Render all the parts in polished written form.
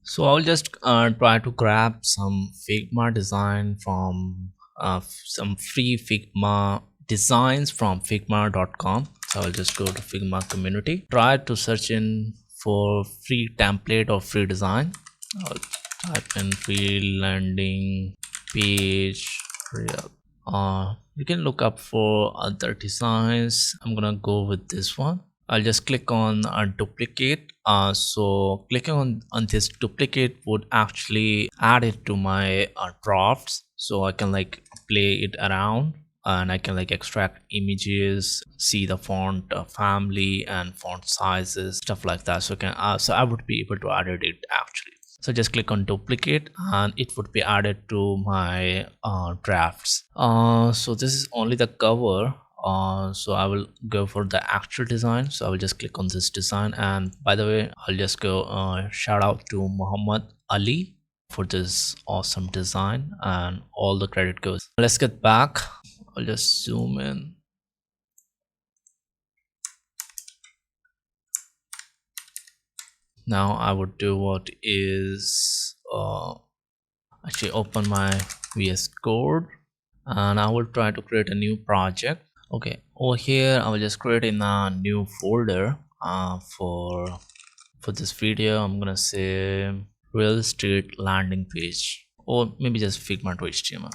So I'll just try to grab some Figma design from some free Figma designs from figma.com. So I'll just go to Figma community, try to search in for free template or free design. I'll type in free landing page real. You can look up for other designs. I'm gonna go with this one. I'll just click on duplicate. So clicking on this duplicate would actually add it to my drafts, so I can like play it around and I can like extract images, see the font family and font sizes, stuff like that. So I would be able to edit it actually. So just click on duplicate and it would be added to my drafts. So this is only the cover. So I will go for the actual design. So I will just click on this design, and by the way, I'll just go shout out to Muhammad Ali for this awesome design, and all the credit goes. Let's get back. I'll just zoom in. Now I would do what is actually open my VS Code, and I will try to create a new project. Okay, over here I will just create in a new folder for this video. I'm gonna say real estate landing page, or maybe just Figma to HTML.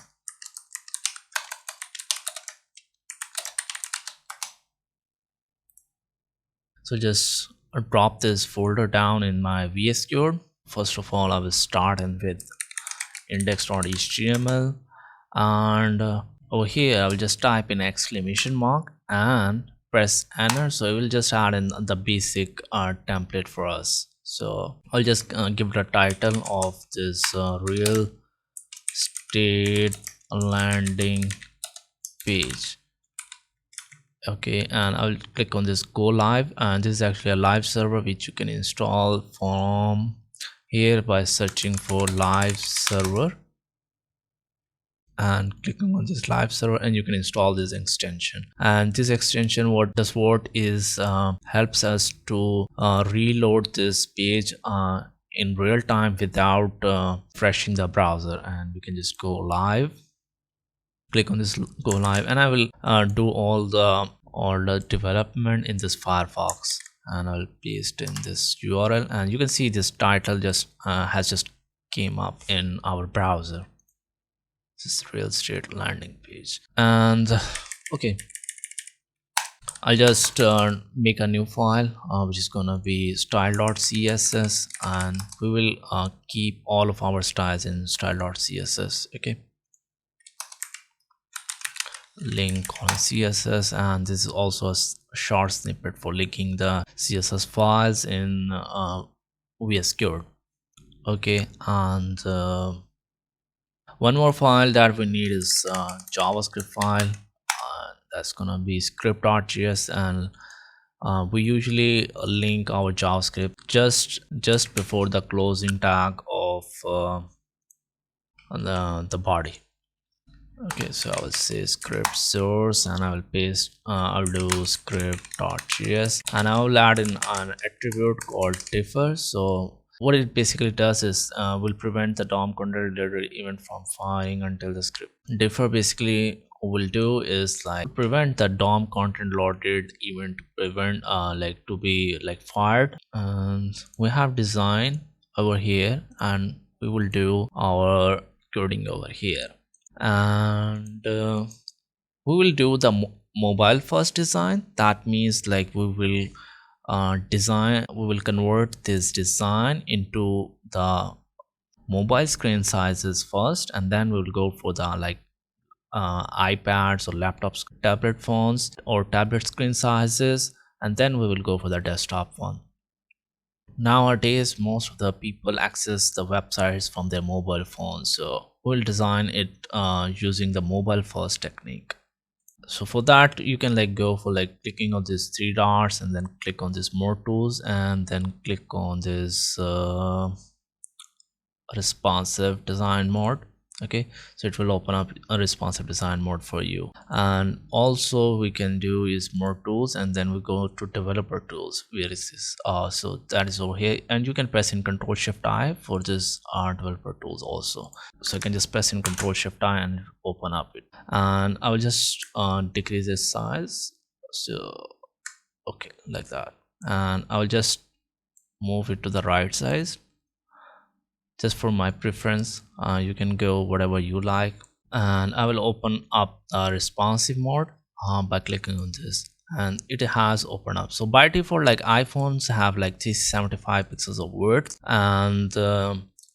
So just drop this folder down in my VS Code. First of all, I will start in with index.html, and over here I will just type in exclamation mark and press enter. So it will just add in the basic template for us. So I'll just give it a title of this real estate landing page. Okay, and I'll click on this go live, and this is actually a live server which you can install from here by searching for live server and clicking on this live server, and you can install this extension. And this extension what is helps us to reload this page in real time without refreshing the browser, and we can just go live. Click on this go live, and I will do all the development in this Firefox, and I'll paste in this URL, and you can see this title just has just came up in our browser. This is real estate landing page. And okay, I'll just make a new file which is gonna be style.css, and we will keep all of our styles in style.css. okay, link on CSS, and this is also a short snippet for linking the CSS files in VS Code. Okay, and one more file that we need is JavaScript file. That's gonna be script.js, and we usually link our JavaScript just before the closing tag of the body. Okay, so I will say script source, and I will paste I'll do script.js, and I will add in an attribute called differ. So what it basically does is will prevent the DOM content related event from firing until the script. Differ basically will do is like prevent the DOM content loaded event to prevent like to be like fired. And we have design over here, and we will do our coding over here, and we will do the mobile first design. That means like we will we will convert this design into the mobile screen sizes first, and then we will go for the like iPads or laptops, tablet phones or tablet screen sizes, and then we will go for the desktop one. Nowadays most of the people access the websites from their mobile phones, so we'll design it using the mobile first technique. So for that you can like go for like clicking on these three dots, and then click on this more tools, and then click on this responsive design mode, Okay, so it will open up a responsive design mode for you. And also we can do is more tools, and then we go to developer tools. Where is this? So that is over here, and you can press in Control Shift I for this developer tools also. So you can just press in Control Shift I and open up it. And I will just decrease its size, so okay, like that. And I will just move it to the right size, just for my preference. You can go whatever you like. And I will open up a responsive mode by clicking on this, and it has opened up. So by default, like iPhones have like 375 pixels of width, and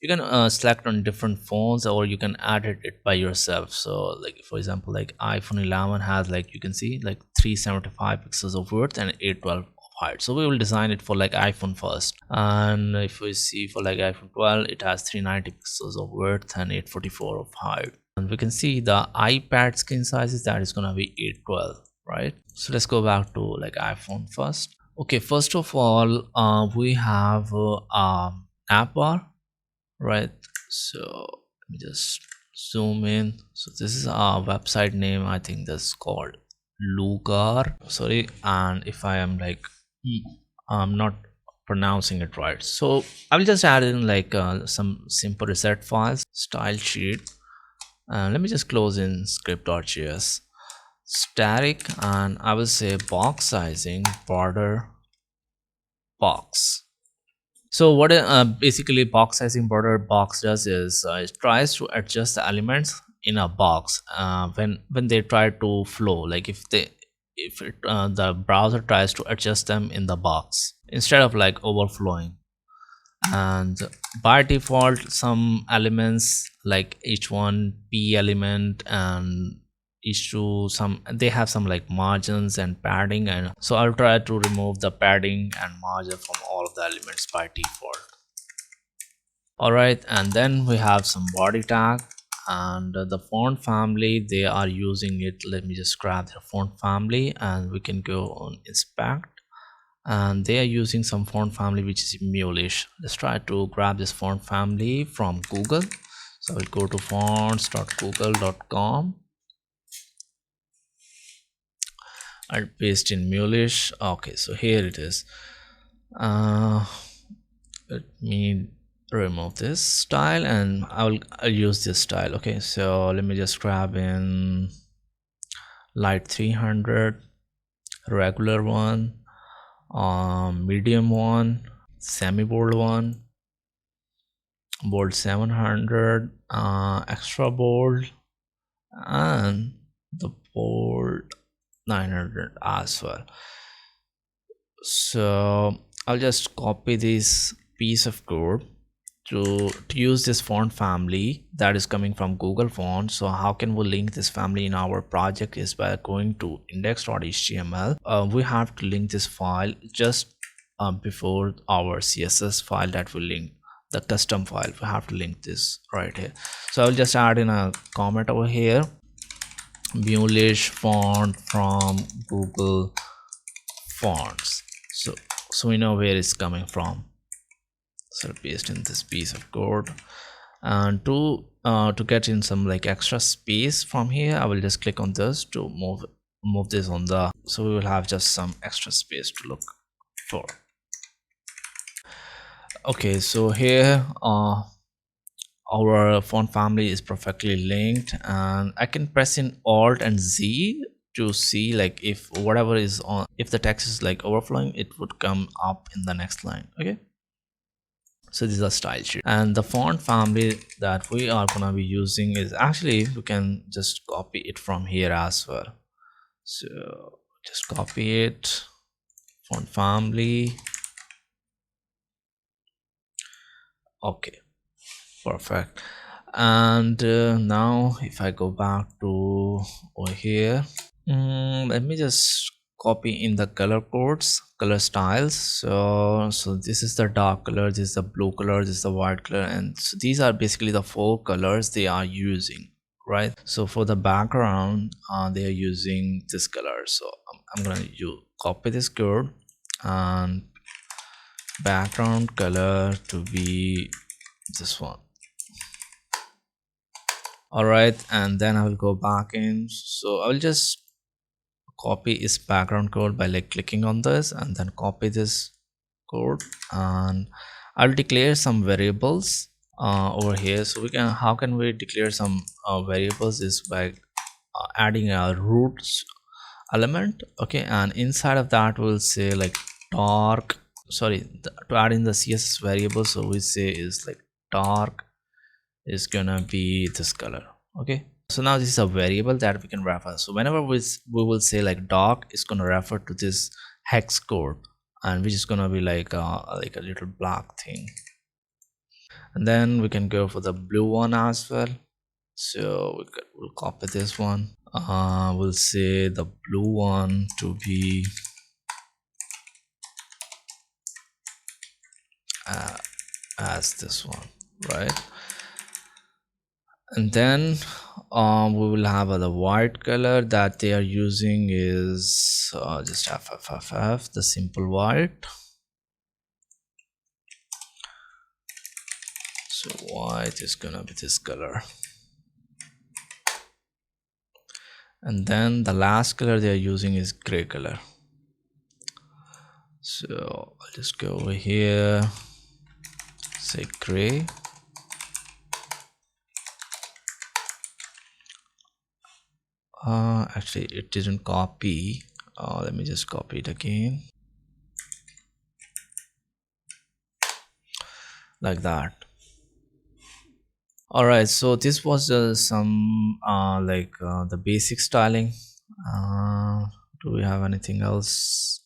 you can select on different phones, or you can edit it by yourself. So like for example, like iPhone 11 has, like you can see, like 375 pixels of width and 812 of height. So we will design it for like iPhone first. And if we see for like iPhone 12, it has 390 pixels of width and 844 of height. And we can see the iPad screen sizes, that is gonna be 812, right? So let's go back to like iPhone first. Okay, first of all, we have app bar, right? So let me just zoom in. So this is our website name. I think that's called Lugar. Sorry, and if I am like I'm not pronouncing it right, so I will just add in like some simple reset files, style sheet. Let me just close in script.js, static, and I will say box sizing border box. So what basically box sizing border box does is it tries to adjust the elements in a box when they try to flow, like if the browser tries to adjust them in the box instead of like overflowing. And by default, some elements like h1 p element and h2, some they have some like margins and padding, and so I'll try to remove the padding and margin from all of the elements by default. All right, and then we have some body tag, and the font family they are using it. Let me just grab the font family, and we can go on inspect, and they are using some font family which is mulish. Let's try to grab this font family from Google. So I'll go to fonts.google.com. I'll paste in mulish. Okay, so here it is. Let me remove this style, and I'll use this style. Okay, so let me just grab in light 300, regular one, medium one, semi bold one, bold 700, extra bold, and the bold 900 as well. So I'll just copy this piece of code to use this font family that is coming from Google Fonts. So how can we link this family in our project is by going to index.html. We have to link this file just before our CSS file that will link the custom file. We have to link this right here. So I'll just add in a comment over here, mulish font from Google Fonts. So we know where it's coming from. So paste in this piece of code, and to get in some like extra space from here, I will just click on this to move this on the, so we will have just some extra space to look for. Okay, so here our font family is perfectly linked, and I can press in Alt and Z to see like if whatever is on, if the text is like overflowing, it would come up in the next line. Okay, so this is a style sheet, and the font family that we are gonna be using is, actually we can just copy it from here as well. So just copy it, font family. Okay, perfect. And now if I go back to over here, let me just copy in the color codes, color styles. So this is the dark color, this is the blue color, this is the white color, and so these are basically the 4 colors they are using, right? So for the background they are using this color. So I'm gonna copy this code, and background color to be this one. All right, and then I will go back in. So I will just copy its background code by like clicking on this, and then copy this code, and I'll declare some variables over here. So we can, how can we declare some variables is by adding a roots element. Okay, and inside of that we'll say like dark, sorry, to add in the css variable, so we say is like dark is gonna be this color. Okay, so now this is a variable that we can refer. So whenever we will say like dark, is gonna refer to this hex code, and which is gonna be like a little black thing. And then we can go for the blue one as well. So we'll copy this one. We'll say the blue one to be as this one, right? And then we will have the white color that they are using is just FFFF, the simple white. So white is gonna be this color. And then the last color they are using is gray color. So I'll just go over here, say gray. Actually it didn't copy. Let me just copy it again, like that. All right, so this was some the basic styling. Do we have anything else?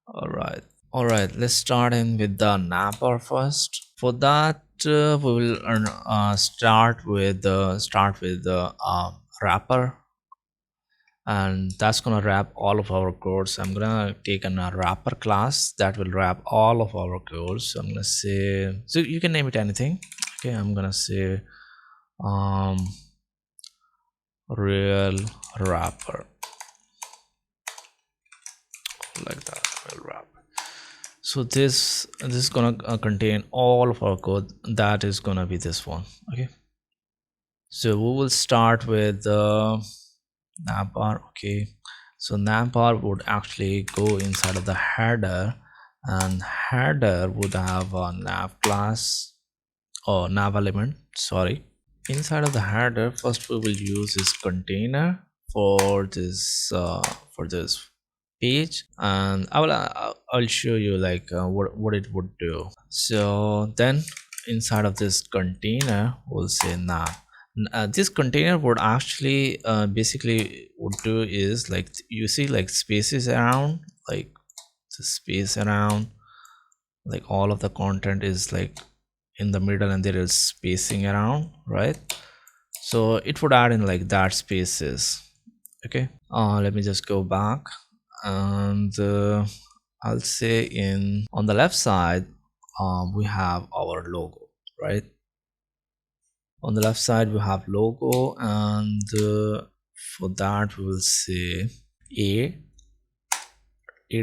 All right, let's start in with the napper first. For that we will start with the wrapper, and that's gonna wrap all of our codes. I'm gonna take a wrapper class that will wrap all of our codes. So I'm gonna say, so you can name it anything. Okay, I'm gonna say real wrapper, like that, real wrapper. So this is gonna contain all of our code. That is gonna be this one. Okay, so we will start with the navbar. Okay, so navbar would actually go inside of the header, and header would have a nav class or nav element, sorry. Inside of the header, first we will use this container for this page, and I'll show you like what it would do. So then inside of this container we'll say nav. This container would actually basically would do is like, you see like spaces around, like the space around, like all of the content is like in the middle and there is spacing around, right? So it would add in like that spaces. Okay, let me just go back, and I'll say in on the left side we have our logo, right? On the left side we have logo, and for that we will say a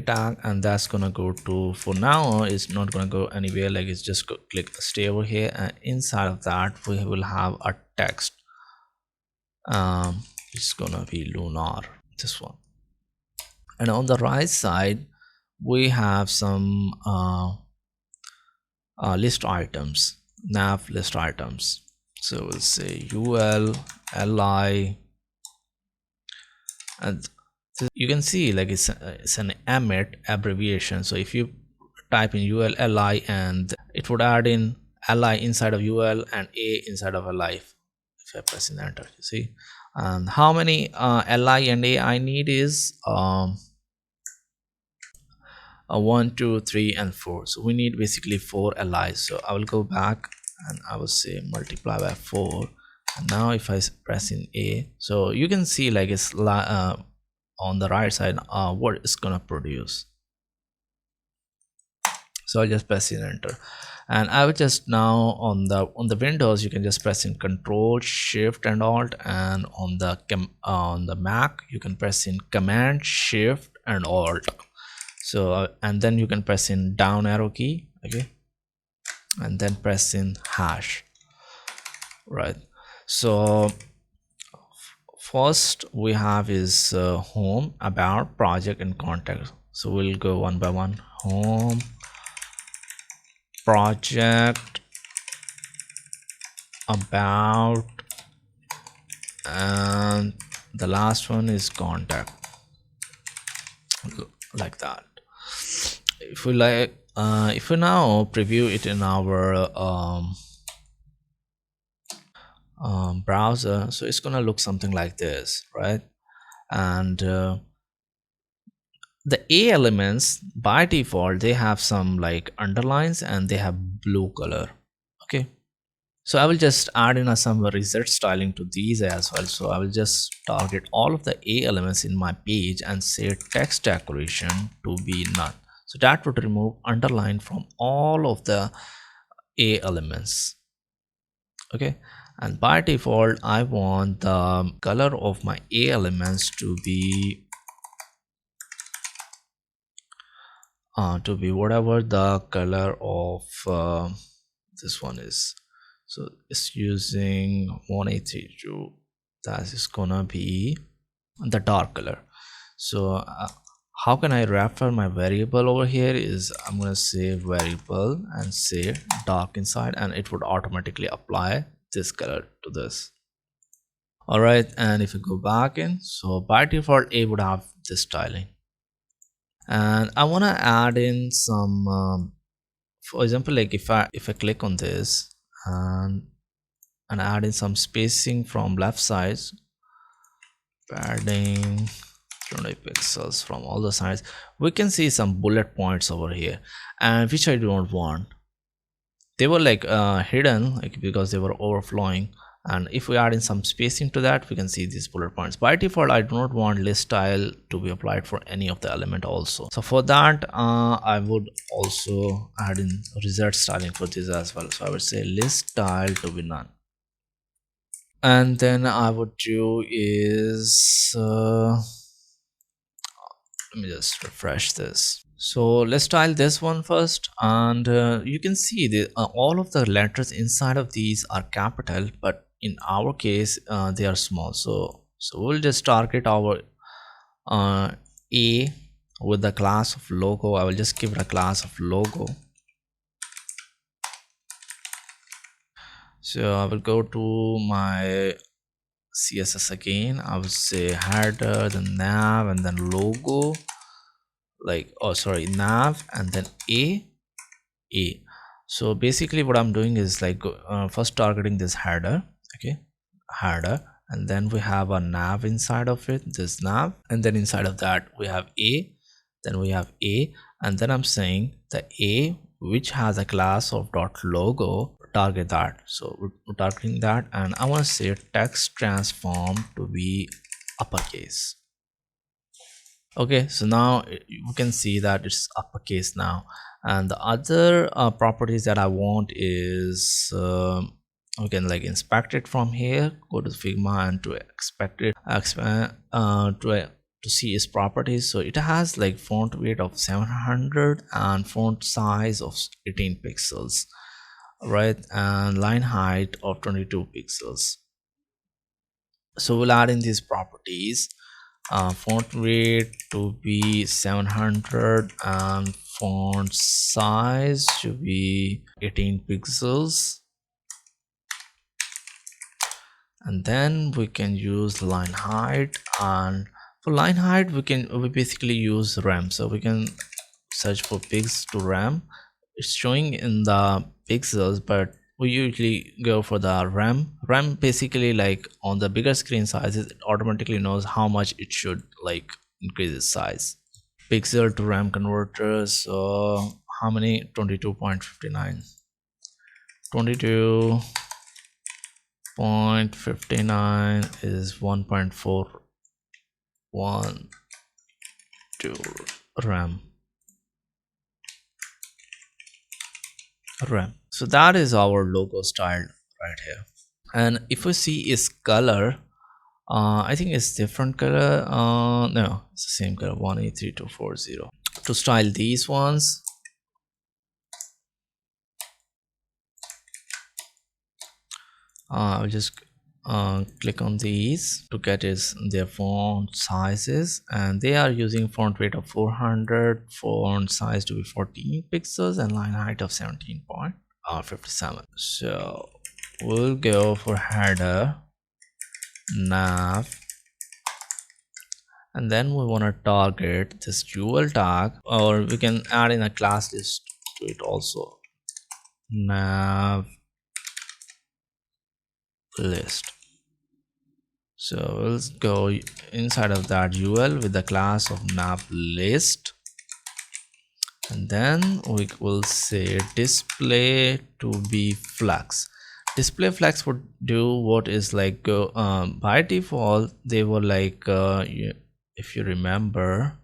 tag, and that's gonna go to, for now it's not gonna go anywhere, like it's just click stay over here, and inside of that we will have a text. It's gonna be lunar, this one. And on the right side we have some list items, nav list items. So we'll say ul li, and you can see like it's an emmet abbreviation. So if you type in ul li, and it would add in li inside of ul and a inside of li. If I press in enter, you see. And how many li and a I need is 1 2 3 and 4. So we need basically 4 li. So I will go back and I will say multiply by 4, and now if I press in a, so you can see like it's on the right side what it's gonna produce. So I'll just press in enter, and I will just now on the Windows you can just press in Control Shift and Alt, and on the Mac you can press in Command Shift and Alt. So and then you can press in down arrow key, okay, and then press in hash, right? So first we have is home, about, project, and contact. So we'll go one by one. Home, project, about, and the last one is contact, like that. If we like, if we now preview it in our browser, so it's gonna look something like this, right? And the A elements by default, they have some like underlines and they have blue color. Okay, so I will just add in some reset styling to these as well. So I will just target all of the A elements in my page and say text decoration to be none. So that would remove underline from all of the A elements. Okay, and by default I want the color of my A elements to be whatever the color of this one is. So it's using 1832, that is gonna be the dark color. So how can I refer my variable over here is I'm gonna say variable and say dark inside, and it would automatically apply this color to this. All right, and if you go back in, so by default A would have this styling, and I want to add in some for example, like if I click on this and add in some spacing from left sides, padding 20 pixels from all the sides, we can see some bullet points over here, and which I don't want. They were like hidden, like because they were overflowing, and if we add in some spacing to that, we can see these bullet points. By default I do not want list style to be applied for any of the element also. So for that I would also add in reset styling for this as well. So I would say list style to be none, and then I would do is let me just refresh this. So let's style this one first, and you can see the all of the letters inside of these are capital, but in our case they are small. So we'll just target our A with the class of logo. I will just give it a class of logo. So I will go to my CSS again. I will say header, then nav, and then logo, like, oh sorry, nav and then A. So basically what I'm doing is like first targeting this header. Okay, header, and then we have a nav inside of it, this nav, and then inside of that we have A, then we have A, and then I'm saying the A which has a class of dot logo, target that. So we're targeting that, and I want to say text transform to be uppercase. Okay, so now you can see that it's uppercase now, and the other properties that I want is we can like inspect it from here, go to Figma, and to expect it to see its properties. So it has like font weight of 700 and font size of 18 pixels, right, and line height of 22 pixels. So we'll add in these properties. Font weight to be 700 and font size to be 18 pixels, and then we can use line height, and for line height we basically use rem. So we can search for pigs to rem. It's showing in the pixels, but we usually go for the rem basically like on the bigger screen sizes, it automatically knows how much it should like increase its size. Pixel to rem converters, so how many? 22.59. 22.59 is 1.412 rem. So that is our logo style right here. And if we see its color, I think it's different color. No, it's the same color, 183240. To style these ones, I'll just click on these to get their font sizes, and they are using font weight of 400, font size to be 14 pixels, and line height of 17.57. So we'll go for header nav, and then we want to target this UL tag, or we can add in a class list to it also, nav list. So we'll go inside of that UL with the class of nav list, and then we will say display to be flex. Display flex would do what is like by default they were like if you remember,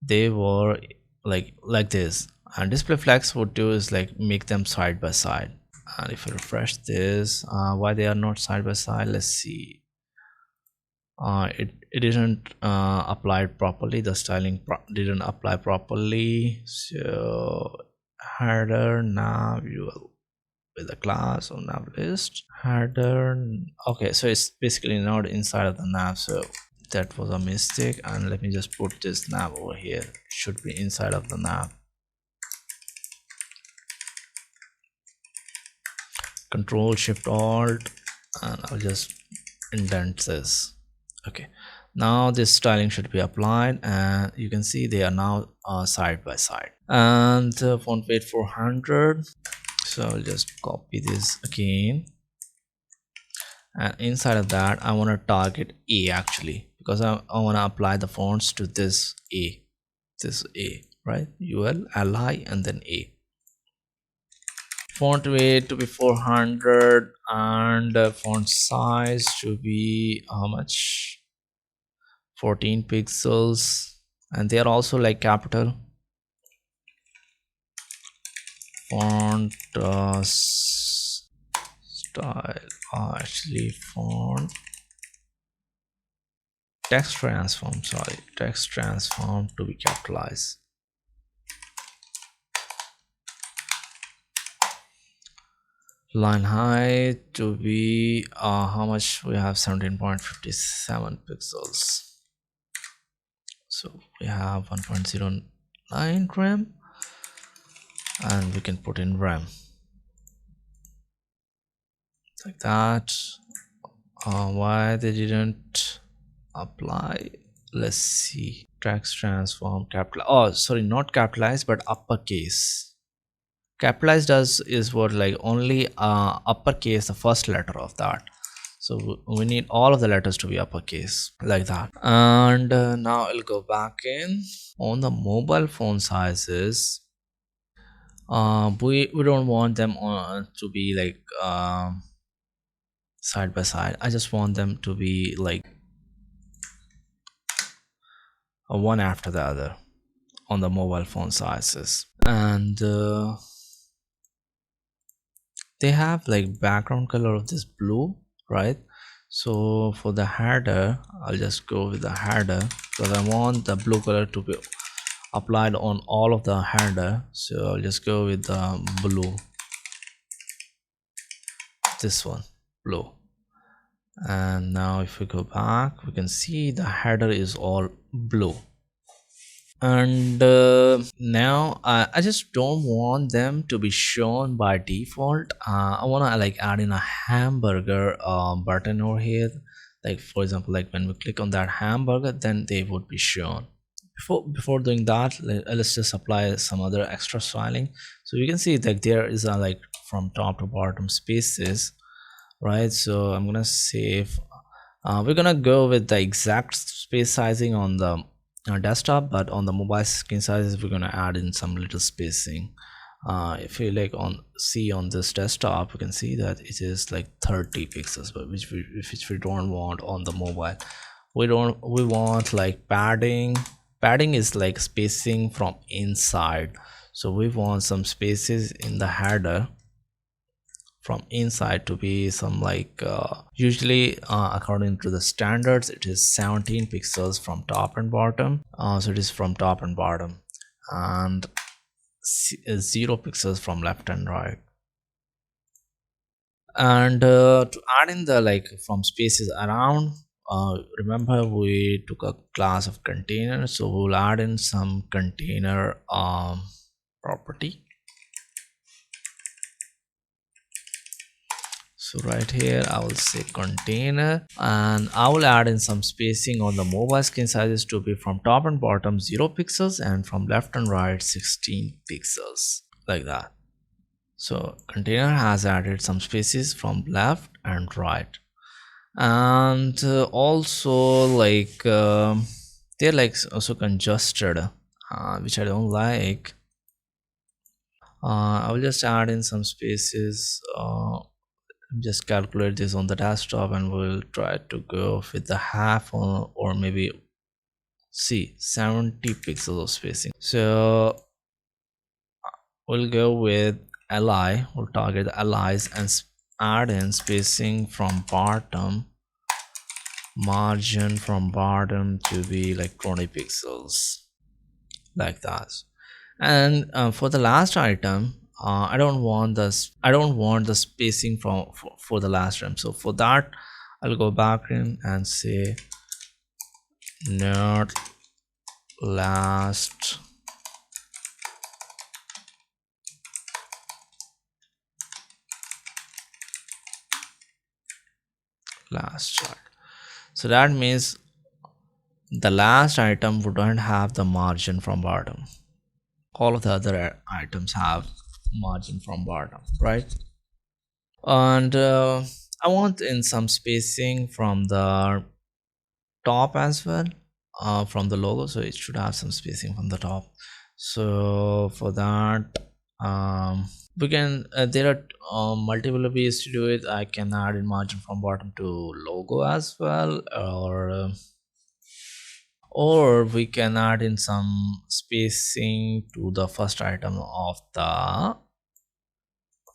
they were like this, and display flex would do is like make them side by side. And if you refresh this, why they are not side by side, let's see. It didn't apply properly, the styling didn't apply properly. So header nav UL with the class of nav list header. Okay, so it's basically not inside of the nav, so that was a mistake. And let me just put this nav over here, it should be inside of the nav. Control Shift Alt, and I'll just indent this. Okay, now this styling should be applied, and you can see they are now side by side. And font weight 400, so I'll just copy this again, and inside of that I want to target A actually, because I want to apply the fonts to this A, right? UL, LI, and then A. Font weight to be 400, and font size to be how much, 14 pixels, and they are also like capital. Font style, actually font text transform to be capitalized. Line height to be how much, we have 17.57 pixels, so we have 1.09 RAM, and we can put in RAM like that. Why they didn't apply, let's see. Text transform capital, oh sorry, not capitalized but uppercase. Capitalized is what, like only uppercase, the first letter of that, so we need all of the letters to be uppercase like that. And now I'll go back in on the mobile phone sizes. We don't want them to be like side by side. I just want them to be like one after the other on the mobile phone sizes. And they have like background color of this blue, right? So for the header I'll just go with the header, because I want the blue color to be applied on all of the header. So I'll just go with the blue, this one, blue. And now if we go back, we can see the header is all blue. And now I just don't want them to be shown by default. I want to like add in a hamburger button over here, like for example, like when we click on that hamburger, then they would be shown. Before doing that, let's just apply some other extra styling. So you can see that there is a like from top to bottom spaces, right? So I'm gonna save, we're gonna go with the exact space sizing on the desktop, but on the mobile screen sizes we're gonna add in some little spacing. If you like see on this desktop, you can see that it is like 30 pixels, but which we don't want on the mobile. We want like padding is like spacing from inside, so we want some spaces in the header from inside to be some like usually according to the standards it is 17 pixels from top and bottom, so it is from top and bottom, and 0 pixels from left and right. And to add in the like from spaces around, remember we took a class of container, so we'll add in some container property. So right here I will say container, and I will add in some spacing on the mobile screen sizes to be from top and bottom 0 pixels and from left and right 16 pixels, like that. So container has added some spaces from left and right, and also like they're like also congested, which I don't like. I will just add in some spaces. Just calculate this on the desktop, and we'll try to go with the half or maybe see 70 pixels of spacing. So we'll go with li, we'll target the allies and add in spacing from bottom, margin from bottom to be like 20 pixels, like that. And for the last item, I don't want the spacing for the last item. So for that I'll go back in and say not last chart. So that means the last item wouldn't have the margin from bottom. All of the other items have margin from bottom, right? And I want in some spacing from the top as well, from the logo, so it should have some spacing from the top. So for that we can there are multiple ways to do it. I can add in margin from bottom to logo as well, or we can add in some spacing to the first item of the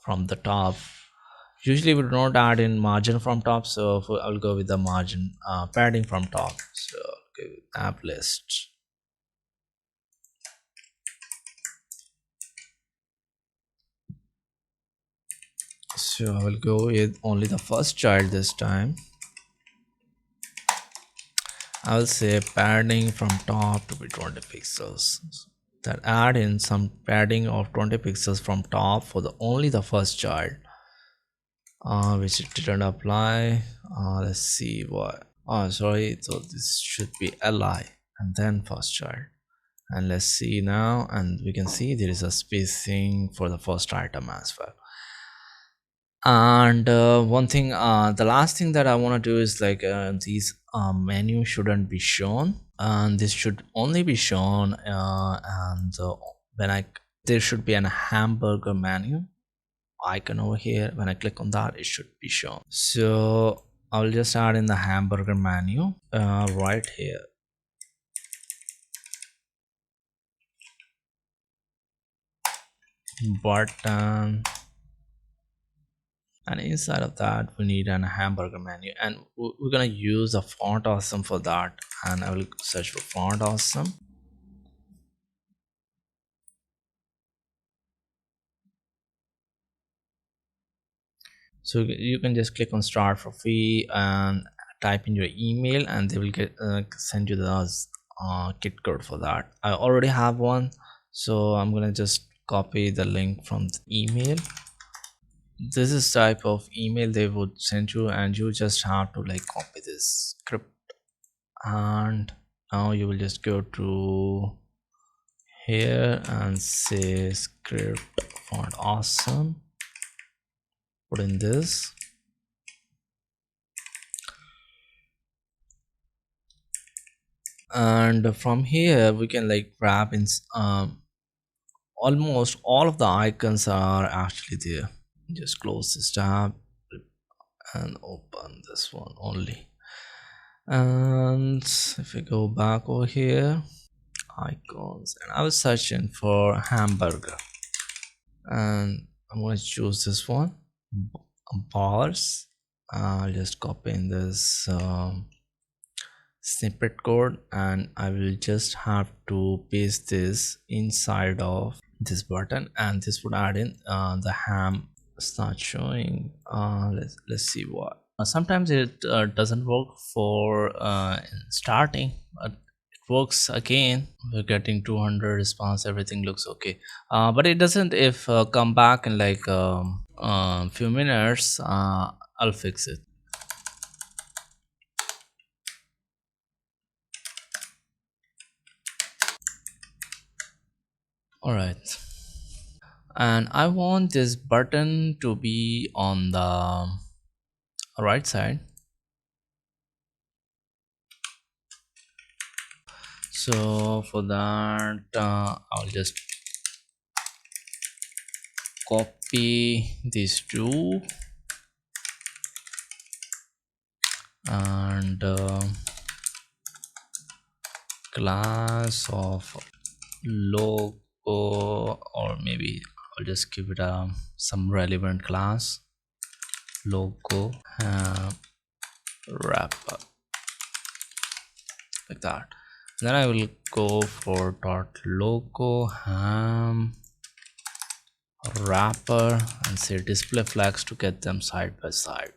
from the top. Usually we do not add in margin from top, so I'll go with the margin padding from top. So okay, app list. So I will go with only the first child this time. I will say padding from top to be 20 pixels. That add in some padding of 20 pixels from top for the only the first child, which it didn't apply. Let's see what. Oh, sorry. So this should be li and then first child. And let's see now, and we can see there is a spacing for the first item as well. And one thing, the last thing that I want to do is like these menu shouldn't be shown, and this should only be shown and when there should be a hamburger menu icon over here. When I click on that, it should be shown. So I'll just add in the hamburger menu right here. Button, and inside of that we need a hamburger menu, and we're gonna use a font awesome for that, and I will search for font awesome. So you can just click on start for free and type in your email, and they will get send you the kit code for that. I already have one, so I'm gonna just copy the link from the email. This is type of email they would send you, and you just have to like copy this script, and now you will just go to here and say script font awesome, put in this, and from here we can like grab in almost all of the icons are actually there. Just close this tab and open this one only, and if we go back over here, icons, and I was searching for hamburger, and I'm going to choose this one, bars. I'll just copy in this snippet code, and I will just have to paste this inside of this button, and this would add in the ham it's not showing. Let's see what. Sometimes it doesn't work for starting, but it works again. We're getting 200 response, everything looks okay, but it doesn't if come back in like few minutes. I'll fix it. All right, and I want this button to be on the right side. So for that I'll just copy these two and class of logo, or maybe I'll just give it some relevant class, logo wrapper, like that. Then I will go for dot logo ham wrapper and say display flags to get them side by side.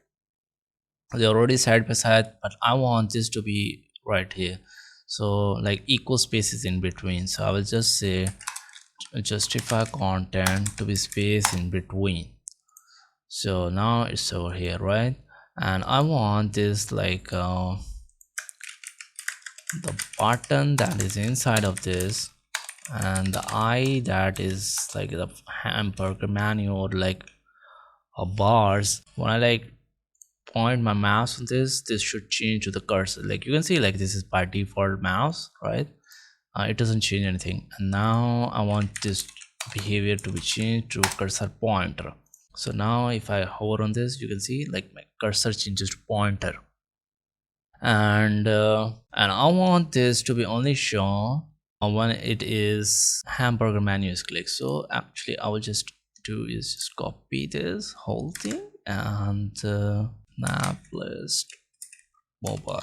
They're already side by side, but I want this to be right here, so like equal spaces in between. So I will just say justify content to be space in between. So now it's over here, right? And I want this like the button that is inside of this, and the eye that is like the hamburger menu, or like a bars. When I like point my mouse on this should change to the cursor. Like you can see, like this is by default mouse, right? It doesn't change anything. And now I want this behavior to be changed to cursor pointer. So now if I hover on this, you can see like my cursor changes to pointer. And I want this to be only shown when it is hamburger menu is clicked. So actually I will just do is just copy this whole thing and nav list mobile.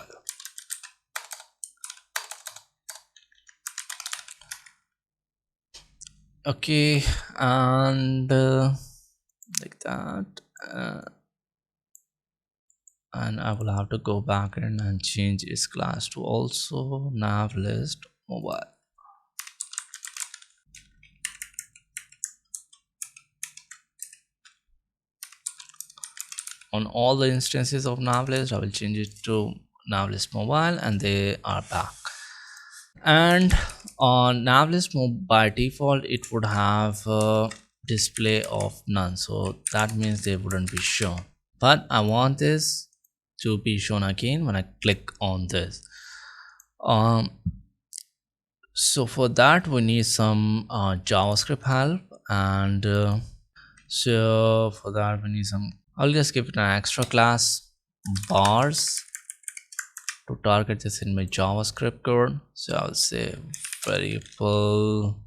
Okay, and like that, and I will have to go back in and change its class to also nav list mobile. On all the instances of nav list, I will change it to nav list mobile, and they are back. And on nav list by default, it would have a display of none, so that means they wouldn't be shown. But I want this to be shown again when I click on this. So for that we need some JavaScript help, and so for that we need some. I'll just give it an extra class bars to target this in my JavaScript code. So I'll say variable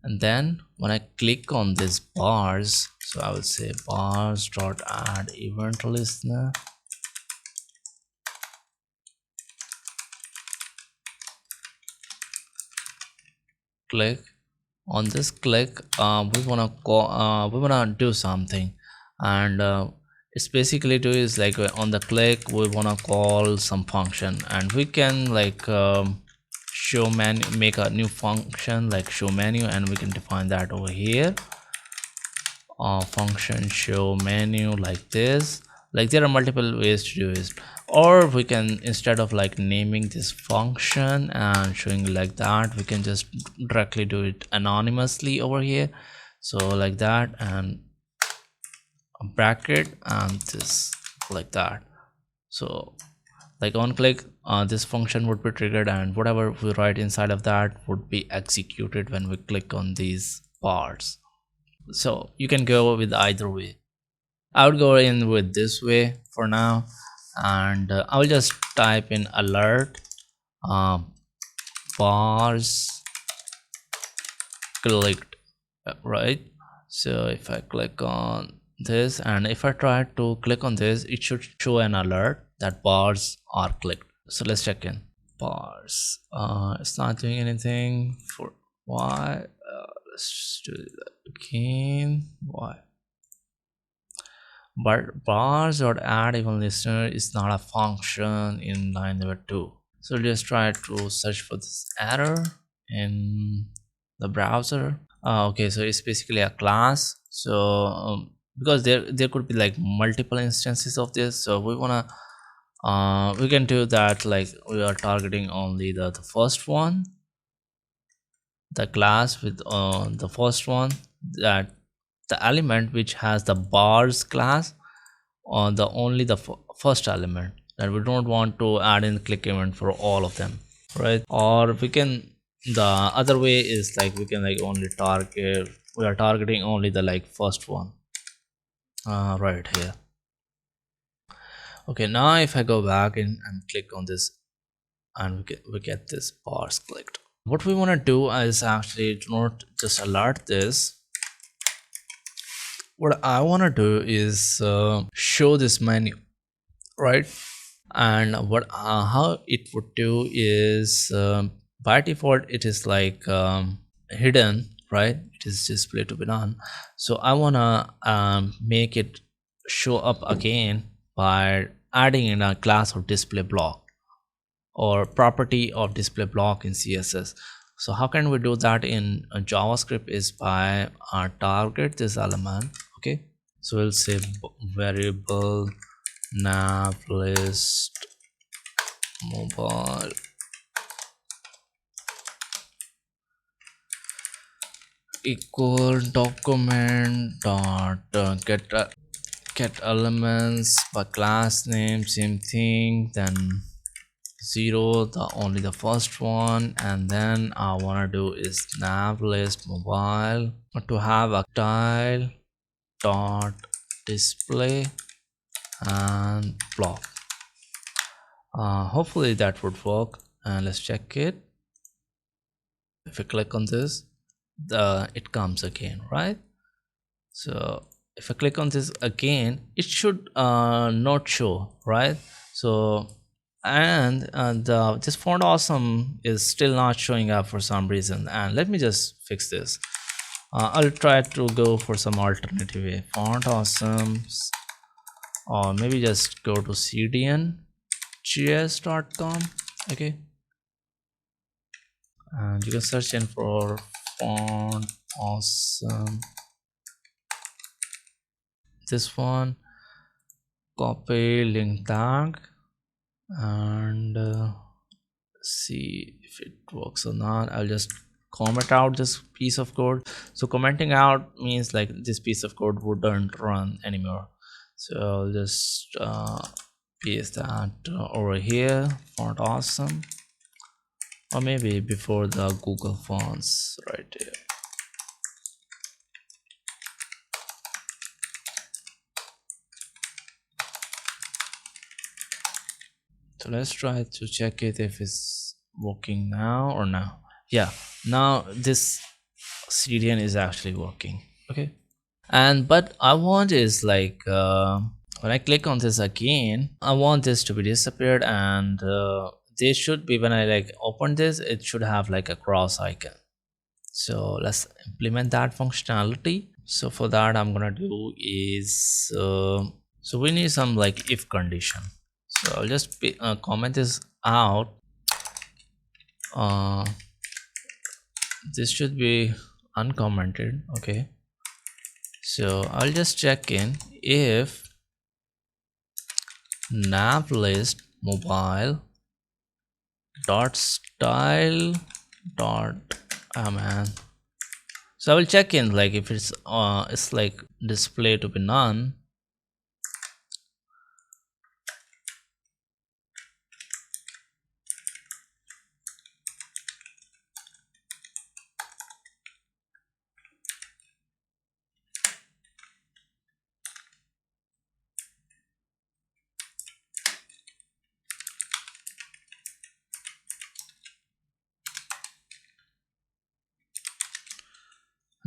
and then when I click on this bars, so I will say bars dot add event listener. Click on this click, we wanna do something, and it's basically do is like on the click we wanna call some function, and we can like show menu, make a new function like show menu, and we can define that over here. Function show menu like this. Like there are multiple ways to do it, or we can, instead of like naming this function and showing like that, we can just directly do it anonymously over here. So like that, and a bracket and this like that. So like on click, this function would be triggered, and whatever we write inside of that would be executed when we click on these parts. So you can go with either way. I would go in with this way for now, and I will just type in alert bars clicked, right? So if I click on this, and if I try to click on this, it should show an alert that bars are clicked. So let's check in. bars. It's not doing anything for why. Let's do that again. Why? But bars or add even listener is not a function in line number 2. So just try to search for this error in the browser. Okay, so it's basically a class. So because there could be like multiple instances of this, so we wanna we can do that, like we are targeting only the first one, the class with the first one, that the element which has the bars class on the only the first element, that we don't want to add in click event for all of them, right? Or we can, the other way is like we can like only target, we are targeting only the like first one right here. Okay, now if I go back in and click on this, and we get this bars clicked. What we want to do is actually do not just alert this. What I want to do is show this menu, right? And what how it would do is by default it is like hidden, right? It is displayed to be none. So I want to make it show up again by adding in a class of display block or property of display block in CSS. So how can we do that in JavaScript is by target this element. Okay, so we'll say variable nav list mobile equal document dot get elements by class name, same thing, then 0 the only the first one, and then I want to do is nav list mobile to have a style dot display and block. Hopefully that would work, and let's check it. If you click on this, it comes again, right? So if I click on this again, it should not show, right? So and this font awesome is still not showing up for some reason, and let me just fix this. I'll try to go for some alternative way, font awesome, or maybe just go to cdnjs.com. okay, and you can search in for font awesome, this one, copy link tag, and see if it works or not. I'll just comment out this piece of code. So commenting out means like this piece of code wouldn't run anymore. So I'll just paste that over here, font awesome, or maybe before the Google fonts right here. So let's try to check it if it's working now or now. Yeah, now this CDN is actually working. Okay, and but I want is like when I click on this again, I want this to be disappeared, and this should be, when I like open this, it should have like a cross icon. So let's implement that functionality. So for that I'm gonna do is so we need some like if condition. So I'll just comment this out. This should be uncommented. Okay, so I'll just check in if nav list mobile dot style dot man. So I will check in like if it's like display to be none.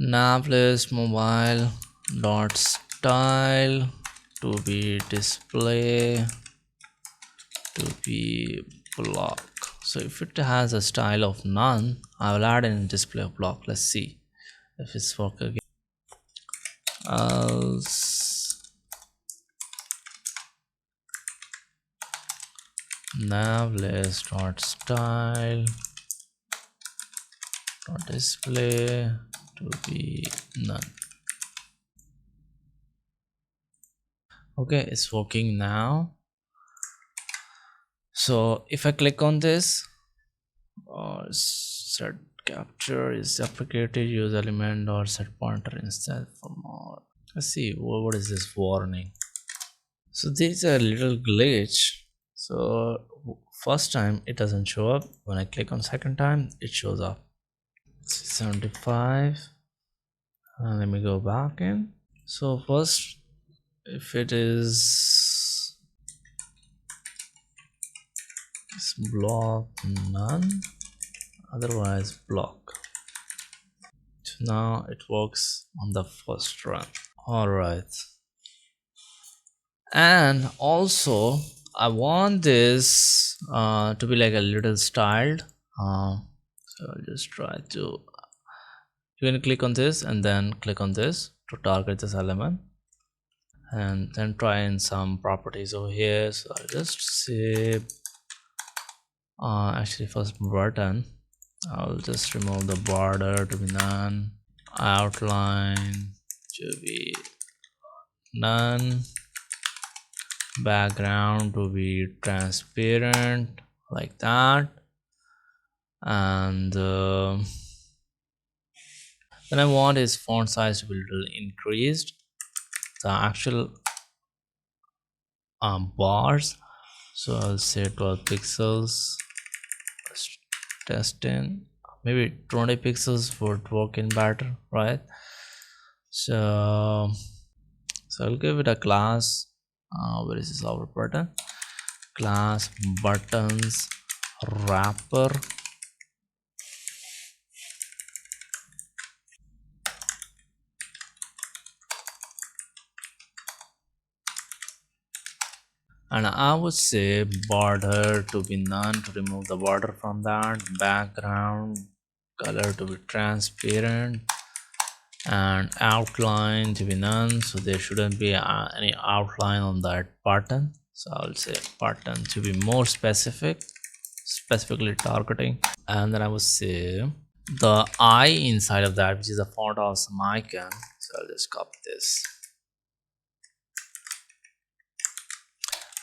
Nav list mobile dot style to be display to be block. So if it has a style of none, I will add in display of block. Let's see if it's work again. Else nav list dot style dot display to be none. Okay, it's working now. So if I click on this, set capture is deprecated, use element or set pointer instead for more. Let's see what is this warning. So there's a little glitch. So first time it doesn't show up. When I click on second time, it shows up. 75. Let me go back in. So first, if it is block none, otherwise block. So now it works on the first run. All right. And also I want this to be like a little styled. So I'll just try to, you can click on this and then click on this to target this element, and then try in some properties over here. So I'll just say actually first button, I'll just remove the border to be none, outline to be none, background to be transparent like that, and then I want his font size to be a little increased, the actual bars. So I'll say 12 pixels, test in, maybe 20 pixels would work in better, right? So I'll give it a class. Where is this our button? Class buttons wrapper. And I would say border to be none to remove the border from that, background color to be transparent, and outline to be none, so there shouldn't be any outline on that button. So I'll say button to be more specifically targeting. And then I would say the I inside of that, which is a font awesome icon. So I'll just copy this.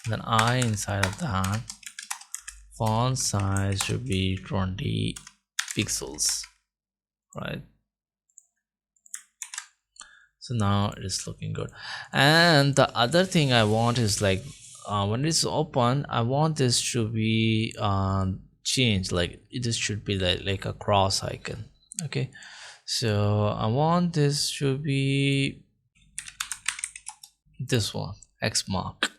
Then I inside of that, font size should be 20 pixels, right? So now it is looking good. And the other thing I want is like when it's open, I want this to be changed, like it should be like a cross icon. Okay, so I want this to be this one, X mark.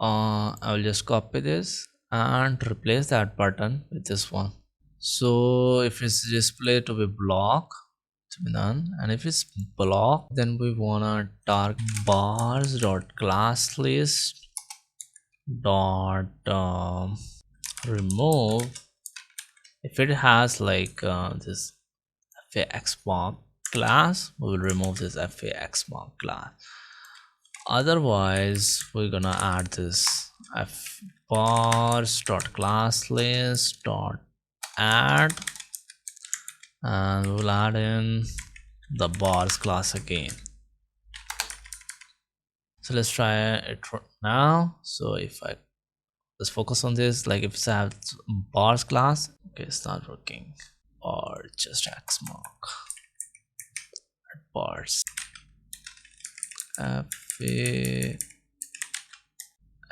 I will just copy this and replace that button with this one. So if it's display to be block to be none, and if it's block, then we wanna target bars dot class list dot remove. If it has like this FAX mark class, we will remove this FAX mark class. Otherwise we're gonna add this f bars dot class list dot add, and we'll add in the bars class again. So let's try it now. So if I let's focus on this, like if it's a bars class, okay, it's not working, or just X mark bars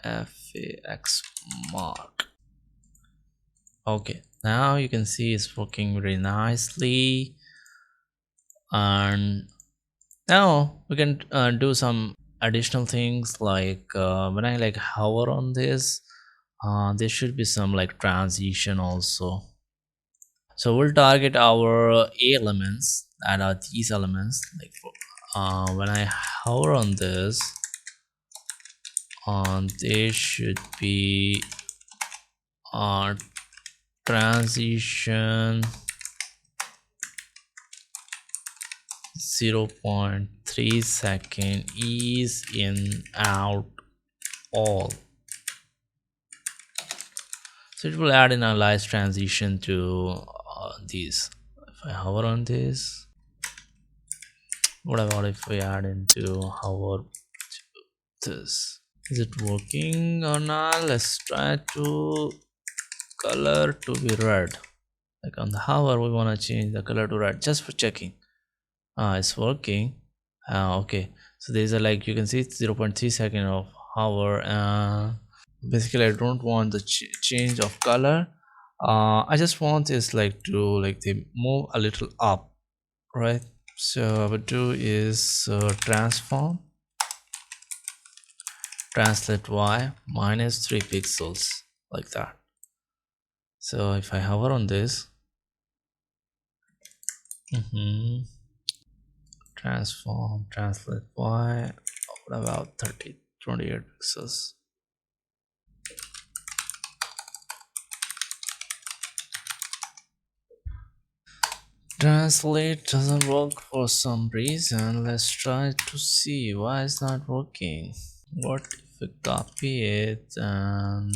FAX mark. Okay, now you can see it's working very nicely. And now we can do some additional things, like when I like hover on this, there should be some like transition also. So we'll target our A elements, that are these elements, like when I hover on this, they should be transition 0.3 second is in out all. So it will add in a live transition to these. If I hover on this, what about if we add into hover to this? Is it working or not? Let's try to color to be red. Like on the hover, we want to change the color to red just for checking. It's working. Okay, so there's a, like you can see it's 0.3 second of hover. Basically I don't want the change of color. I just want is like to like they move a little up, right? So what I would do is transform translate y minus 3 pixels, like that. So if I hover on this, transform translate y, what about 28 pixels? Translate doesn't work for some reason. Let's try to see why it's not working. What if we copy it and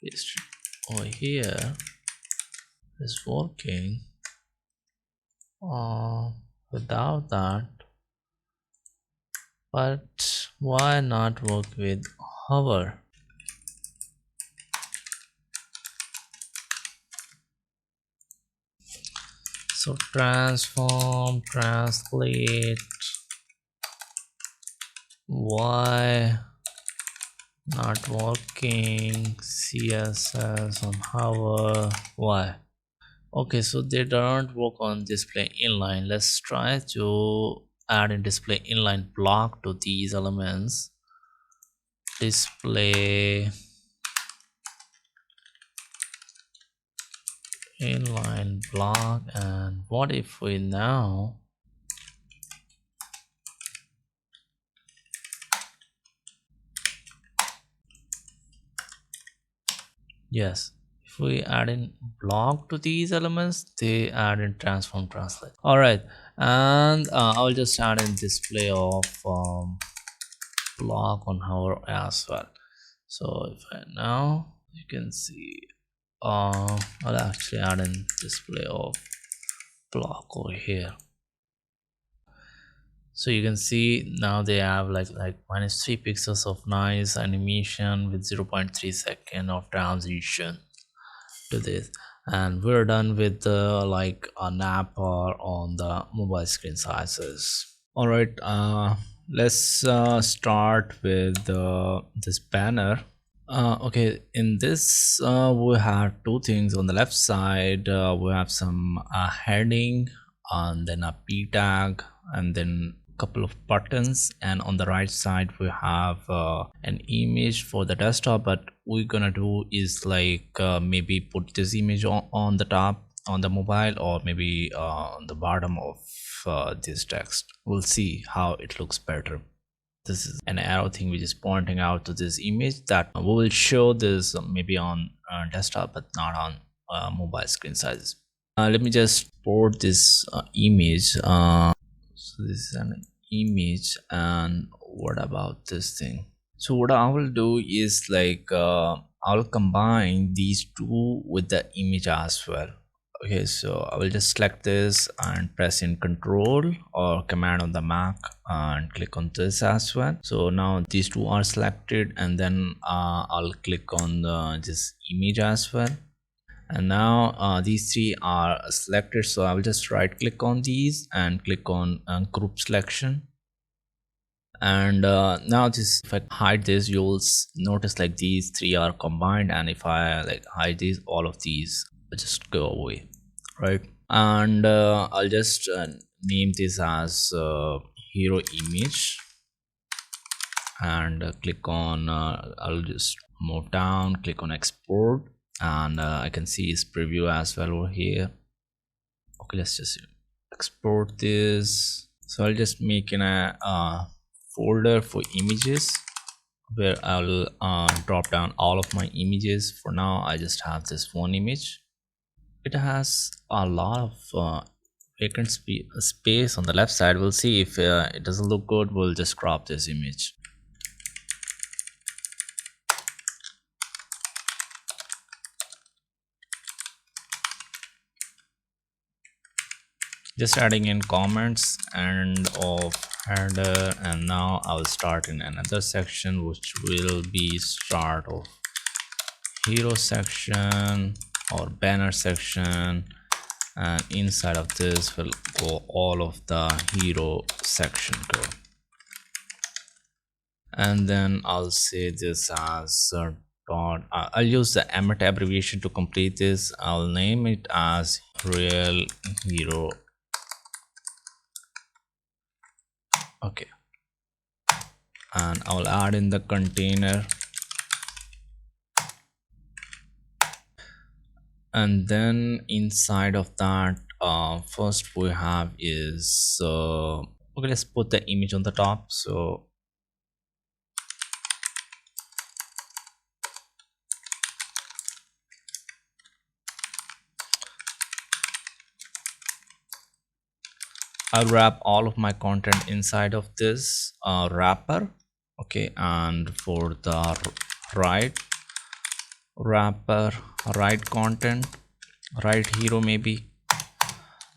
paste it over here? It's working. Without that, but why not work with hover? So transform translate y not working, css on hover y. Okay, so they don't work on display inline. Let's try to add a display inline block to these elements. Display inline block, and what if we now yes, if we add in block to these elements, they add in transform translate. All right, and I'll just add in display of block on hover as well. So if I now you can see I'll actually add in display of block over here. So you can see now they have like minus 3 pixels of nice animation with 0.3 second of transition to this, and we're done with the like a nav on the mobile screen sizes. All right, let's start with this banner. Okay, in this we have two things. On the left side we have some heading and then a p tag and then a couple of buttons, and on the right side we have an image for the desktop. But we're gonna do is like maybe put this image on the top on the mobile, or maybe on the bottom of this text. We'll see how it looks better. This is an arrow thing which is pointing out to this image that we will show this maybe on desktop but not on mobile screen sizes. Let me just port this image. So this is an image, and what about this thing? So what I will do is like I'll combine these two with the image as well. Okay, so I will just select this and press in Control or Command on the Mac and click on this as well. So now these two are selected, and then I'll click on this image as well. And now these three are selected, so I will just right click on these and click on group selection. And now this, if I hide this, you'll notice like these three are combined, and if I like hide these, all of these just go away, right? And I'll just name this as hero image, and click on I'll just move down, click on export, and I can see its preview as well over here. Okay, let's just export this. So I'll just make in a folder for images. where I'll drop down all of my images. For now I just have this one image. It has a lot of vacant space on the left side. We'll see if it doesn't look good. We'll just crop this image. Just adding in comments and of header, and now I'll start in another section which will be start of hero section or banner section, and inside of this will go all of the hero section code. And then I'll say this as dot. I'll use the Emmet abbreviation to complete this. I'll name it as real hero. Okay, and I'll add in the container, and then inside of that first we have is okay, let's put the image on the top. So I'll wrap all of my content inside of this wrapper. Okay, and for the right wrapper, right content, right hero maybe,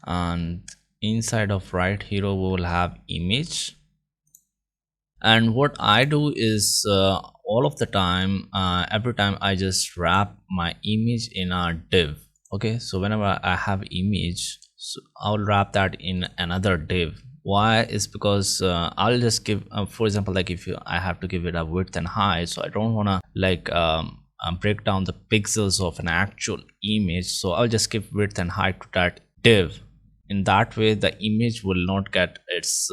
and inside of right hero we will have image. And what I do is all of the time, every time I just wrap my image in a div. Okay, so whenever I have image, so I'll wrap that in another div. Why is because I'll just give for example, like if I have to give it a width and height, so I don't want to like break down the pixels of an actual image, so I'll just give width and height to that div. In that way the image will not get its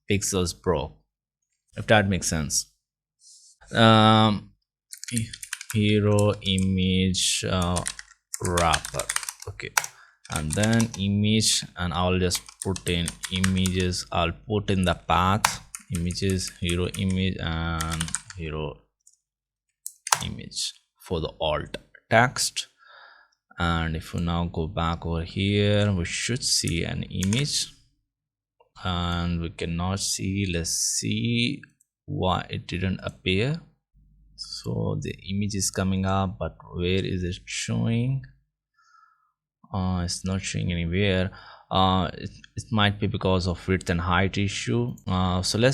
pixels broke, if that makes sense. Hero image wrapper. Okay, and then image, and I'll just put in images. I'll put in the path images, hero image and hero image for the alt text. And if we now go back over here, we should see an image, and we cannot see. Let's see why it didn't appear. So the image is coming up, but where is it showing? It's not showing anywhere. It might be because of width and height issue. So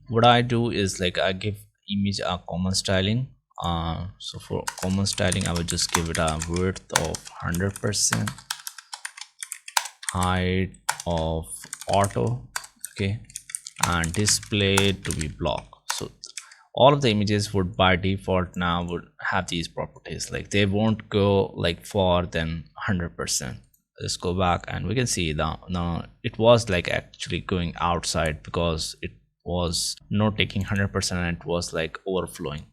what I do is like I give image a common styling. So for common styling I will just give it a width of 100%, height of auto, okay, and display to be block. So all of the images would by default now would have these properties, like they won't go like for than 100%. Let's go back and we can see now it was like actually going outside because it was not taking 100% and it was like overflowing.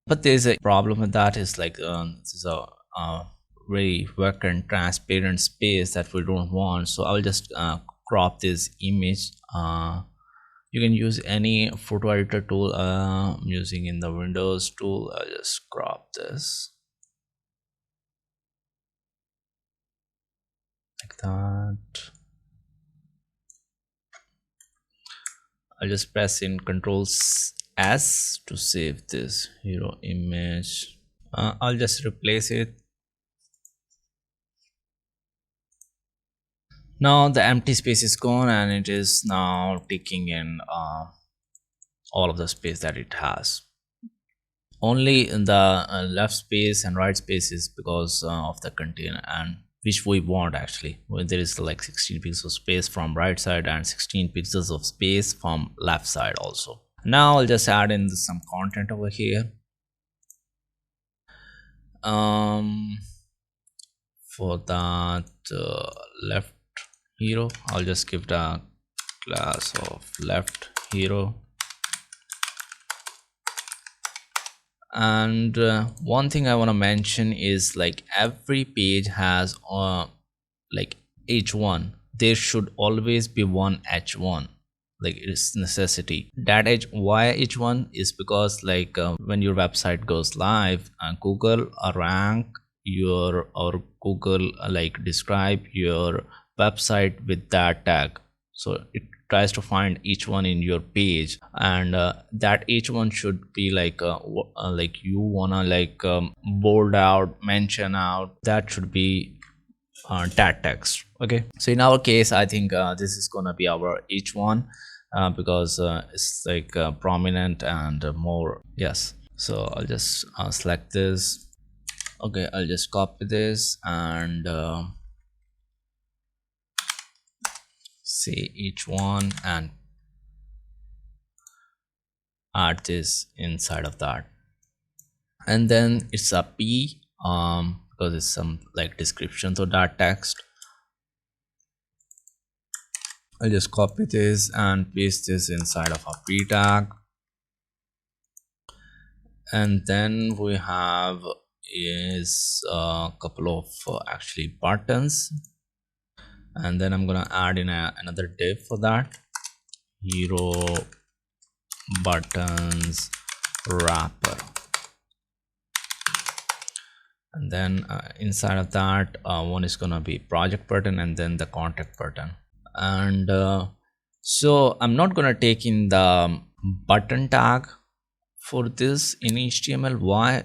But there's a problem with that, is like this is a very vacant transparent space that we don't want. So I'll just crop this image. You can use any photo editor tool. I'm using in the Windows tool. I'll just crop this like that. I'll just press in Control S to save this hero image. I'll just replace it. Now the empty space is gone and it is now taking in all of the space that it has. Only in the left space and right space is because of the container, and which we want actually, when there is like 16 pixels of space from right side and 16 pixels of space from left side also. Now I'll just add in some content over here. For that left hero, I'll just give the class of left hero. And one thing I want to mention is like every page has like h1. There should always be one h1. like it's necessity. That age, why each one is because like when your website goes live, Google rank your, or Google like describe your website with that tag. So it tries to find each one in your page, and that each one should be like you wanna like bold out, mention out, that should be that text. Okay, so in our case I think this is gonna be our each one, because it's like prominent and more. Yes, so I'll just select this. Okay, I'll just copy this and say each one and add this inside of that. And then it's a p because it's some like description to that text. I'll just copy this and paste this inside of a p tag. And then we have is a couple of actually buttons, and then I'm gonna add in another div for that, hero buttons wrapper. And then inside of that one is gonna be project button and then the contact button. And so I'm not gonna take in the button tag for this in HTML. Why?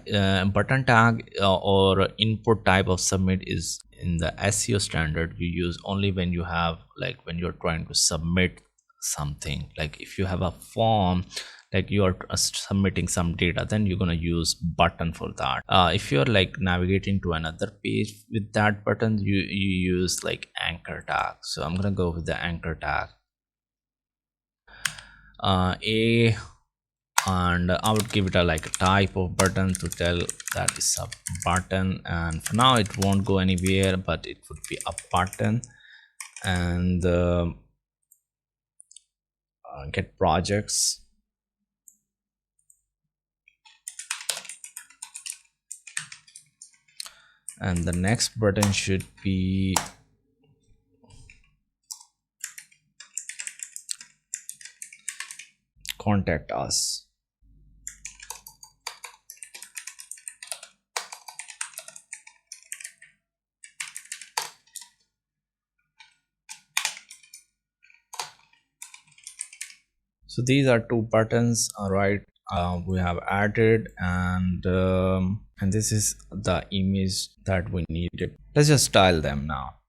Button tag or input type of submit is in the SEO standard you use only when you have like when you're trying to submit something. Like if you have a form, like you are submitting some data, then you're gonna use button for that. If you're like navigating to another page with that button, you use like anchor tag. So I'm gonna go with the anchor tag and I would give it a like a type of button to tell that is a button, and for now it won't go anywhere, but it would be a button. And get projects, and the next button should be contact us. So these are two buttons, all right, we have added, and this is the image that we needed. Let's just style them now.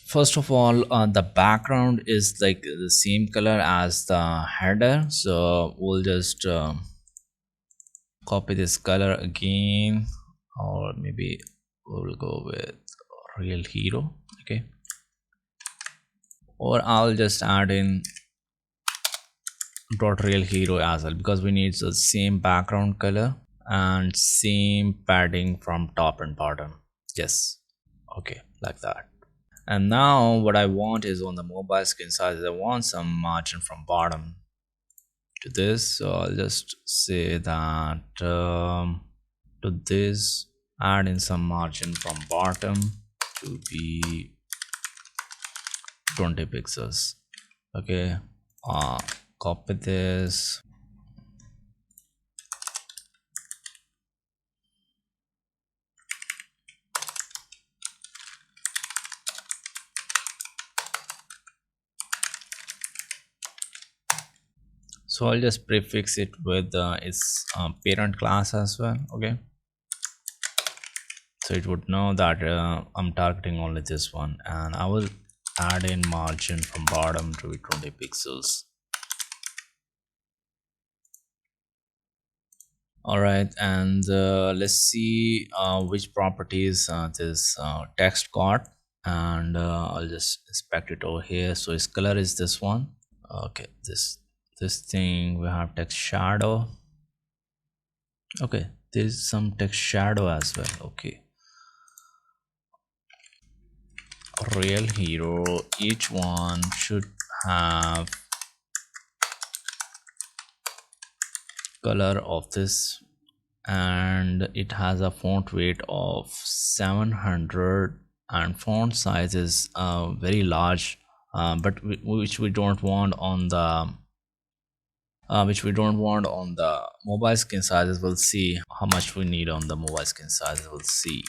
First of all, the background is like the same color as the header, so we'll just copy this color again, or maybe we'll go with real hero. Okay, or I'll just add in dot real hero as well, because we need the same background color and same padding from top and bottom. Yes, okay, like that. And now what I want is on the mobile screen size, I want some margin from bottom to this. So I'll just say that to this, add in some margin from bottom to be 20 pixels. Okay, copy this. So I'll just prefix it with its parent class as well. Okay, so it would know that I'm targeting only this one, and I will add in margin from bottom to be 20 pixels. All right, and let's see which properties this text got, and I'll just inspect it over here. So its color is this one. Okay, this thing, we have text shadow. Okay, there's some text shadow as well. Okay, real hero, each one should have color of this, and it has a font weight of 700, and font size is very large, but which we don't want on the mobile screen sizes. We'll see how much we need on the mobile screen sizes. We'll see.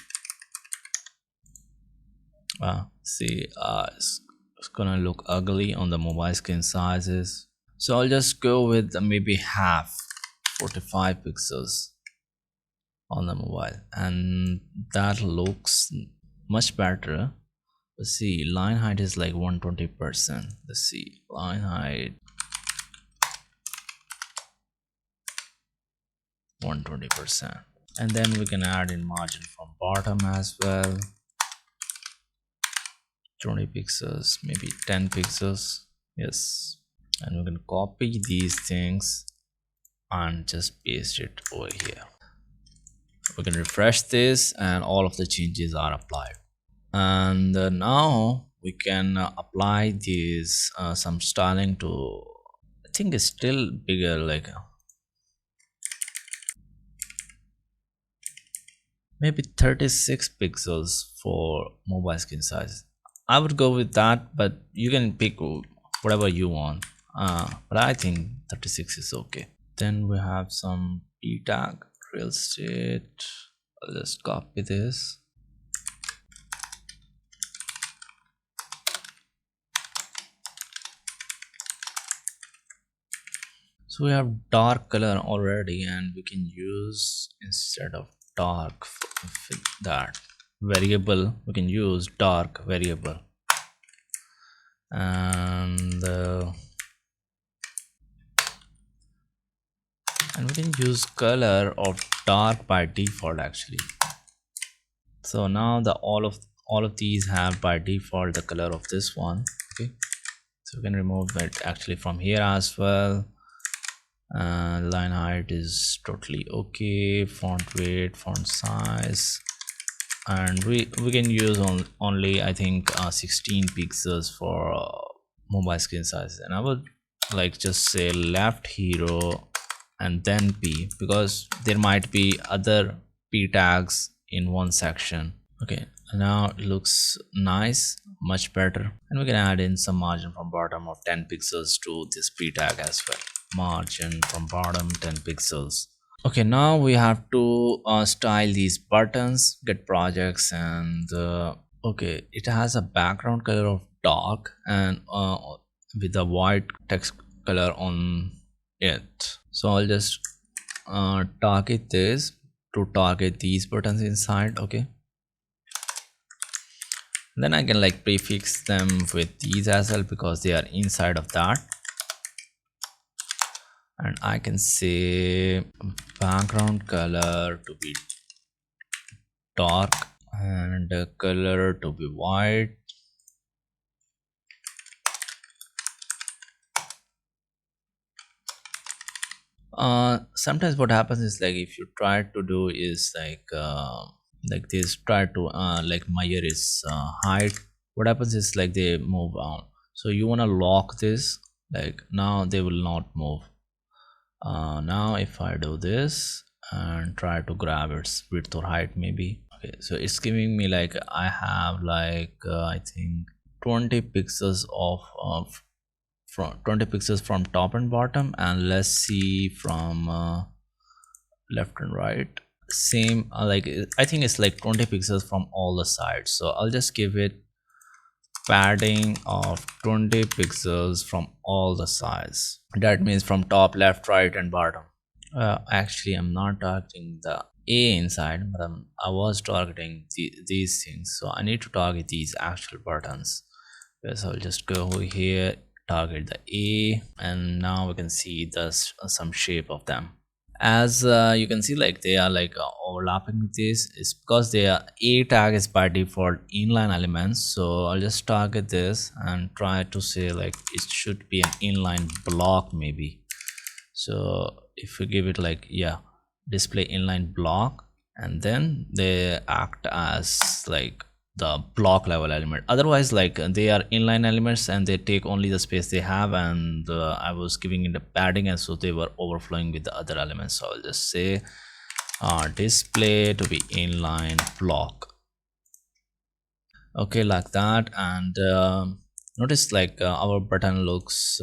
It's gonna look ugly on the mobile screen sizes, so I'll just go with maybe half, 45 pixels on the mobile, and that looks much better. Let's see, line height is like 120%. Let's see, line height 120%, and then we can add in margin from bottom as well, 20 pixels, maybe 10 pixels. Yes, and we can copy these things and just paste it over here. We can refresh this and all of the changes are applied, and now we can apply this some styling to, I think it's still bigger, like maybe 36 pixels for mobile screen size. I would go with that, but you can pick whatever you want, but I think 36 is okay. Then we have some p tag, real estate. I'll just copy this. So we have dark color already, and we can use, instead of dark, that variable, we can use dark variable, and we can use color of dark by default actually. So now the all of these have by default the color of this one. Okay, so we can remove it actually from here as well. Line height is totally okay, font weight, font size, and we can use only I think 16 pixels for mobile screen size. And I would like just say left hero and then p, because there might be other p tags in one section. Okay, now it looks nice, much better, and we can add in some margin from bottom of 10 pixels to this p tag as well. Margin from bottom 10 pixels. Okay, now we have to style these buttons, get projects, and okay, it has a background color of dark and with a white text color on it. So I'll just target this to target these buttons inside. Okay, then I can like prefix them with these as well because they are inside of that. And I can say background color to be dark and color to be white. Sometimes what happens is like if you try to do is like this, try to like measure its height, what happens is like they move on. So you want to lock this, like now they will not move. Now if I do this and try to grab its width or height maybe, okay, so it's giving me like I have like I think 20 pixels of from 20 pixels from top and bottom, and let's see from left and right, same like I think it's like 20 pixels from all the sides. So I'll just give it padding of 20 pixels from all the sides. That means from top, left, right, and bottom. Actually I'm not targeting the A inside, but I was targeting these things, so I need to target these actual buttons. Okay, so I'll just go over here, target the A, and now we can see some shape of them. As you can see, like they are like overlapping with this. Is because they are A tag is by default inline elements. So I'll just target this and try to say like it should be an inline block maybe. So if we give it like, yeah, display inline block, and then they act as like the block level element. Otherwise, like they are inline elements and they take only the space they have, and I was giving it a padding, and so they were overflowing with the other elements. So I'll just say display to be inline block. Okay, like that. And Notice like our button looks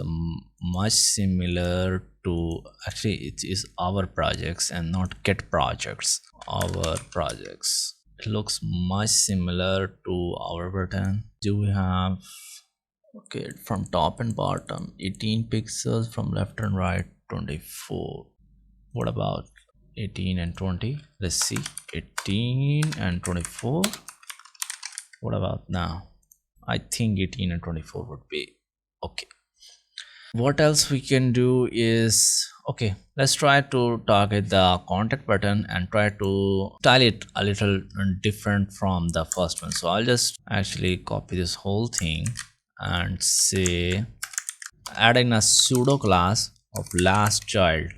much similar to, actually it is our projects and not get projects, our projects. It looks much similar to our button. Do we have, okay, from top and bottom 18 pixels, from left and right 24. What about 18 and 20? Let's see, 18 and 24. What about now? I think 18 and 24 would be okay. What else we can do is, okay, let's try to target the contact button and try to style it a little different from the first one. So I'll just actually copy this whole thing and say, adding a pseudo class of last child,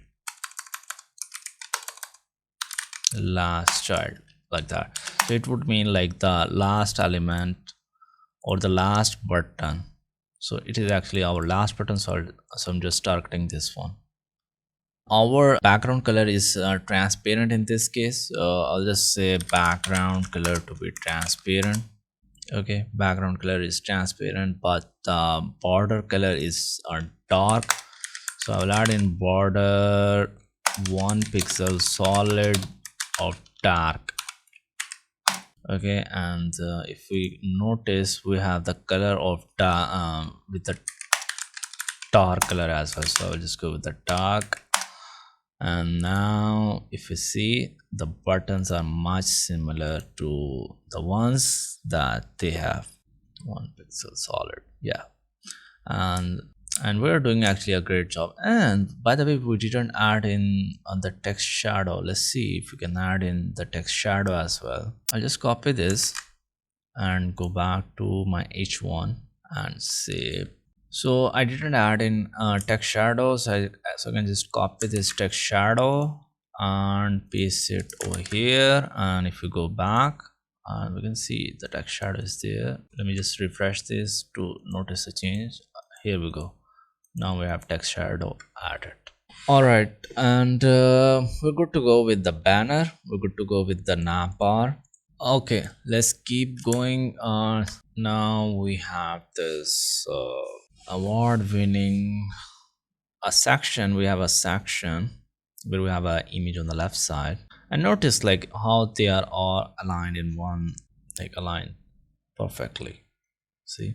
like that. So it would mean like the last element or the last button. So it is actually our last button, so I'm just targeting this one. Our background color is transparent in this case. I'll just say background color to be transparent. Okay, background color is transparent, but the border color is dark. So I will add in border 1 pixel solid of dark. Okay, and if we notice, we have the color of with the dark color as well. So I'll just go with the dark. And now if you see, the buttons are much similar to the ones that they have 1 pixel solid. Yeah, and we're doing actually a great job. And by the way, we didn't add in on the text shadow. Let's see if we can add in the text shadow as well. I'll just copy this and go back to my h1 and save. So I didn't add in text shadows, so I can just copy this text shadow and paste it over here. And if we go back, we can see the text shadow is there. Let me just refresh this to notice a change. Here we go. Now we have text shadow added. All right, and we're good to go with the banner. We're good to go with the nav bar. Okay, let's keep going. Now we have this award winning a section. We have a section where we have an image on the left side, and notice like how they are all aligned in one, like aligned perfectly. See,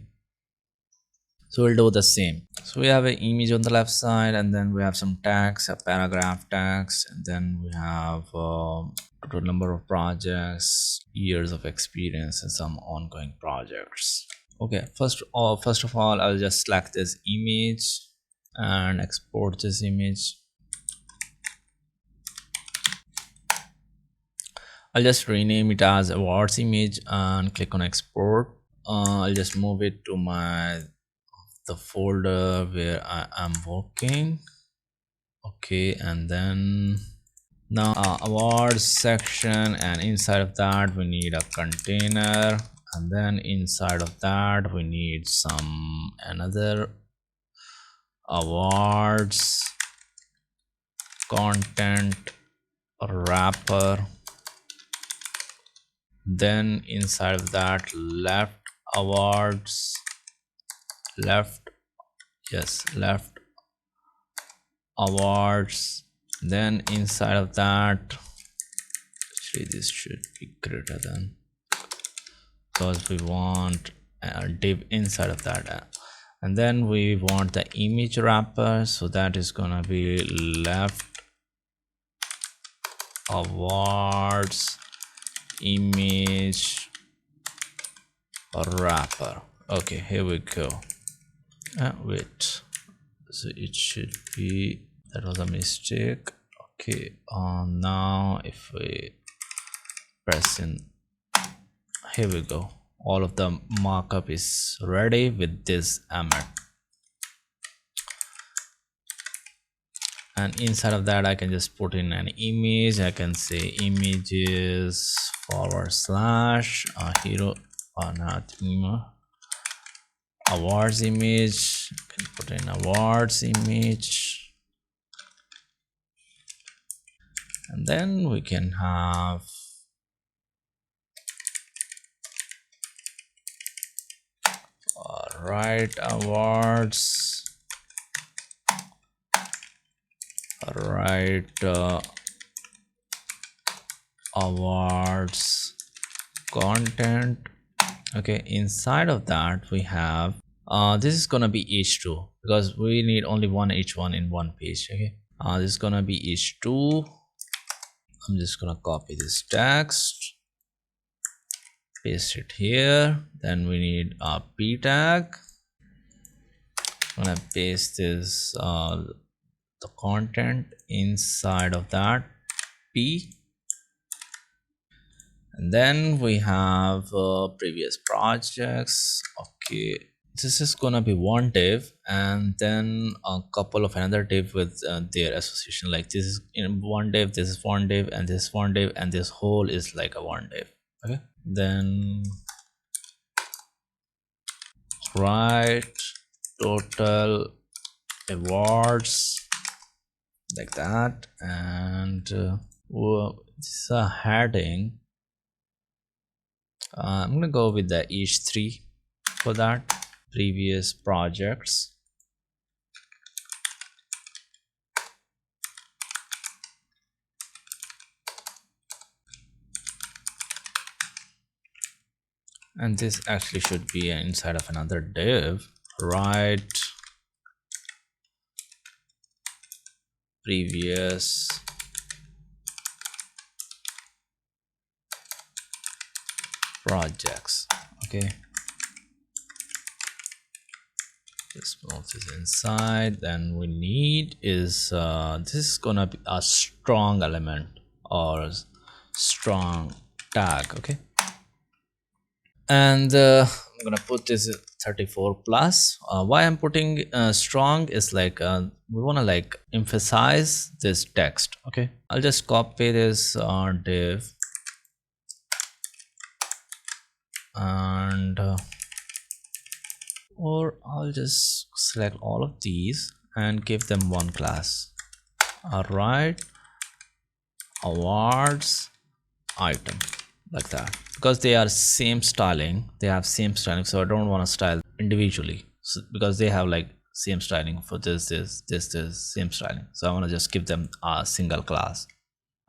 so we'll do the same. So we have an image on the left side, and then we have some tags, a paragraph tags, and then we have total number of projects, years of experience, and some ongoing projects. Okay, first of all, I'll just select this image and export this image. I'll just rename it as awards image and click on export. I'll just move it to the folder where I am working. Okay, and then now awards section, and inside of that we need a container, and then inside of that we need another awards content wrapper. Then inside of that left awards, left awards. Then inside of that, actually this should be greater than, because we want a div inside of that, and then we want the image wrapper, so that is gonna be left awards image wrapper. Okay, here we go. Wait, so it should be, that was a mistake. Okay, now if we press in, here we go, all of the markup is ready with this emmet. And inside of that I can just put in an image. I can say images / hero or not awards image. I can put in awards image, and then we can have right awards, right awards content. Okay, inside of that we have this is gonna be h2 because we need only one h1 in one page. Okay, this is gonna be h2. I'm just gonna copy this text, paste it here. Then we need a p tag. I'm gonna paste this the content inside of that p. And then we have previous projects. Okay, this is gonna be one div and then a couple of another div with their association. Like this is in one div, this is one div, and this one div, and this whole is like a one div. Okay, then write total awards like that, and this is a heading. I'm gonna go with the h3 for that. Previous projects. And this actually should be inside of another div. Write previous projects. Okay, this move is inside. Then we need is this is gonna be a strong element or strong tag. Okay, and I'm gonna put this 34 plus. Why I'm putting strong is like we want to like emphasize this text. Okay, I'll just copy this div and or I'll just select all of these and give them one class. All right, awards item, like that, because they are same styling, they have same styling, so I don't want to style individually, so, because they have like same styling for this same styling, so I want to just give them a single class.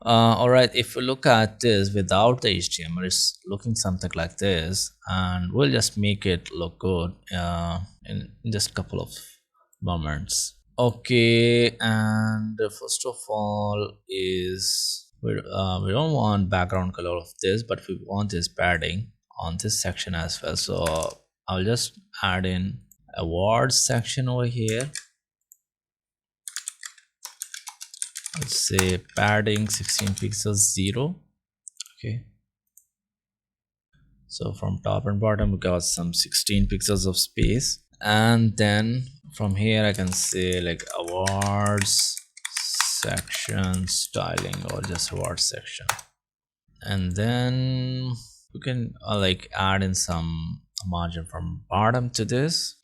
All right, if we look at this without the HTML, it's looking something like this, and we'll just make it look good in just a couple of moments. Okay, and first of all is we don't want background color of this, but we want this padding on this section as well. So I'll just add in awards section over here. Let's say padding 16 pixels 0. Okay, so from top and bottom we got some 16 pixels of space, and then from here I can say like awards section styling or just awards section, and then we can like add in some margin from bottom to this.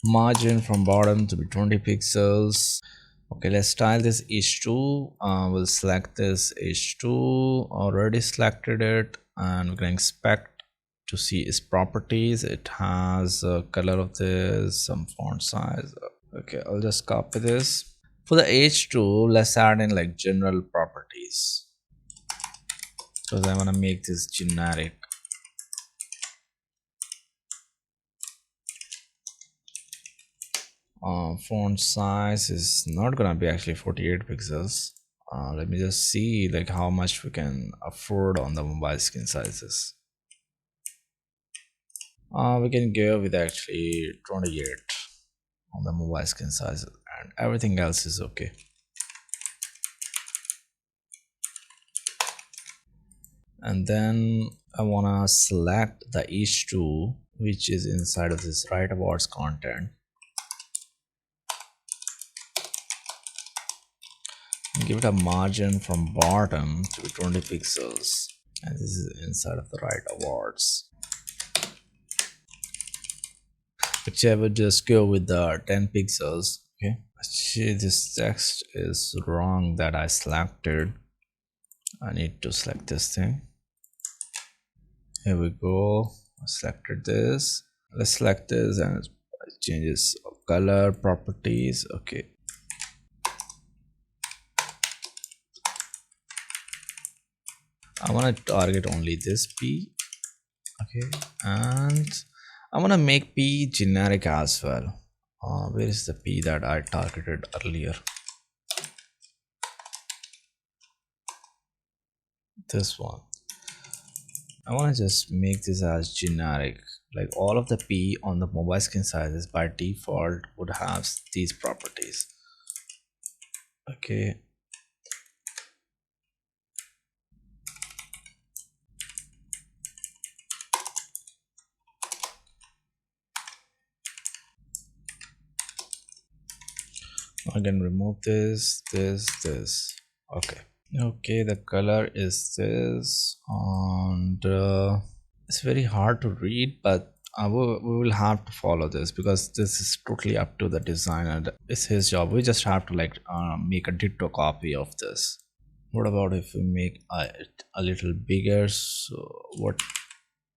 Margin from bottom to be 20 pixels. Okay, let's style this h2. We'll select this h2, already selected it, and we can inspect to see its properties. It has a color of this, some font size. Okay, I'll just copy this. For the h2, let's add in like general properties, because I want to make this generic. Font size is not gonna be actually 48 pixels. Let me just see like how much we can afford on the mobile screen sizes. We can go with actually 28 on the mobile screen size, and everything else is okay. And then I wanna select the h2 which is inside of this write awards content. give it a margin from bottom to be 20 pixels, and this is inside of the right awards. Actually, I would just go with the 10 pixels. Okay, actually this text is wrong that I selected. I need to select this thing. Here we go. I selected this. Let's select this and it changes color properties. Okay, I want to target only this P. Okay, and I want to make P generic as well. Where is the P that I targeted earlier? This one. I want to just make this as generic, like all of the P on the mobile skin sizes by default would have these properties. Okay, I can remove this. Okay, the color is this, and it's very hard to read, but we will have to follow this because this is totally up to the designer. It's his job. We just have to like make a ditto copy of this. What about if we make it a little bigger? So what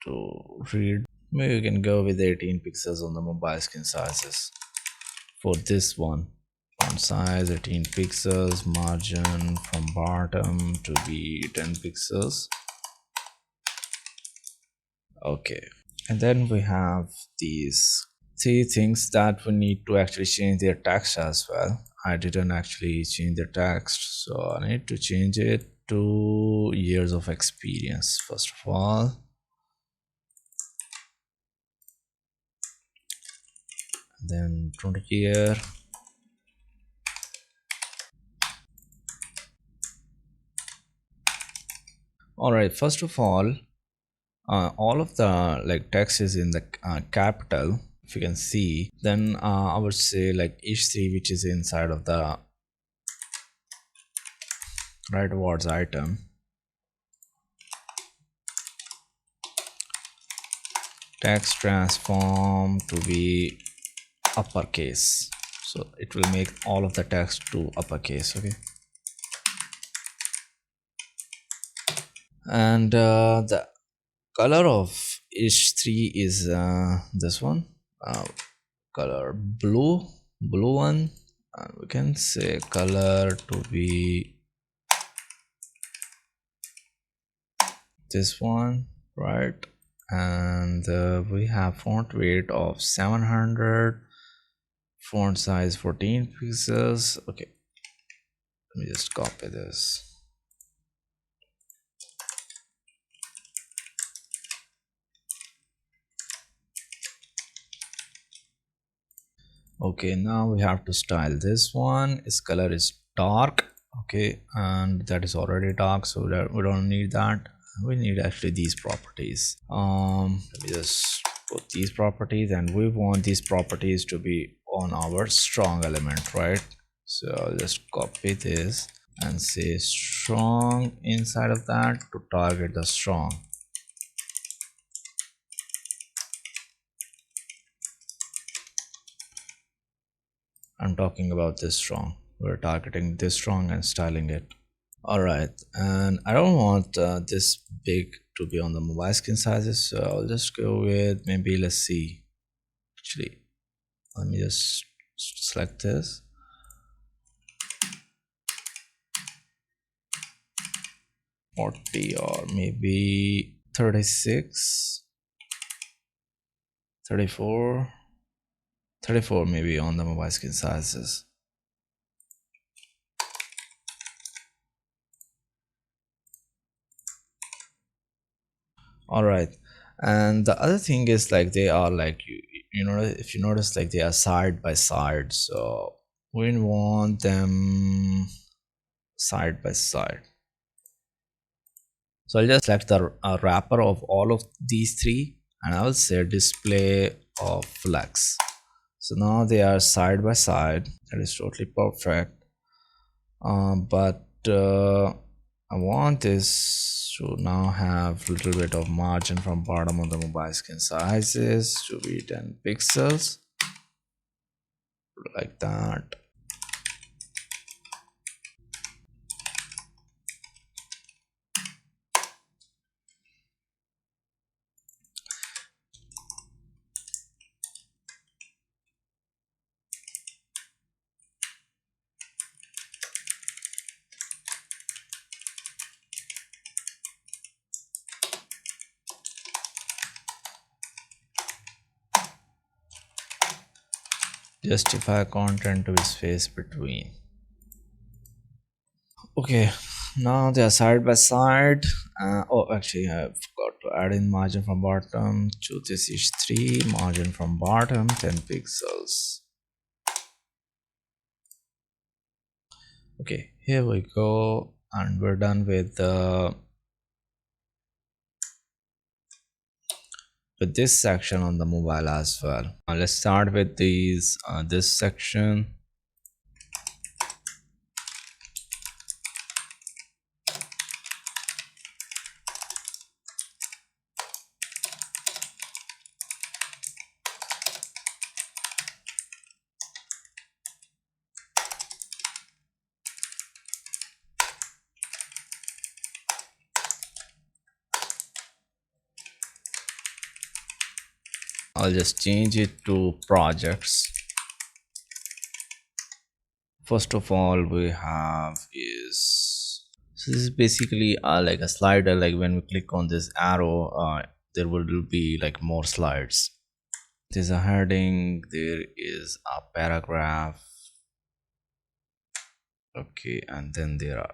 to read? Maybe we can go with 18 pixels on the mobile skin sizes for this one. Font size 18 pixels, margin from bottom to be 10 pixels. Okay, and then we have these 3 things that we need to actually change their text as well. I didn't actually change the text, so I need to change it to years of experience first of all. Then 20 year. All right, first of all of the like text is in the capital, if you can see. Then I would say like h3, which is inside of the right awards item, text transform to be uppercase, so it will make all of the text to uppercase. Okay, and the color of h3 is this one, color blue one, and we can say color to be this one, right? And we have font weight of 700, font size 14 pixels. Okay, let me just copy this. Okay, now we have to style this one. Its color is dark. Okay, and that is already dark, so that we don't need that. We need actually these properties. Let me just put these properties, and we want these properties to be on our strong element, right? So I'll just copy this and say strong inside of that to target the strong. I'm talking about this strong. We're targeting this strong and styling it. All right, and I don't want this big to be on the mobile skin sizes, so I'll just go with, maybe, let's see, actually let me just select this, 40 or maybe 36, 34 maybe on the mobile skin sizes. All right, and the other thing is like they are like, you know, if you notice, like they are side by side, so we want them side by side. So I'll just select the wrapper of all of these 3, and I will say display of flex. So now they are side by side. That is totally perfect. But I want this to now have a little bit of margin from bottom of the mobile screen sizes to be 10 pixels, like that. Justify content to be space between. Okay, now they are side by side. Oh, actually, I forgot to add in margin from bottom. To this is 3, margin from bottom 10 pixels. Okay, here we go, and we're done with this section on the mobile as well. Let's start with this section. I'll just change it to projects. First of all, we have is, so this is basically like a slider. Like when we click on this arrow, there will be like more slides. There's a heading, there is a paragraph, okay, and then there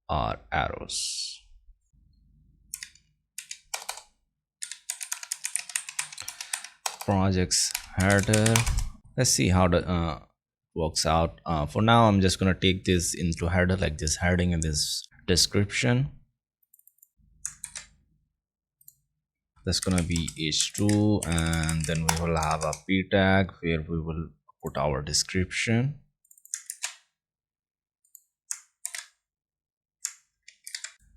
are arrows. Projects header. Let's see how the works out. For now, I'm just gonna take this into header, like this heading and this description. That's gonna be h2, and then we will have a p tag where we will put our description.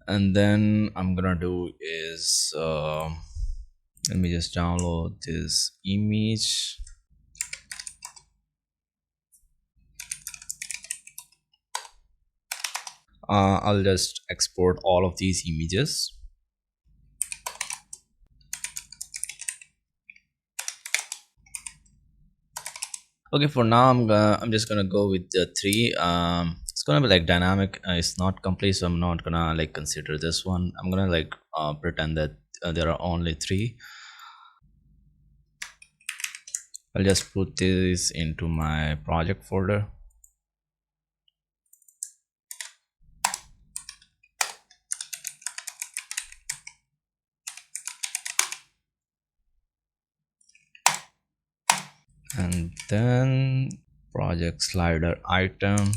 And then I'm gonna do is let me just download this image. I'll just export all of these images. Okay, for now I'm just gonna go with the 3. It's gonna be like dynamic. It's not complete, so I'm not gonna like consider this one. I'm gonna like pretend that there are only 3. I'll just put this into my project folder. And then project slider item.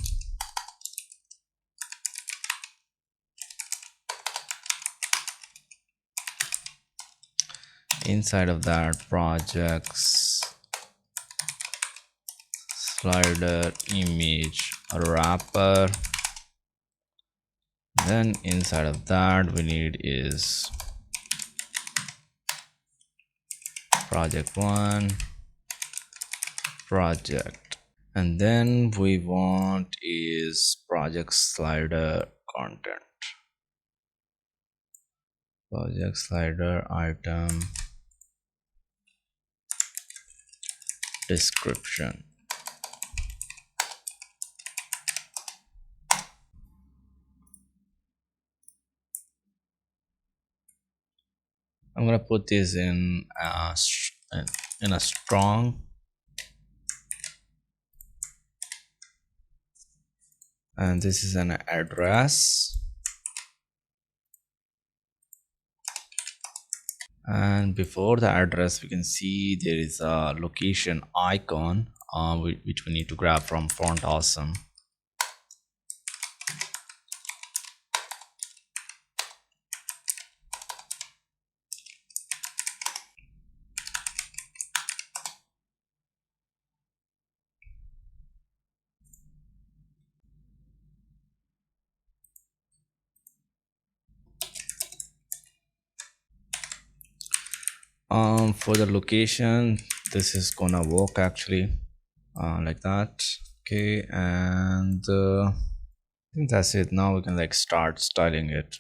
Inside of that, projects slider image wrapper. Then inside of that, we need is project 1 project, and then we want is project slider content, project slider item description. I'm gonna put this in a strong, and this is an address, and before the address we can see there is a location icon which we need to grab from Font Awesome. For the location, this is gonna work actually, like that. Okay, and I think that's it. Now we can like start styling it.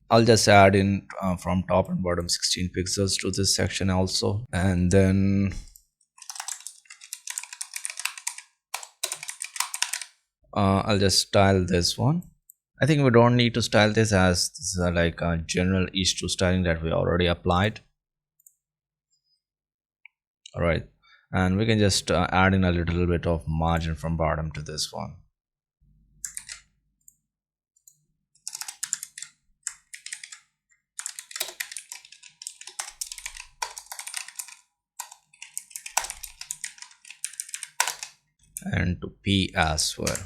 I'll just add in from top and bottom 16 pixels to this section also, and then I'll just style this one. I think we don't need to style this, as this is like a general h2 styling that we already applied. All right, and we can just add in a little bit of margin from bottom to this one. And to P as well.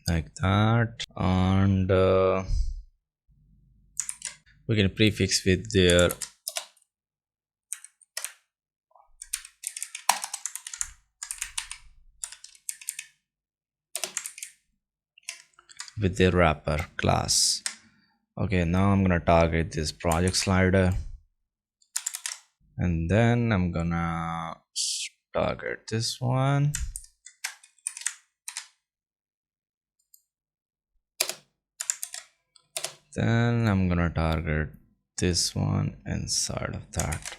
Like that, and we can prefix with their wrapper class. Okay, now I'm gonna target this project slider, and then I'm gonna target this one. Then I'm gonna target this one inside of that,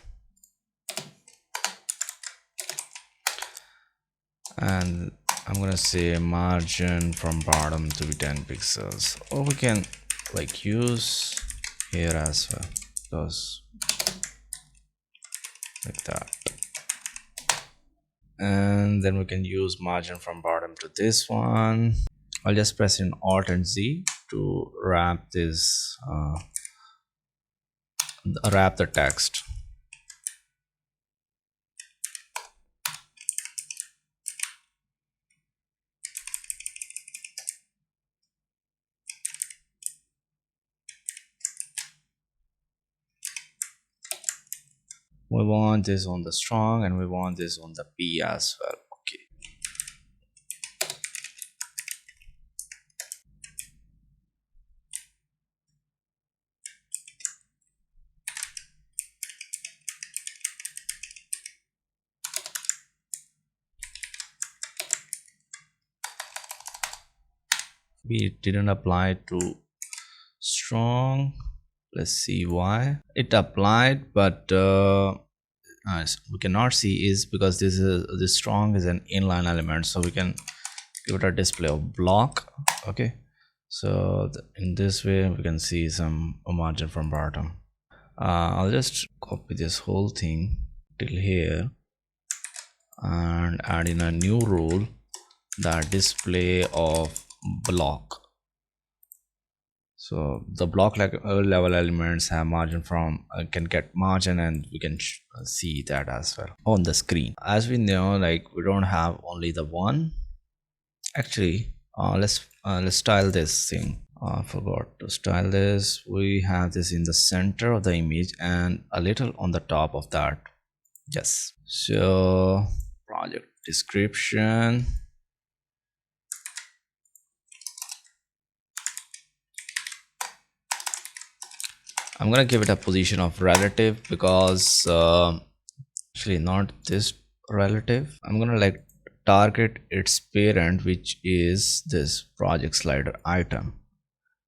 and I'm gonna say margin from bottom to be 10 pixels, or we can like use here as well, because like that. And then we can use margin from bottom to this one. I'll just press in Alt and Z to wrap this, wrap the text. We want this on the strong, and we want this on the P as well. Okay. We didn't apply to strong. Let's see why it applied, but we cannot see is because this strong is an inline element, so we can give it a display of block. Okay, so in this way we can see some margin from bottom. I'll just copy this whole thing till here and add in a new rule, that display of block. So the block level elements have margin from can get margin, and we can see that as well on the screen. As we know, like we don't have only the one. Actually, let's style this thing. Forgot to style this. We have this in the center of the image and a little on the top of that. Yes. So project description. I'm gonna give it a position of relative, because actually not this relative. I'm gonna like target its parent, which is this project slider item.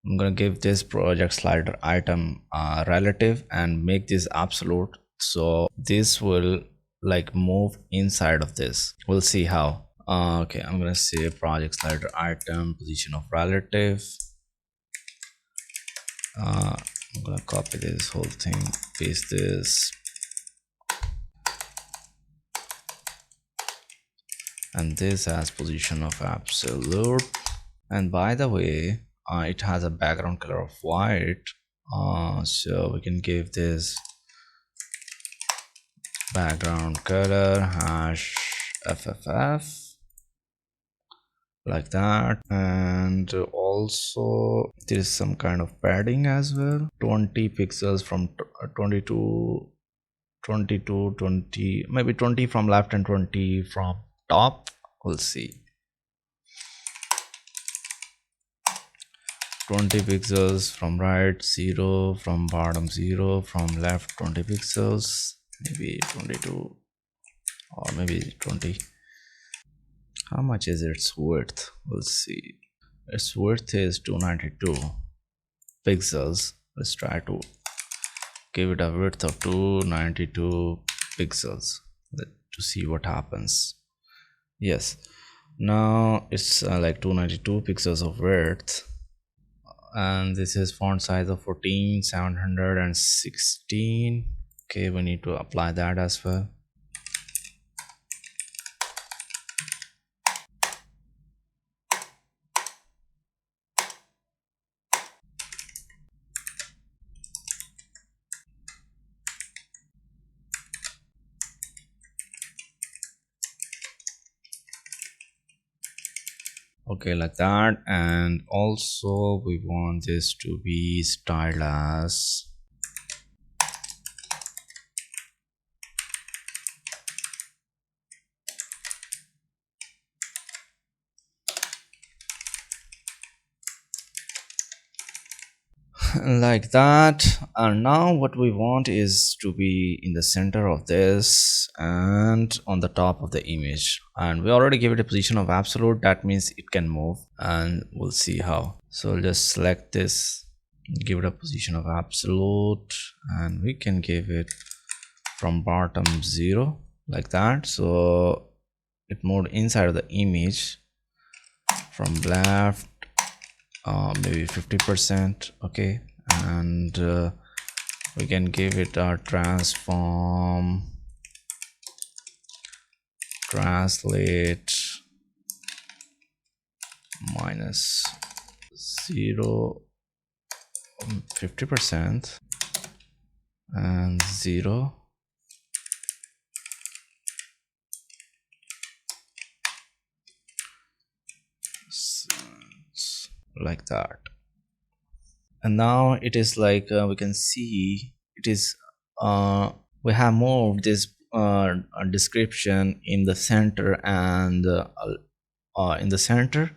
I'm gonna give this project slider item relative and make this absolute, so this will like move inside of this. We'll see how. Okay, I'm gonna say project slider item position of relative. I'm gonna copy this whole thing, paste this, and this has position of absolute. And by the way, it has a background color of white, so we can give this background color hash FFF, like that. And also there is some kind of padding as well, 20 pixels from 20 to 20 to 20, maybe 20 from left and 20 from top. We'll see. 20 pixels from right, 0 from bottom, 0 from left, 20 pixels, maybe 22 or maybe 20. How much is its width? We'll see. Its width is 292 pixels. Let's try to give it a width of 292 pixels to see what happens. Yes, now it's like 292 pixels of width, and this is font size of 14,716. Okay, we need to apply that as well. Okay, like that. And also we want this to be styled as like that. And now what we want is to be in the center of this and on the top of the image, and we already give it a position of absolute. That means it can move, and we'll see how. So I'll just select this, give it a position of absolute, and we can give it from bottom 0 like that. So it moved inside of the image from left, maybe 50%. Okay, and we can give it a transform translate minus 0, 50% and 0. Like that. And now it is like we can see it is we have moved this description in the center, and in the center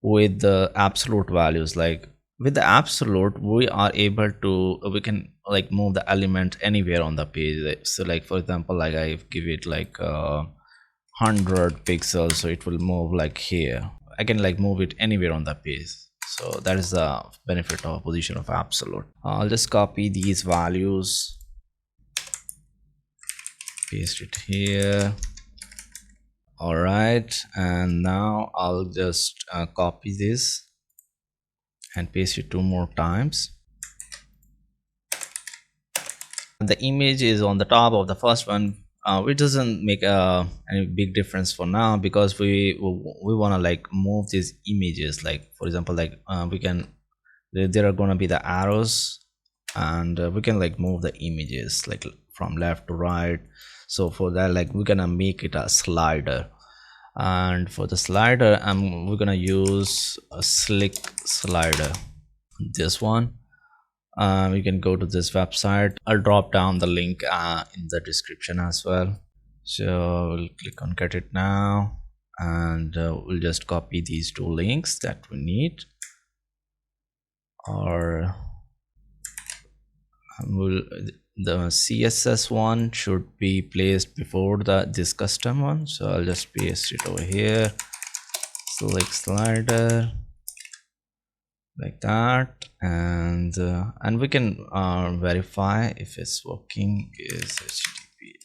with the absolute values. Like with the absolute, we are able to we can like move the element anywhere on the page. So like for example, like I give it like 100 pixels, so it will move like here. I can like move it anywhere on the page. So that is the benefit of position of absolute. I'll just copy these values, paste it here. All right, and now I'll just copy this and paste it 2 more times. The image is on the top of the first one, which doesn't make any big difference for now, because we want to like move these images. Like for example, like we can, there are going to be the arrows, and we can like move the images like from left to right. So for that, like we're gonna make it a slider, and for the slider we're gonna use a slick slider, this one. You can go to this website. I'll drop down the link in the description as well. So we'll click on get it now, and we'll just copy these 2 links that we need, or the CSS one should be placed before this custom one. So I'll just paste it over here, select slider like that, and we can verify if it's working is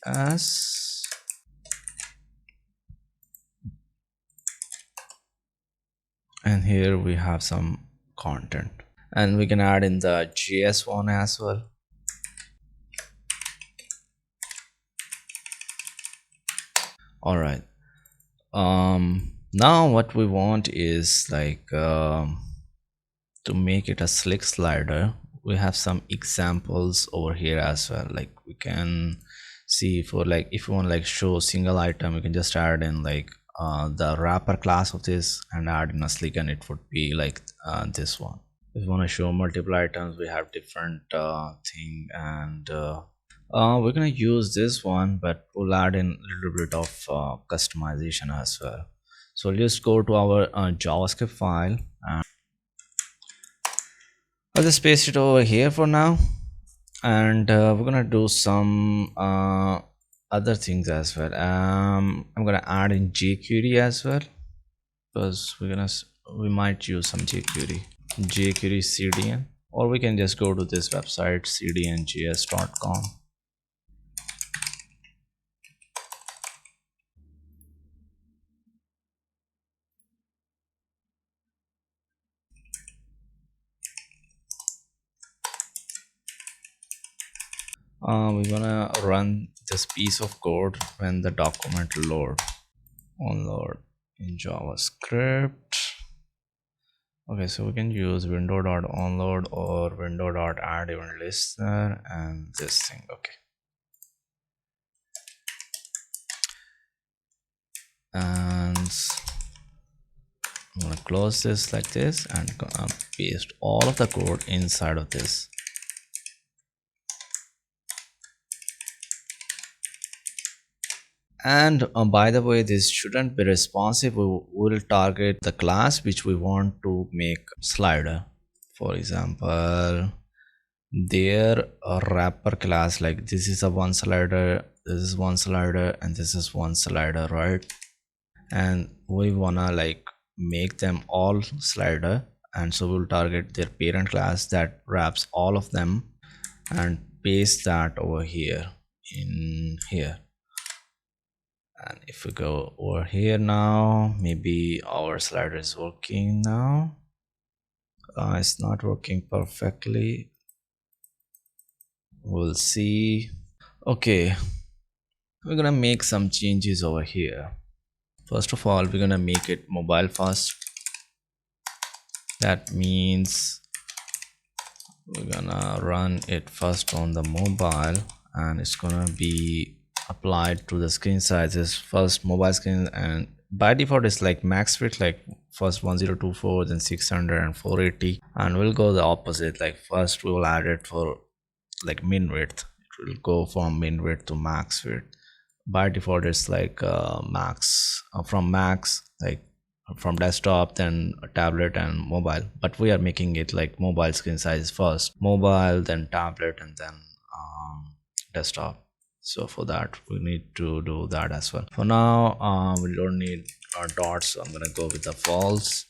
HTTPS. And here we have some content, and we can add in the JS one as well. All right, now what we want is like to make it a slick slider. We have some examples over here as well. Like we can see for like if you want like show single item, you can just add in like the wrapper class of this and add in a slick, and it would be like this one. If you want to show multiple items, we have different thing, and We're gonna use this one, but we'll add in a little bit of customization as well. So let's go to our JavaScript file, and I'll just paste it over here for now. And we're gonna do some other things as well. I'm gonna add in jQuery as well, because we might use some jQuery CDN, or we can just go to this website cdnjs.com. We're gonna run this piece of code when the document onload in JavaScript. Okay, so we can use window.onload or window.add event listener and this thing. Okay, and I'm gonna close this like this and gonna paste all of the code inside of this. And by the way, this shouldn't be responsive. We will target the class which we want to make slider. For example, their wrapper class, like this is a one slider, this is one slider, and this is one slider, right? And we wanna like make them all slider, and so we'll target their parent class that wraps all of them and paste that over here in here. And if we go over here now, maybe our slider is working now. It's not working perfectly. We'll see. Okay, we're gonna make some changes over here. First of all, we're gonna make it mobile first. That means we're gonna run it first on the mobile, and it's gonna be applied to the screen sizes first mobile screen, and by default it's like max width, like first 1024, then 600 and 480, and we'll go the opposite, like first we will add it for like min width. It will go from min width to max width. By default it's like max from max, like from desktop, then tablet and mobile, but we are making it like mobile screen size first, mobile, then tablet, and then desktop. So for that we need to do that as well. For now we don't need dots, so I'm gonna go with the false,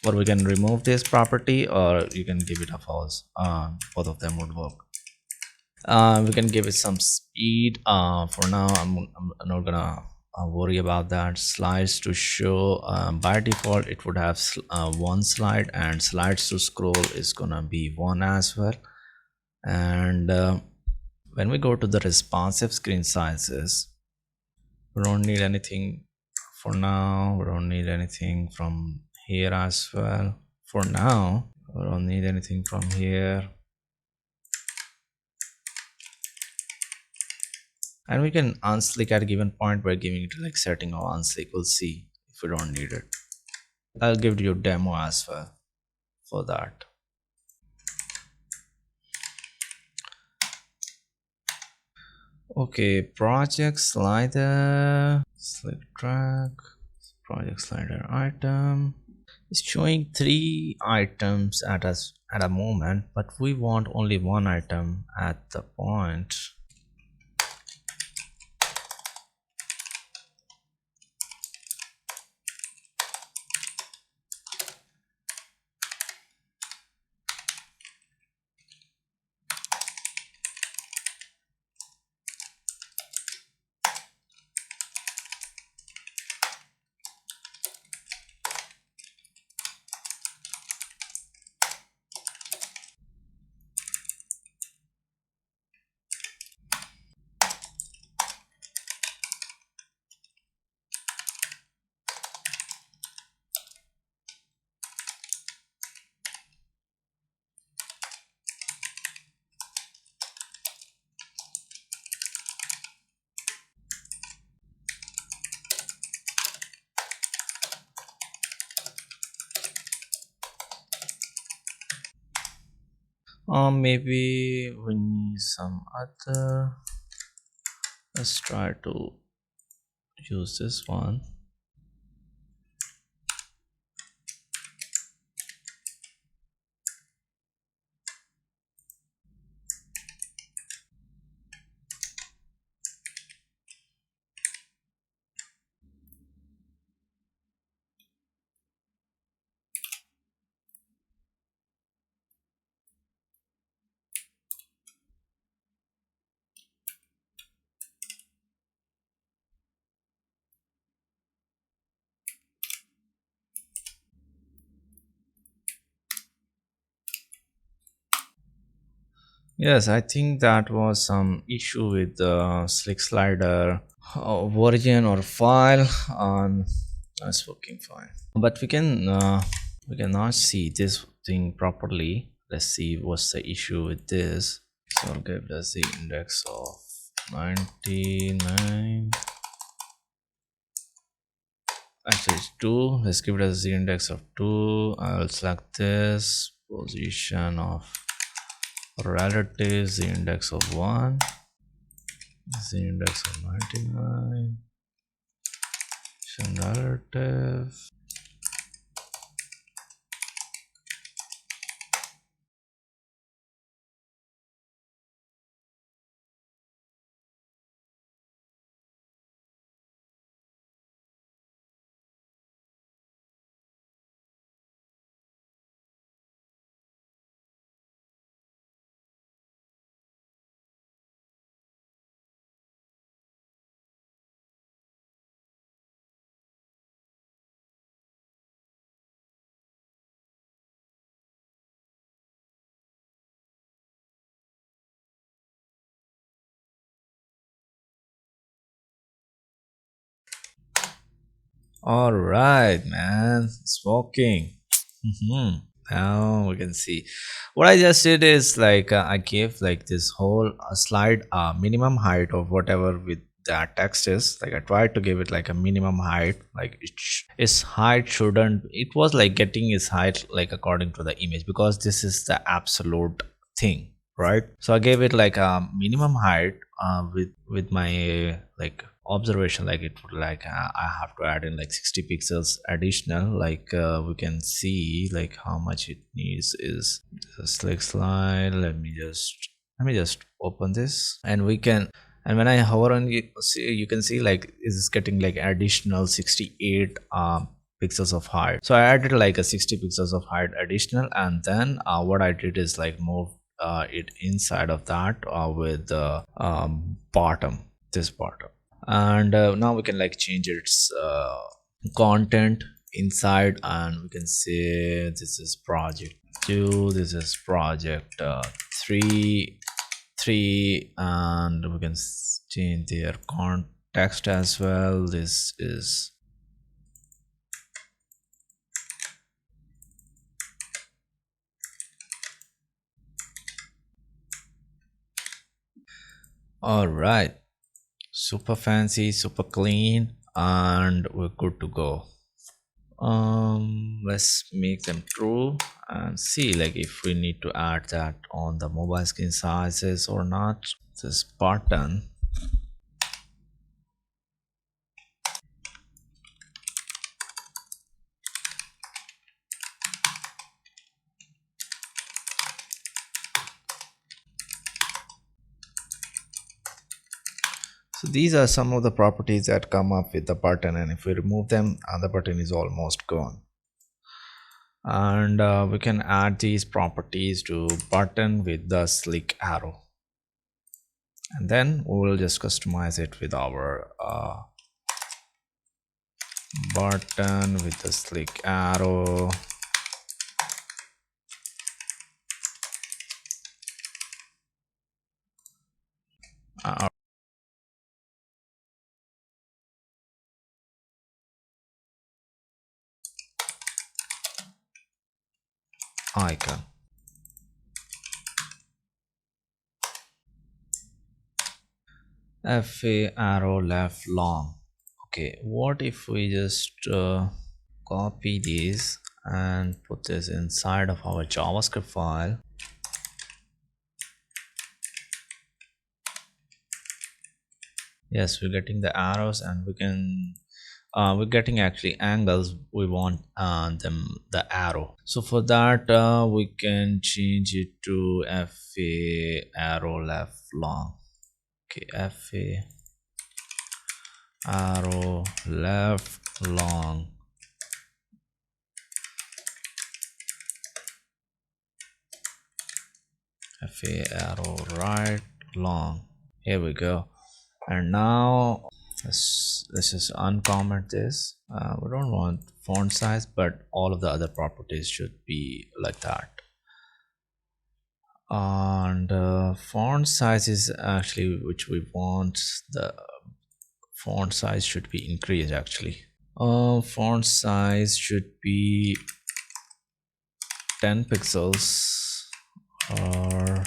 or we can remove this property or you can give it a false. Both of them would work. We can give it some speed. For now I'm not gonna worry about that. Slides to show, by default it would have one slide, and slides to scroll is gonna be one as well. And when we go to the responsive screen sizes, we don't need anything for now. We don't need anything from here as well. For now, we don't need anything from here. And we can unslick at a given point by giving it like setting of unslick. We'll see if we don't need it. I'll give you a demo as well for that. Okay, project slider, select track, project slider item. It's showing 3 items at a moment, but we want only 1 item at the point. Maybe we need some other. Let's try to use this one. Yes, I think that was some issue with the Slick Slider version or file, and it's working fine. But we cannot see this thing properly. Let's see what's the issue with this. So I'll give this the index of 99. Actually, it's 2. Let's give it as the index of 2. I'll select this position of relatives, the index of 1, the index of 99, relative. All right, man, it's working. Now we can see what I just did is like I gave like this whole slide minimum height of whatever with that text is. Like I tried to give it like a minimum height, like its height shouldn't, it was like getting its height like according to the image, because this is the absolute thing, right? So I gave it like a minimum height with my like observation, like it would like I have to add in like 60 pixels additional. Like we can see like how much it needs is a slick slide. Let me just open this, and we can, and when I hover on it, see, you can see like it's getting like additional 68 pixels of height. So I added like a 60 pixels of height additional, and then what I did is like move it inside of that with the bottom, this bottom. And now we can like change its content inside, and we can say this is project 2, this is project 3, and we can change their context as well. This is all right, super fancy, super clean, and we're good to go. Let's make them true and see like if we need to add that on the mobile screen sizes or not. This button, so these are some of the properties that come up with the button, and if we remove them, the button is almost gone. And we can add these properties to button with the slick arrow, and then we will just customize it with our button with the slick arrow. Icon. FA arrow left long. Okay, what if we just copy these and put this inside of our JavaScript file, Yes, we're getting the arrows, and we're getting actually angles. We want them the arrow. So for that, we can change it to FA arrow left long. Okay, FA arrow left long. FA arrow right long. Here we go. And now let's just uncomment this. We don't want font size, but all of the other properties should be like that. And font size is actually which we want. The font size should be increased actually. Font size should be 10 pixels or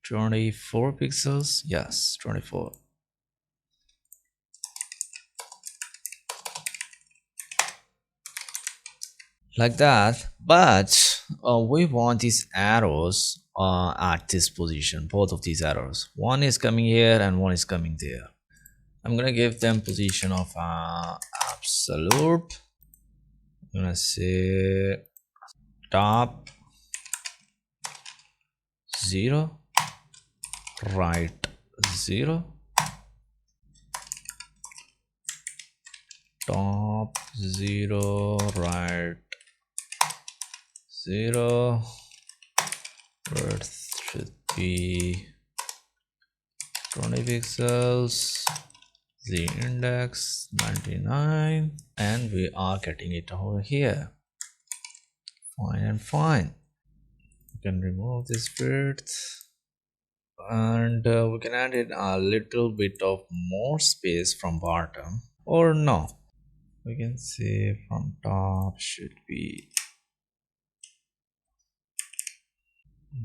24 pixels. Yes, 24. Like that. But we want these arrows at this position, both of these arrows. One is coming here and one is coming there. I'm gonna give them position of absolute. I'm gonna say top 0, right 0, top 0, right 0, width should be 20 pixels, the index 99, and we are getting it over here. Fine and fine. We can remove this width, and we can add in a little bit of more space from bottom, or no, we can say from top should be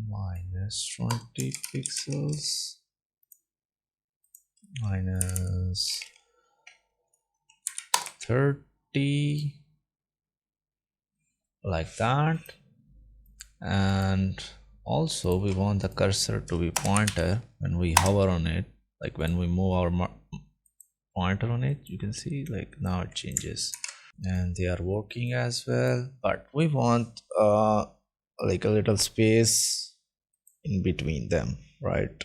minus 20 pixels, minus 30, like that. And also we want the cursor to be pointer when we hover on it, like when we move our pointer on it, you can see like now it changes, and they are working as well. But we want like a little space in between them, right?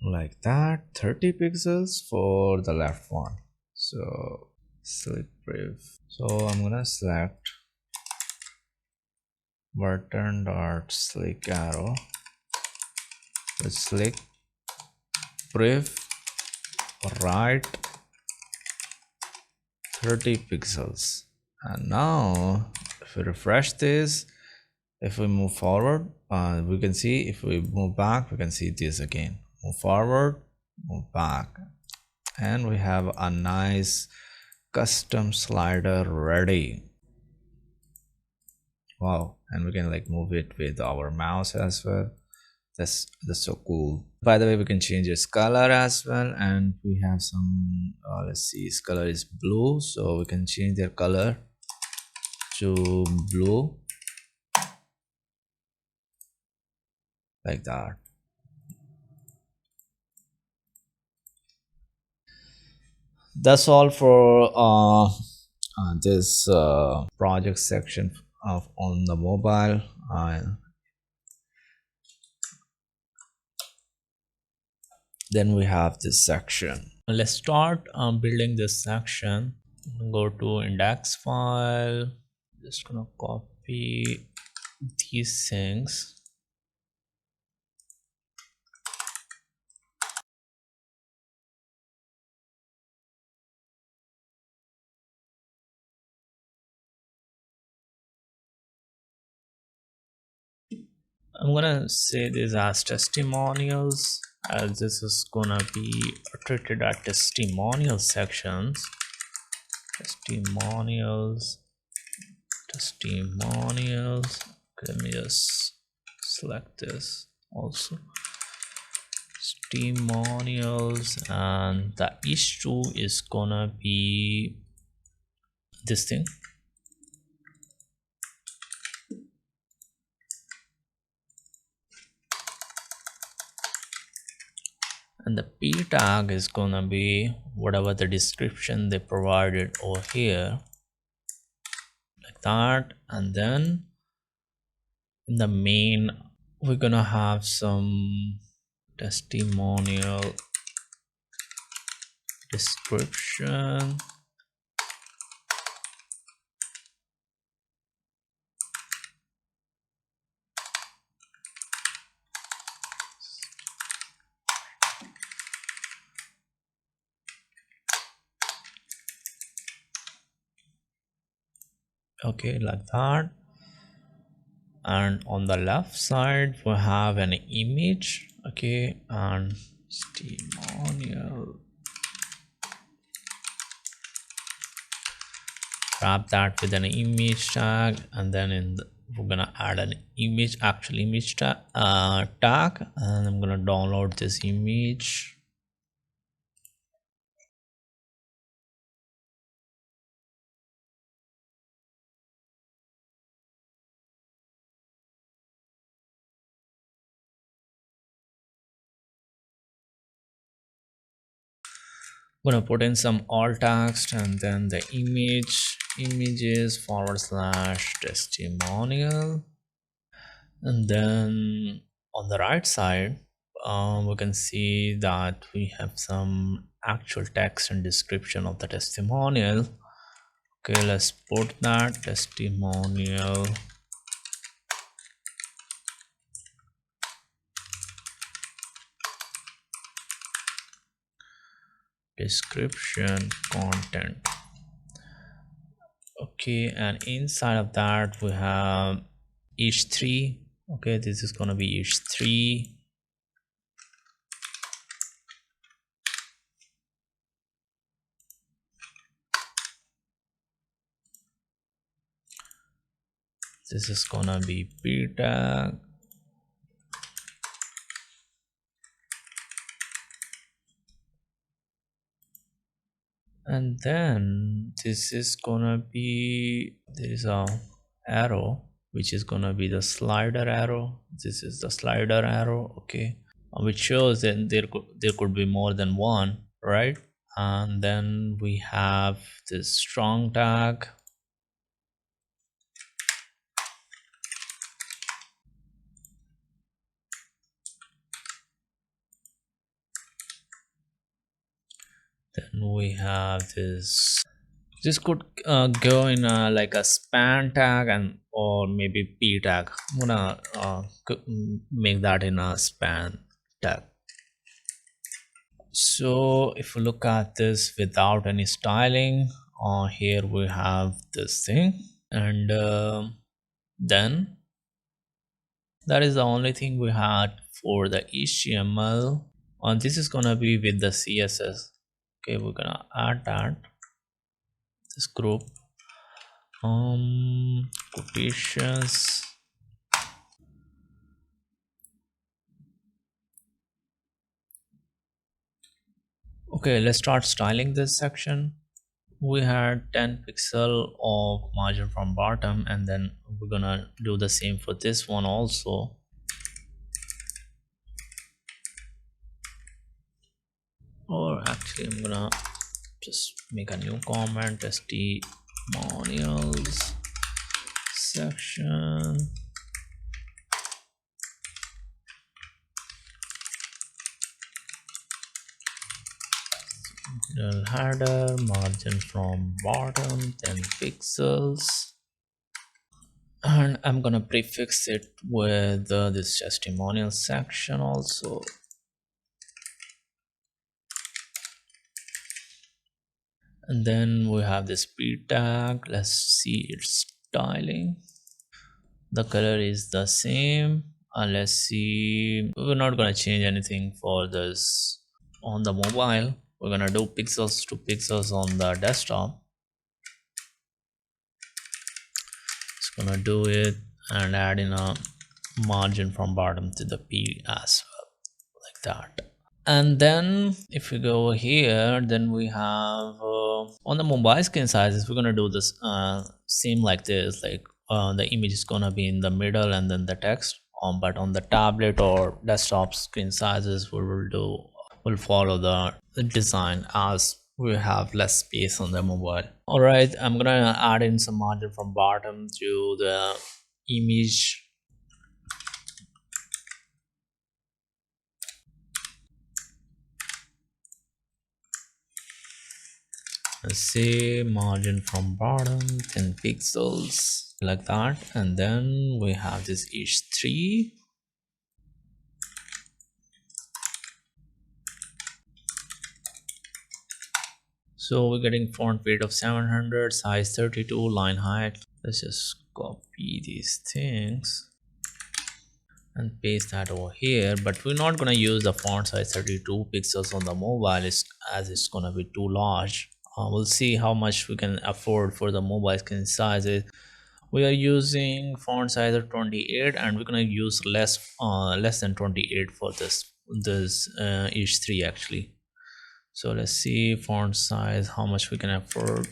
Like that. 30 pixels for the left one. So select brief. So I'm gonna select button dot slick arrow with slick brief right 30 pixels. And now if we refresh this, if we move forward, we can see, if we move back, we can see this again. Move forward, move back, and we have a nice custom slider ready. Wow. And we can like move it with our mouse as well. That's so cool. By the way, we can change its color as well, and we have some let's see, its color is blue, so we can change their color to blue, like that. That's all for this project section of on the mobile. Then we have this section. Let's start building this section. Go to index file, just gonna copy these things. I'm gonna say this as testimonials, as this is gonna be treated as testimonial sections. Testimonials. Okay, let me just select this also. testimonials, and the issue is gonna be this thing. And the p tag is gonna be whatever the description they provided over here, like that. And then in the main we're gonna have some testimonial description. Okay, like that. And on the left side we have an image. Okay, and testimonial, wrap that with an image tag, and then we're gonna add an image, actual image tag, and I'm gonna download this image. I'm gonna put in some alt text, and then the images / testimonial. And then on the right side we can see that we have some actual text and description of the testimonial. Okay, let's put that testimonial description content. Okay, and inside of that we have h3. Okay, this is gonna be h3. This is gonna be p tag. And then this is gonna be, there is a arrow which is gonna be the slider arrow. This is the slider arrow. Okay, which shows that there could be more than one, right? And then we have this strong tag. Then we have this could go in like a span tag, and or maybe p tag. I'm gonna make that in a span tag. So if we look at this without any styling, here we have this thing, and then that is the only thing we had for the HTML. And this is gonna be with the CSS. Okay, we're gonna add that, this group, quotations. Okay, let's start styling this section. We had 10 pixel of margin from bottom, and then we're gonna do the same for this one also. Or actually I'm gonna just make a new comment, testimonials section. Header, margin from bottom 10 pixels, and I'm gonna prefix it with this testimonial section also. And then we have this p tag. Let's see its styling. The color is the same. Let's see, we're not gonna change anything for this on the mobile. We're gonna do pixels to pixels on the desktop. It's gonna do it and add in a margin from bottom to the p as well, like that. And then if we go here, then we have on the mobile screen sizes, we're gonna do this same like this, like the image is gonna be in the middle and then the text. But on the tablet or desktop screen sizes, we'll follow the design as we have less space on the mobile. All right, I'm gonna add in some margin from bottom to the image. Let's say margin from bottom 10 pixels like that, and then we have this h3. So we're getting font weight of 700, size 32, line height. Let's just copy these things and paste that over here, but we're not going to use the font size 32 pixels on the mobile as it's going to be too large. We'll see how much we can afford for the mobile screen sizes. We are using font size of 28 and we're going to use less than 28 for this h3 actually. So let's see font size, how much we can afford,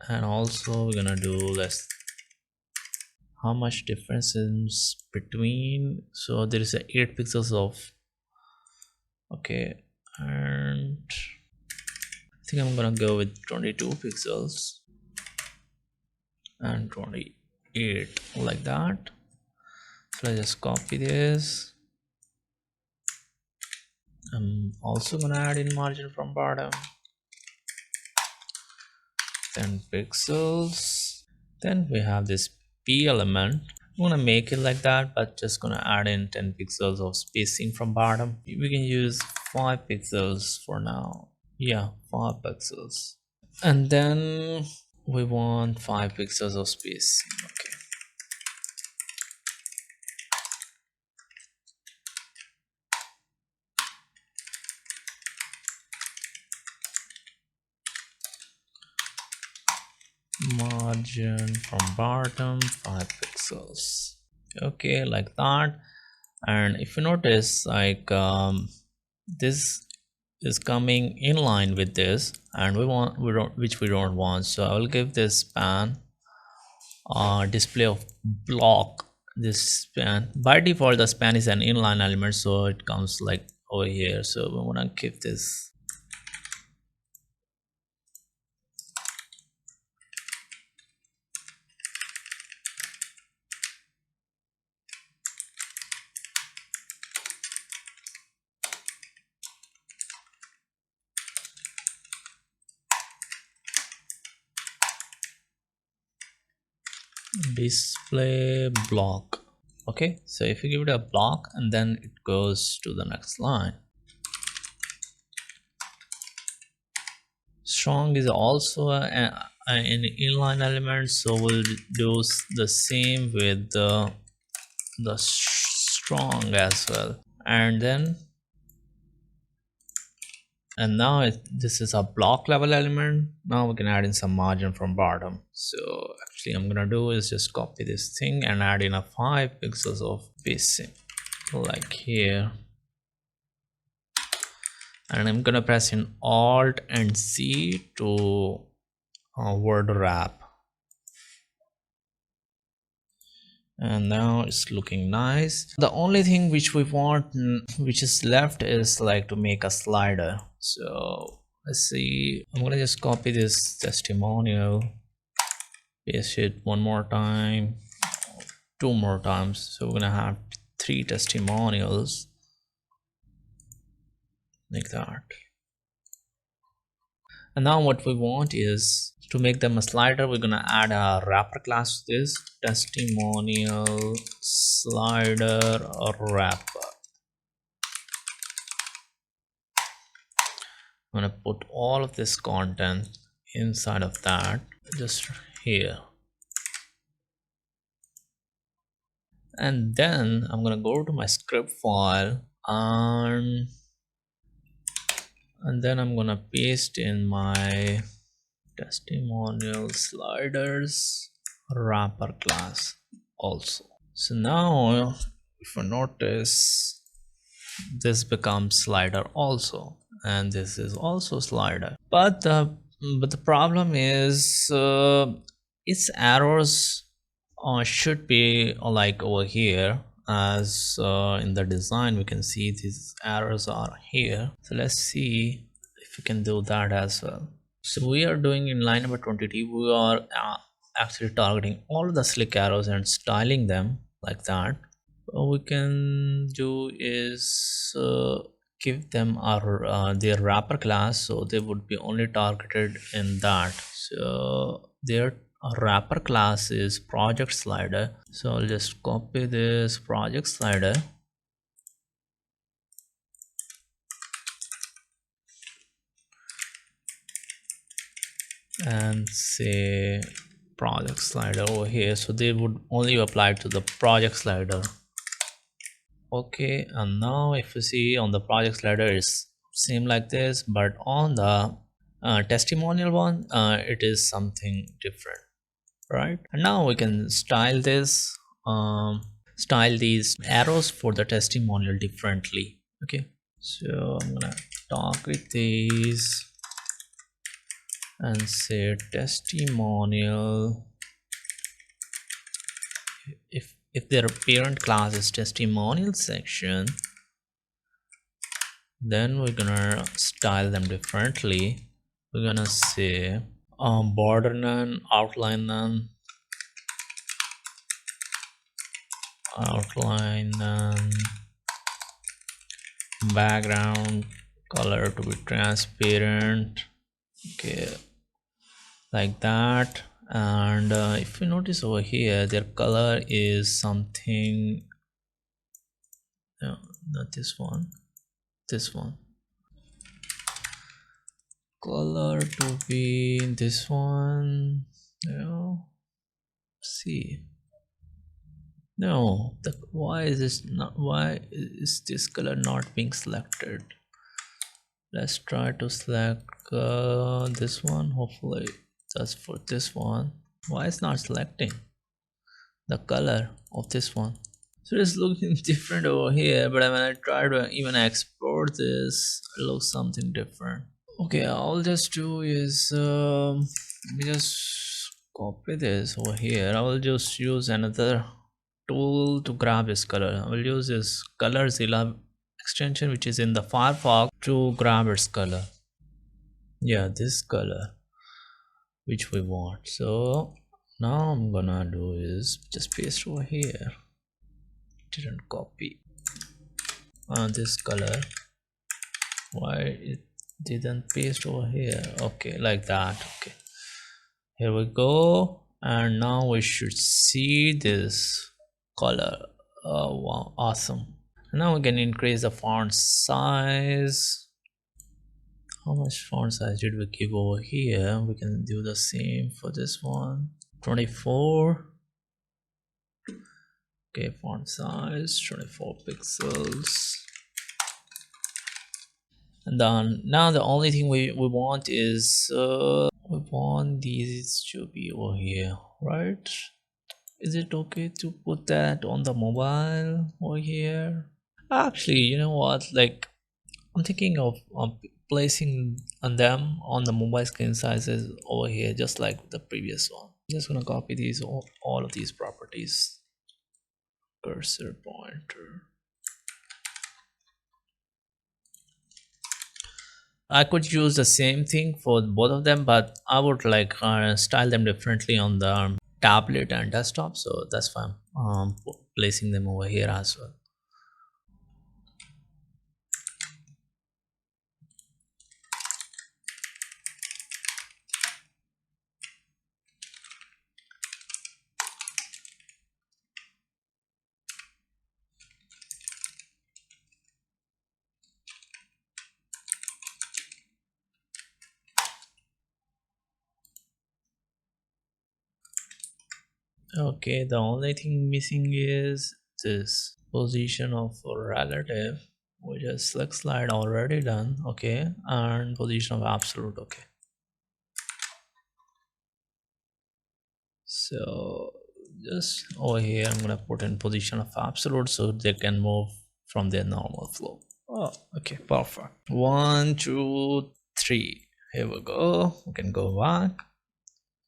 and also we're gonna do less, how much difference is between. So there is a 8 pixels of, okay, and I think I'm gonna go with 22 pixels and 28 like that. So I just copy this. I'm also gonna add in margin from bottom 10 pixels. Then we have this p element. I'm gonna make it like that, but just gonna add in 10 pixels of spacing from bottom. We can use 5 pixels for now. Yeah, 5 pixels. And then we want 5 pixels of spacing. Okay. Margin from bottom 5 pixels. Okay, like that. And if you notice, like this is coming in line with this, and which we don't want. So I will give this span display of block. This span by default, the span is an inline element, so it comes like over here. So we want to keep this. Display block. Okay, so if you give it a block and then it goes to the next line. Strong is also an inline element, so we'll do the same with the strong as well. And now this is a block level element. Now we can add in some margin from bottom. So actually I'm gonna do is just copy this thing and add in a 5 pixels of spacing like here, and I'm gonna press in Alt and C to word wrap. And now it's looking nice. The only thing which we want, which is left, is like to make a slider. So let's see, I'm gonna just copy this testimonial, paste it one more time, 2 more times. So we're gonna have 3 testimonials like that. And now what we want is to make them a slider. We're gonna add a wrapper class to this, testimonial slider wrapper. I'm gonna put all of this content inside of that, just here. And then I'm gonna go to my script file and then I'm gonna paste in my testimonial sliders wrapper class also. So now if you notice, this becomes slider also, and this is also slider. But the problem is its arrows should be like over here, as in the design we can see these arrows are here. So let's see if we can do that as well. So we are doing in line number 22, we are actually targeting all of the slick arrows and styling them like that. What we can do is give them our their wrapper class, so they would be only targeted in that. So their wrapper class is project slider, so I'll just copy this project slider and say project slider over here, so they would only apply to the project slider. Okay, and now if you see on the project slider it's same like this, but on the testimonial one it is something different, right? And now we can style this, style these arrows for the testimonial differently. Okay, so I'm gonna target these and say testimonial. If their parent class is testimonial section, then we're gonna style them differently. We're gonna say border none, outline none, outline none, background color to be transparent. Okay, like that. And if you notice over here, their color is something, no, not this one, this one, color to be this one. No, see, no, why is this color not being selected? Let's try to select this one. Hopefully that's for this one. Why is not selecting the color of this one? So it's looking different over here, but when I try to even export this, it looks something different. Okay, all just do is let me just copy this over here. I will just use another tool to grab this color. I will use this ColorZilla extension which is in the Firefox to grab its color. Yeah, this color which we want. So now I'm gonna do is just paste over here. Didn't copy this color. Why it didn't paste over here? Okay, like that. Okay, here we go, and now we should see this color. Oh wow, awesome. Now we can increase the font size. How much font size did we give over here? We can do the same for this one. 24. Okay, font size 24 pixels. And then now the only thing we want is we want these to be over here, right? Is it okay to put that on the mobile over here? Actually, you know what, like I'm thinking of placing on them on the mobile screen sizes over here, just like the previous one. Just gonna copy these all of these properties. Cursor pointer. I could use the same thing for both of them, but I would like style them differently on the tablet and desktop, so that's why I'm placing them over here as well. Okay, the only thing missing is this position of relative, which is select slide already done. Okay, and position of absolute. Okay, so just over here I'm gonna put in position of absolute so they can move from their normal flow. Oh, okay, perfect. 1 2 3, here we go. We can go back.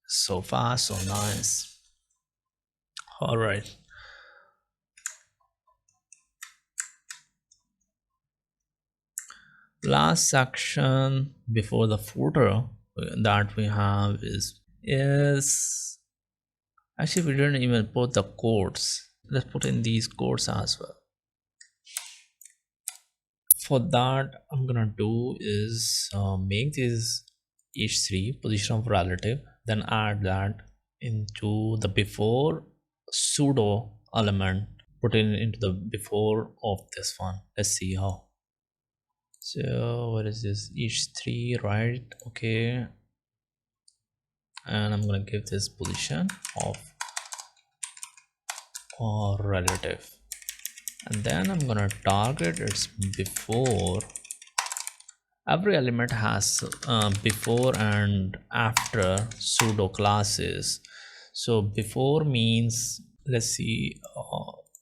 So fast, so nice. All right, last section before the footer that we have is actually we didn't even put the codes. Let's put in these codes as well. For that, I'm gonna do is make this h3 position of relative, then add that into the before pseudo element, put it into the before of this one. Let's see how. So what is this, h3, right? Okay, and I'm gonna give this position of relative, and then I'm gonna target its before. Every element has before and after pseudo classes. So before means, let's see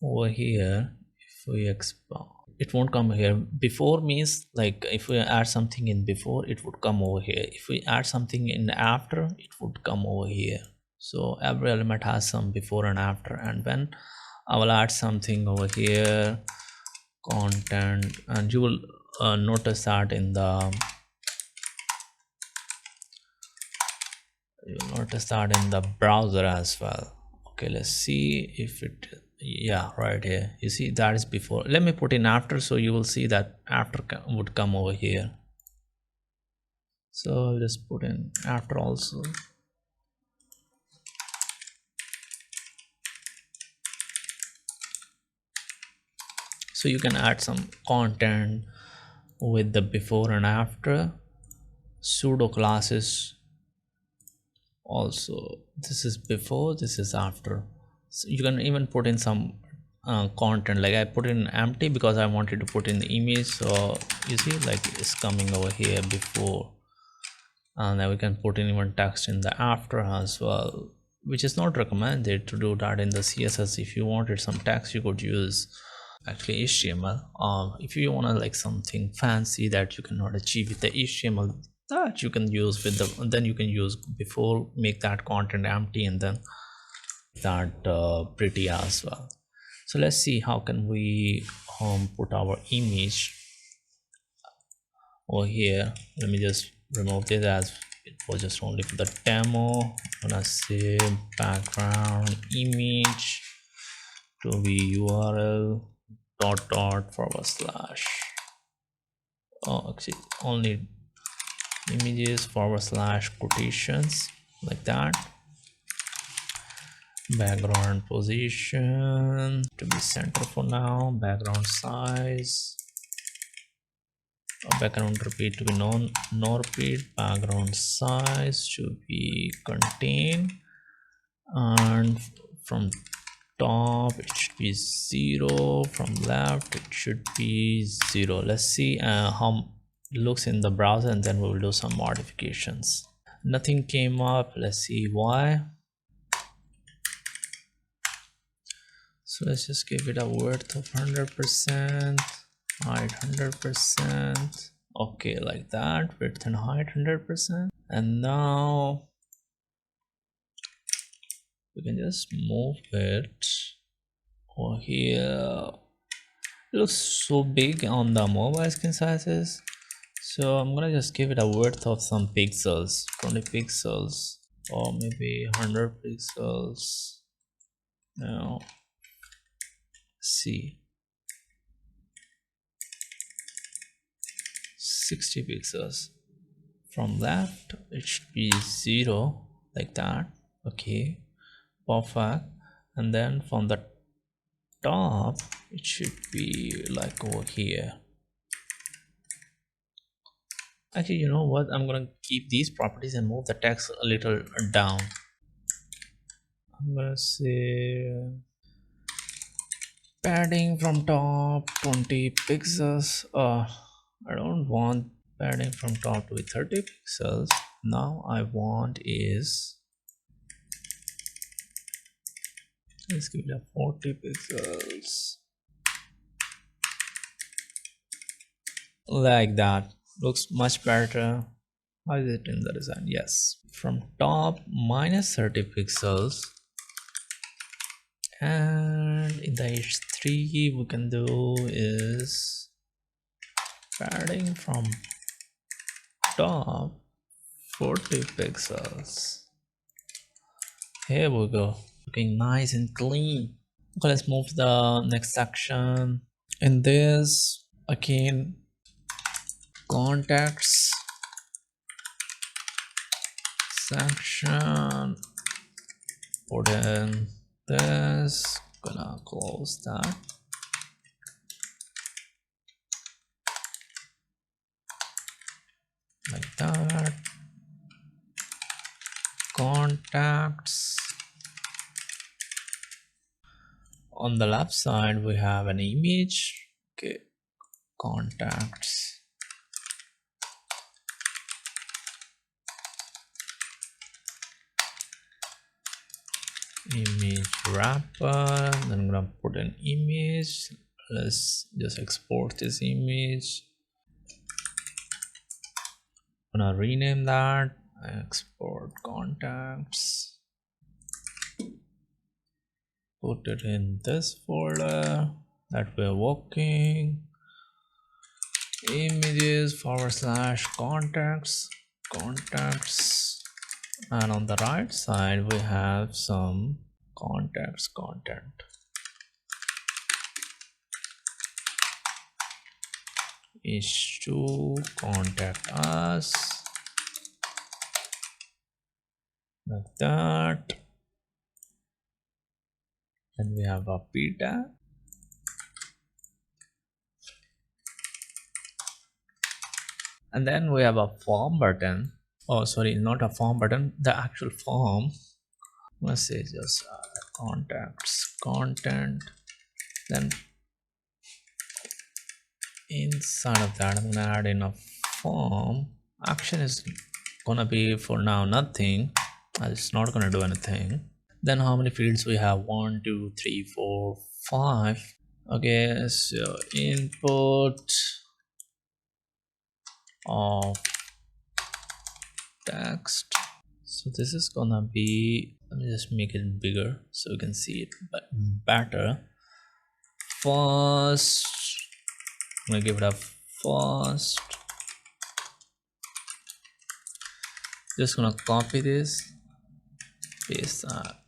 over here, if we expand, it won't come here. Before means like if we add something in before, it would come over here. If we add something in after, it would come over here. So every element has some before and after, and when I will add something over here, content, and you will notice that in the browser as well. Okay, let's see if it, yeah, right here you see that is before. Let me put in after, so you will see that after would come over here. So I'll just put in after also. So you can add some content with the before and after pseudo classes also. This is before, this is after. So you can even put in some content, like I put in empty because I wanted to put in the image. So you see like it's coming over here before, and then we can put in even text in the after as well, which is not recommended to do that in the CSS. If you wanted some text, you could use actually HTML. If you want to like something fancy that you cannot achieve with the HTML, that you can use with the, then you can use before, make that content empty, and then that pretty as well. So let's see how can we put our image over here. Let me just remove this as it was just only for the demo. I'm gonna say background image to be URL // oh, actually only images / quotations, like that. Background position to be center for now. Background size, background repeat to be no repeat. Background size should be contain, and from top it should be 0, from left it should be 0. Let's see how it looks in the browser, and then we will do some modifications. Nothing came up. Let's see why. So let's just give it a width of 100%, height 100%. Okay, like that, width and height 100%. And now we can just move it over here. It looks so big on the mobile screen sizes, so I'm gonna just give it a width of some pixels, 20 pixels, or maybe 100 pixels. Now see, 60 pixels. From left it should be 0, like that. Okay, perfect. And then from the top it should be like over here. Actually, you know what, I'm gonna keep these properties and move the text a little down. I'm gonna say padding from top 20 pixels. I don't want padding from top to be 30 pixels. Now I want is, let's give it a 40 pixels. like that. Looks much better. How is it in the design? Yes, from top minus 30 pixels, and in the h3 we can do is padding from top 40 pixels. Here we go, looking nice and clean. Okay, let's move to the next section. In this, again, contacts section, put in this, gonna close that. Like that. Contacts. On the left side we have an image. Okay, contacts. Image wrapper. Then I'm gonna put an image. Let's just export this image. I'm gonna rename that. Export contacts. Put it in this folder that we're working. Images / contacts. And on the right side we have some contacts content. Is to contact us, like that. Then we have a beta. And then we have a form button. Oh, sorry, not a form button, the actual form. Let's say just contacts content. Then inside of that I'm gonna add in a form. Action is gonna be for now nothing, it's not gonna do anything. Then how many fields we have? 1 2 3 4 5. Okay, so input of text. So this is gonna be, let me just make it bigger so you can see it better. First, I'm gonna give it a first. Just gonna copy this, paste that.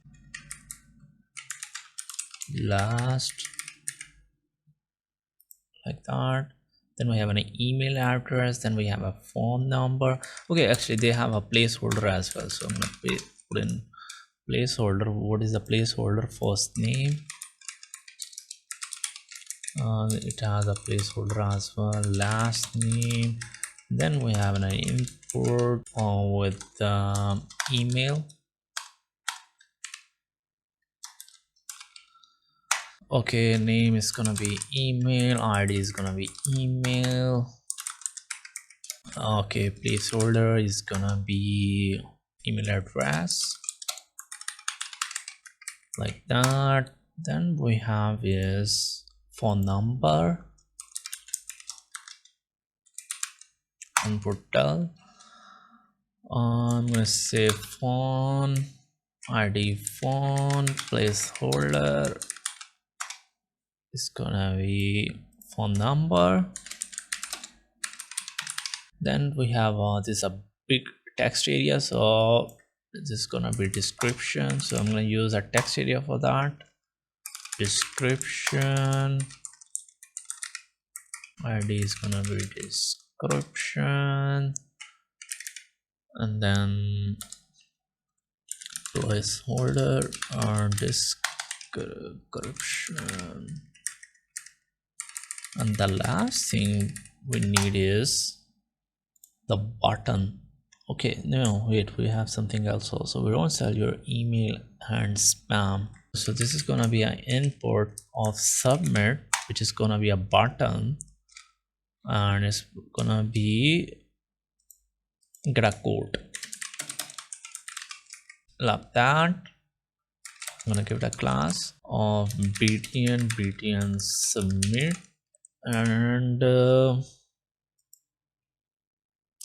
Last, like that. Then we have an email address, then we have a phone number. Okay, actually they have a placeholder as well, so I'm gonna put in placeholder. What is the placeholder? First name. It has a placeholder as well. Last name. Then we have an input with email. Okay, name is gonna be email, ID is gonna be email. Okay, placeholder is gonna be email address, like that. Then we have is phone number, input tell. I'm gonna say phone, ID phone, placeholder is gonna be phone number. Then we have this is a big text area, so this is gonna be description, so I'm gonna use a text area for that. Description, ID is gonna be description, and then placeholder or description. And the last thing we need is the button. Okay, no, wait, we have something else also. We don't sell your email and spam. So this is gonna be an input of submit, which is gonna be a button, and it's gonna be get a code. Like that. I'm gonna give it a class of btn submit, and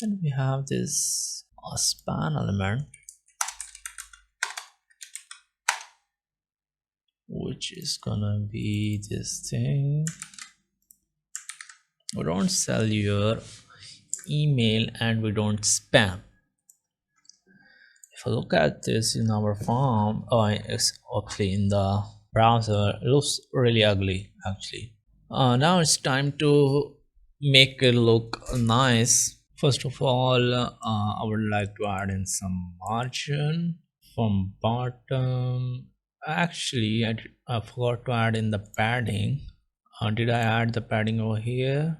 And we have this span element, which is gonna be this thing. We don't sell your email and we don't spam. If I look at this in our form, it's actually in the browser, it looks really ugly actually. Now it's time to make it look nice. First of all, I would like to add in some margin from bottom. Actually, I forgot to add in the padding. Did I add the padding over here?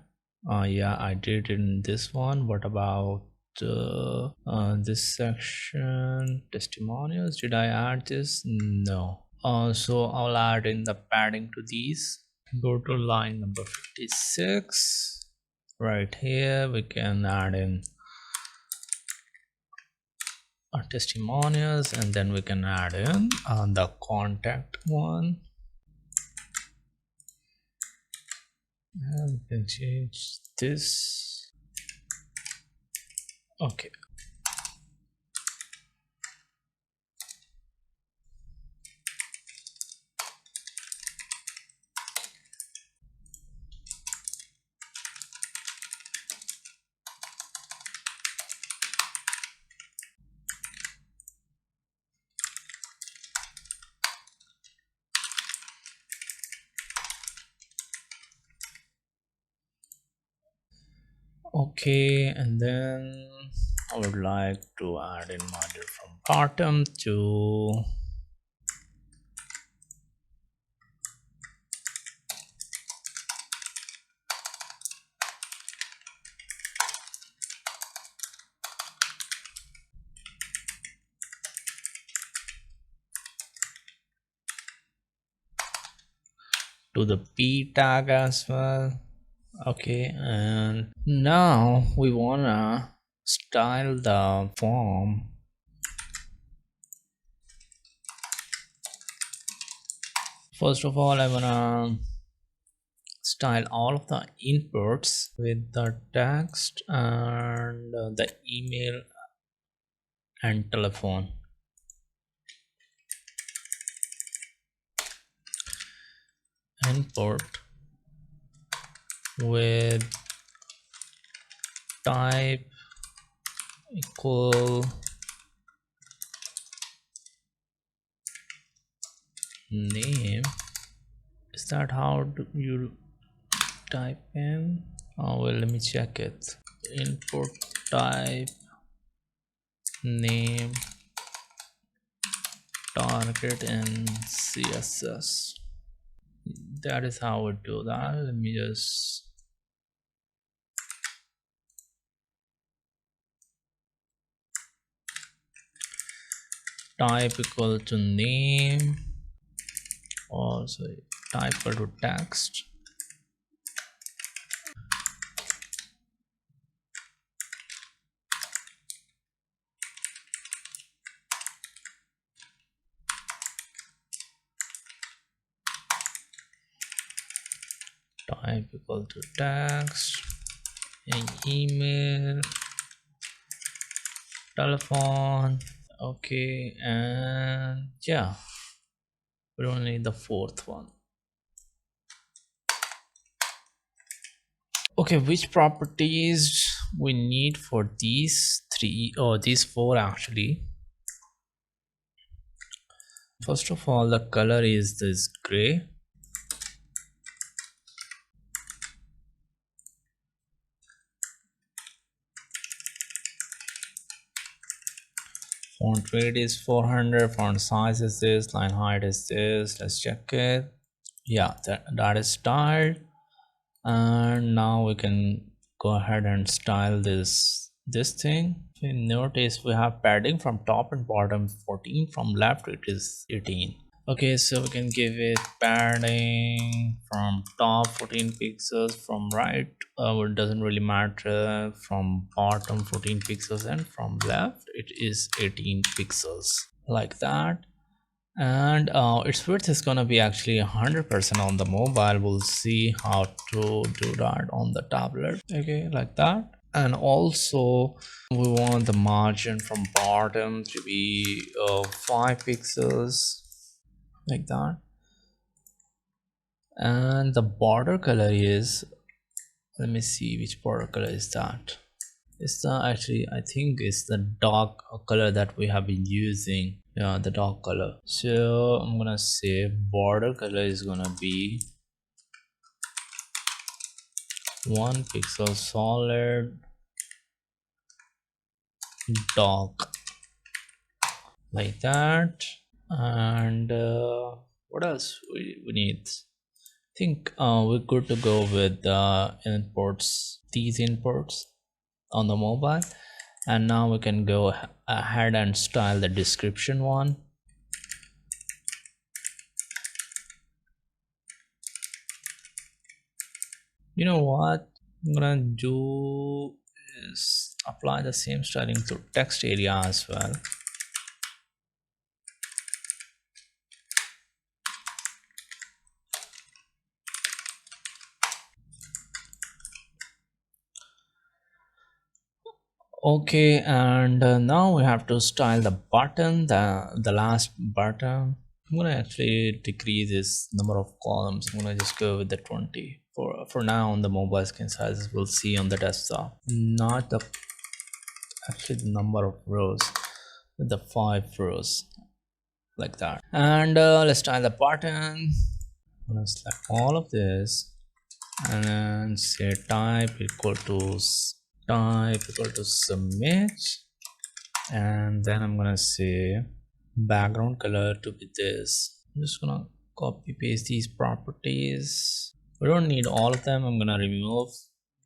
Yeah, I did in this one. What about this section, testimonials? Did I add this? No. So I'll add in the padding to these. Go to line number 56. Right here we can add in our testimonials, and then we can add in the contact one, and we can change this. Okay. Okay, and then I would like to add in module from bottom to the p tag as well. Okay, and now we wanna style the form. First of all, I wanna style all of the inputs with the text and the email and telephone. Input with type equal name. Is that how do you type in? Oh well, let me check it. Input type name target and CSS. That is how we do that. Let me just type equal to name, or sorry, type equal to text. Type equal to text and email, telephone. Okay, and yeah, we don't need the fourth one. Okay, which properties we need for these three or these four actually? First of all, the color is this gray. Font weight is 400, font size is this, line height is this. Let's check it. Yeah, that is styled. And now we can go ahead and style this thing. If you notice, we have padding from top and bottom 14, from left it is 18. Okay, so we can give it padding from top 14 pixels, from right it doesn't really matter, from bottom 14 pixels, and from left it is 18 pixels, like that. And its width is gonna be actually 100% on the mobile. We'll see how to do that on the tablet. Okay, like that. And also we want the margin from bottom to be 5 pixels, like that. And the border color is, let me see which border color is that. It's the, actually I think it's the dark color that we have been using. Yeah, the dark color. So I'm gonna say border color is gonna be 1 pixel solid dark, like that. And what else we need? I think we're good to go with imports, these imports on the mobile. And now we can go ahead and style the description one. You know what I'm gonna do is apply the same styling to text area as well. Okay, and now we have to style the button, the last button. I'm gonna actually decrease this number of columns. I'm gonna just go with the 20 for now. On the mobile screen sizes we'll see on the desktop, not the actually the number of rows, with the 5 rows, like that. And let's style the button. I'm gonna select all of this and then say type equal to submit. And then I'm gonna say background color to be this. I'm just gonna copy paste these properties. We don't need all of them. I'm gonna remove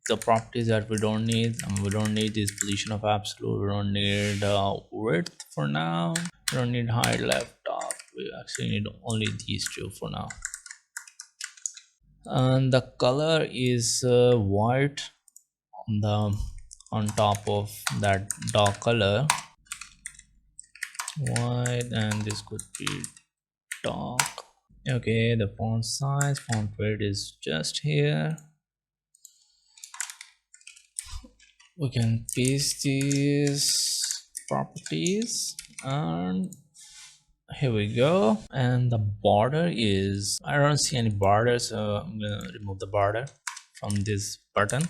the properties that we don't need. We don't need this position of absolute. We don't need width for now. We don't need height, left, top. We actually need only these two for now. And the color is white on top of that dark color, white, and this could be dark. Okay, the font size, font weight is just here. We can paste these properties and here we go. And the border is, I don't see any border, so I'm gonna remove the border from this button.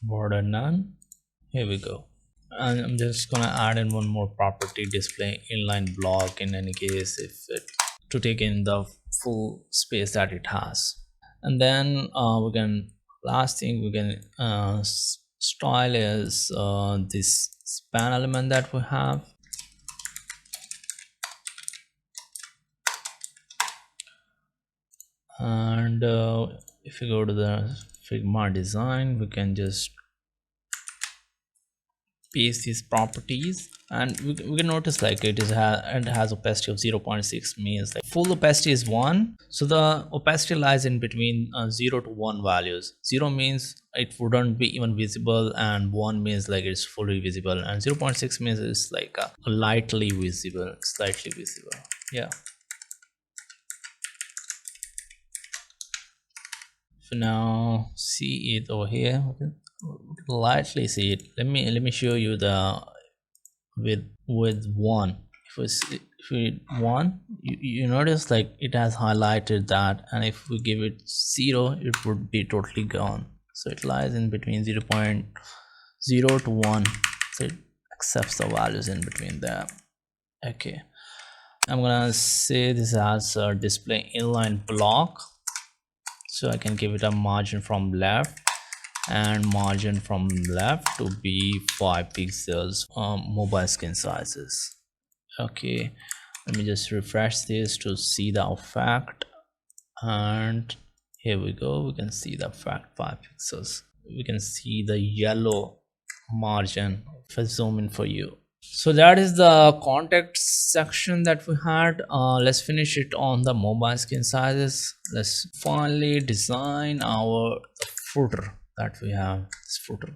Border none. Here we go. And I'm just gonna add in one more property, display inline block, in any case, if it to take in the full space that it has. And then we can, last thing we can style is this span element that we have. And if you go to the Figma design, we can just paste these properties, and we can notice like it has opacity of 0.6, means like full opacity is 1, so the opacity lies in between 0 to 1 values. 0 means it wouldn't be even visible, and 1 means like it's fully visible, and 0.6 means it's like lightly visible, slightly visible. Yeah, so now see it over here. Okay, lightly see it. Let me show you the with 1. If we 1, you notice like it has highlighted that, and if we give it 0, it would be totally gone. So it lies in between 0.0 to 1, so it accepts the values in between there. Okay, I'm gonna say this as a display inline block, so I can give it a margin from left and margin from left to be 5 pixels mobile screen sizes. Okay, let me just refresh this to see the effect, and here we go. We can see the effect, 5 pixels. We can see the yellow margin. If I zoom in for you, so that is the context section that we had. Let's finish it on the mobile screen sizes. Let's finally design our footer that we have. This footer.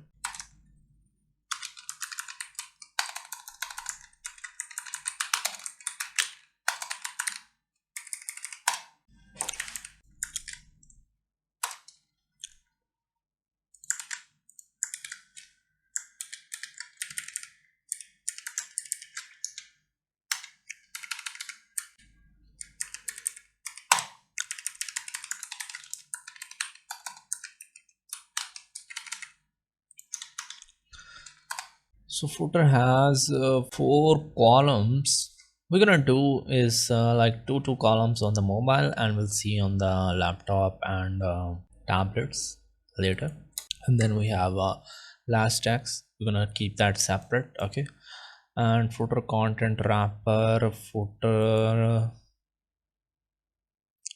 So footer has 4 columns. We're gonna do is like two columns on the mobile, and we'll see on the laptop and tablets later. And then we have last text. We're gonna keep that separate, okay? And footer content wrapper, footer.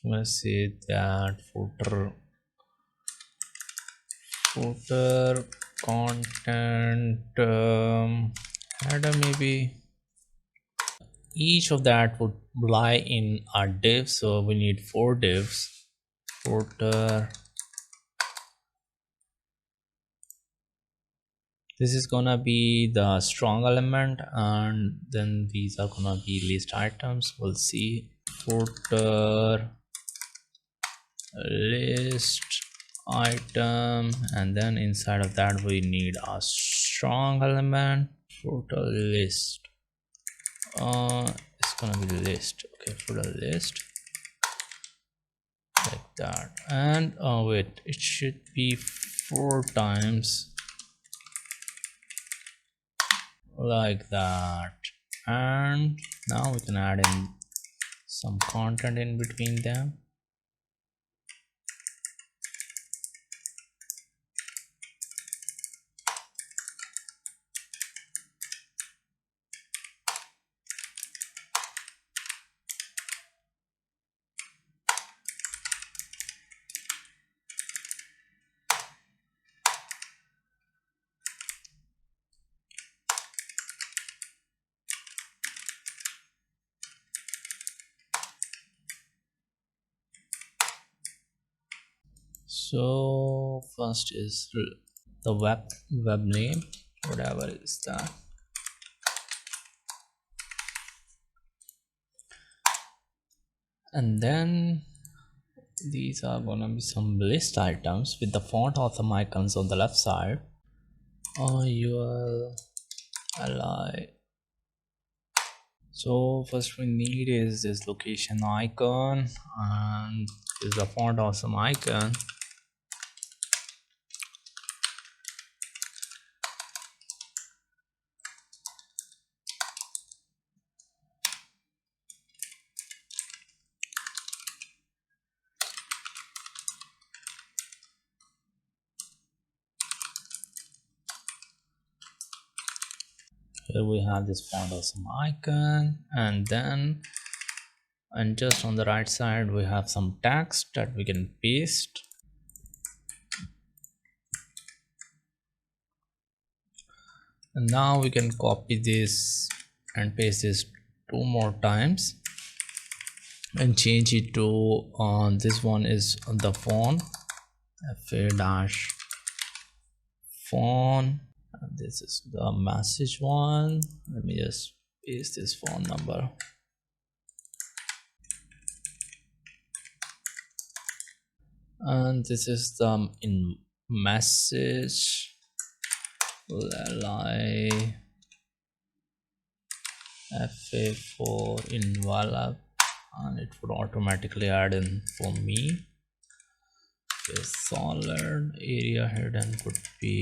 I'm gonna say that footer content header maybe. Each of that would lie in a div, so we need 4 divs. Footer, this is gonna be the strong element, and then these are gonna be list items. We'll see footer list item, and then inside of that we need a strong element. Footer list, it's gonna be list, okay, footer list, like that. And wait, it should be 4 times, like that. And now we can add in some content in between them. So first is the web name, whatever is that. And then these are gonna be some list items with the font awesome icons on the left side. UL li. So first we need is this location icon, and is the font awesome icon. Here we have this font awesome icon, and then just on the right side we have some text that we can paste. And now we can copy this and paste this 2 more times and change it to this one is the font, fa dash font. This is the message one. Let me just paste this phone number. And this is the in message li fa for envelope, and it would automatically add in for me. Okay, solid area hidden could be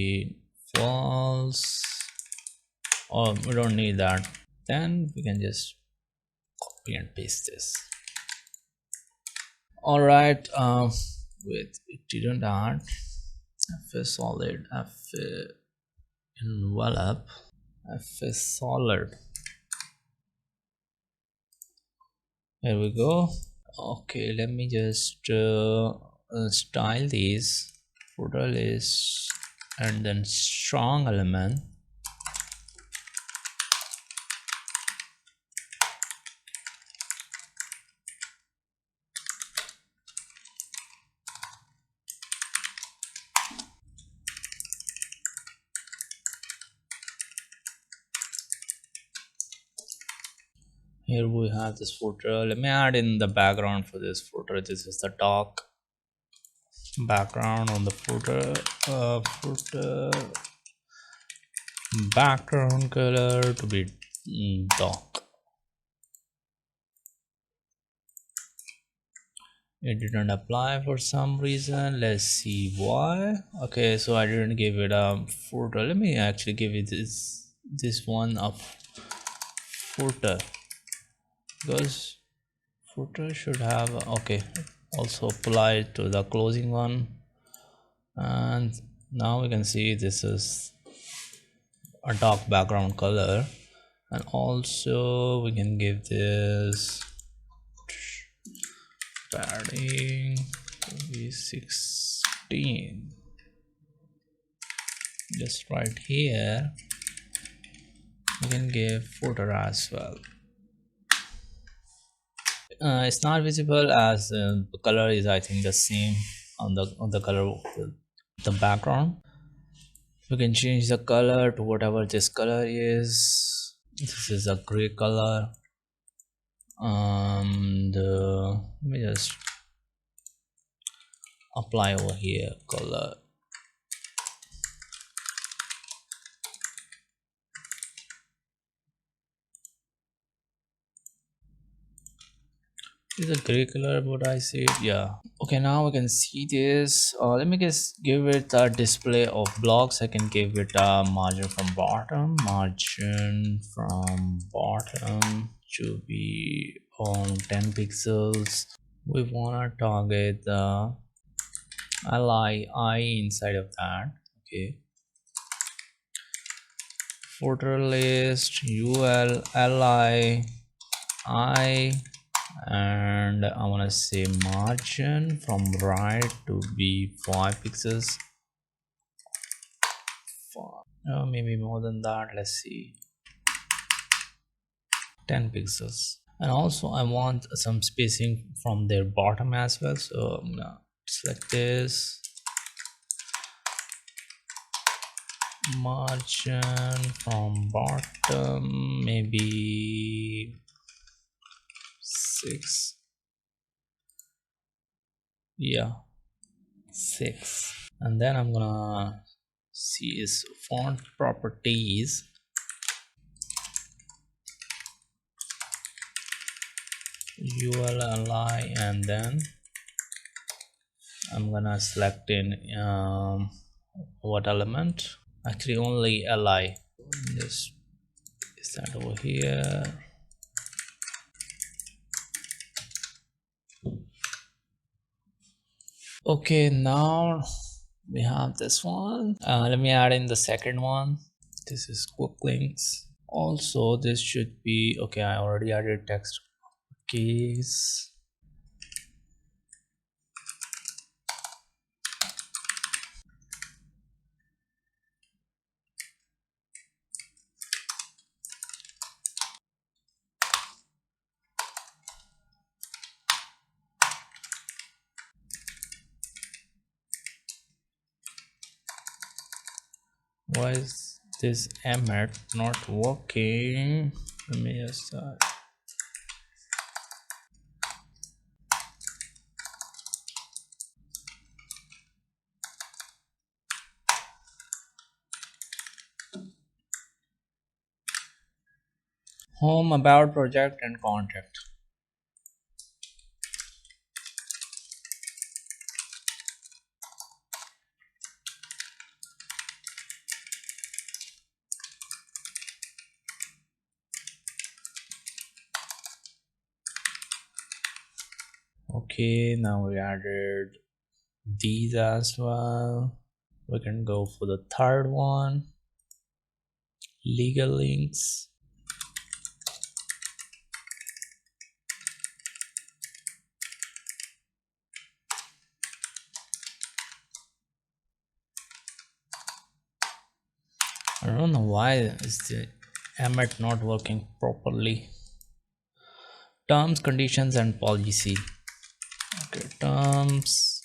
false. Oh, we don't need that. Then we can just copy and paste this. All right, wait, it didn't add fa solid, fa envelope, fa solid. Here we go. Okay, let me just style these. Footer list and then strong element. Here we have this footer. Let me add in the background for this footer. This is the doc background on the footer. Footer background color to be doc. It didn't apply for some reason. Let's see why. Okay, so I didn't give it a footer. Let me actually give it this this one of footer, because footer should have, okay, also apply to the closing one. And now we can see this is a dark background color, and also we can give this padding to be 16, just right here. We can give footer as well. It's not visible as the color is, I think, the same on the color of the background. We can change the color to whatever this color is. This is a gray color. Let me just apply over here color. Is a gray color what I see? Yeah. Okay, now we can see this. Let me just give it a display of blocks. I can give it a margin from bottom to be on 10 pixels. We want to target the li inside of that. Okay, footer list ul li I, and I want to say margin from right to be 5 pixels. Maybe more than that. Let's see, 10 pixels. And also I want some spacing from their bottom as well, so I'm gonna select this margin from bottom, maybe 6. Yeah, 6. And then I'm gonna see is font properties, ULLI, and then I'm gonna select in what element, actually only li. Just is that over here. Okay, now we have this one. Let me add in the second one. This is quick links. Also this should be okay. I already added text keys. Why is this emmet not working? Let me just home, about, project, and contact. Okay, now we added these as well. We can go for the third one, legal links. I don't know why is the emmet not working properly. Terms, conditions, and policy. Okay, terms,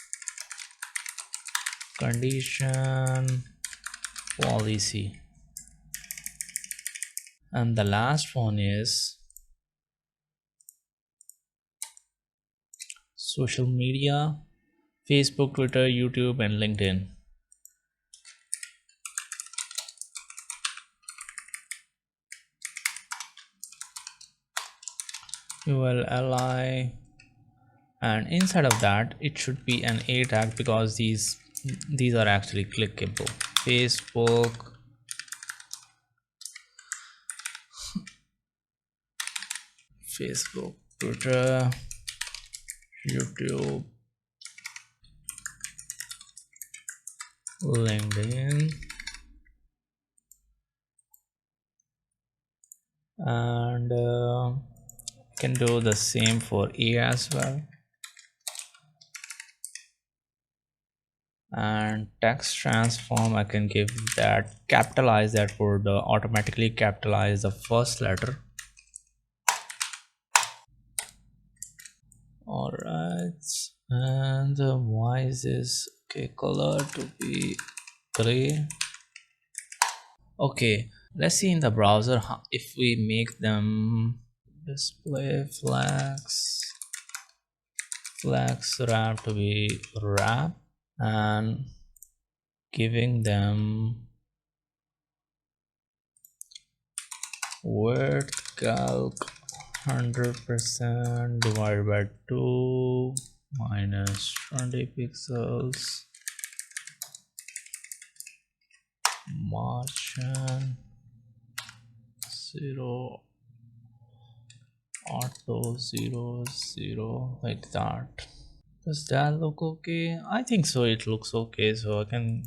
condition, policy. And the last one is social media, Facebook, Twitter, YouTube, and LinkedIn. ULLI, and inside of that it should be an A tag because these are actually clickable. Facebook, Facebook, Twitter, YouTube, LinkedIn, and can do the same for E as well. And text transform, I can give that capitalize, that would automatically capitalize the first letter. All right, and why is this okay color to be gray? Okay, let's see in the browser if we make them display flags wrap to be wrap, and giving them width calc 100% divided by 2 minus 20 pixels, margin 0, auto 0 0, like that. Does that look okay? I think so, it looks okay, so I can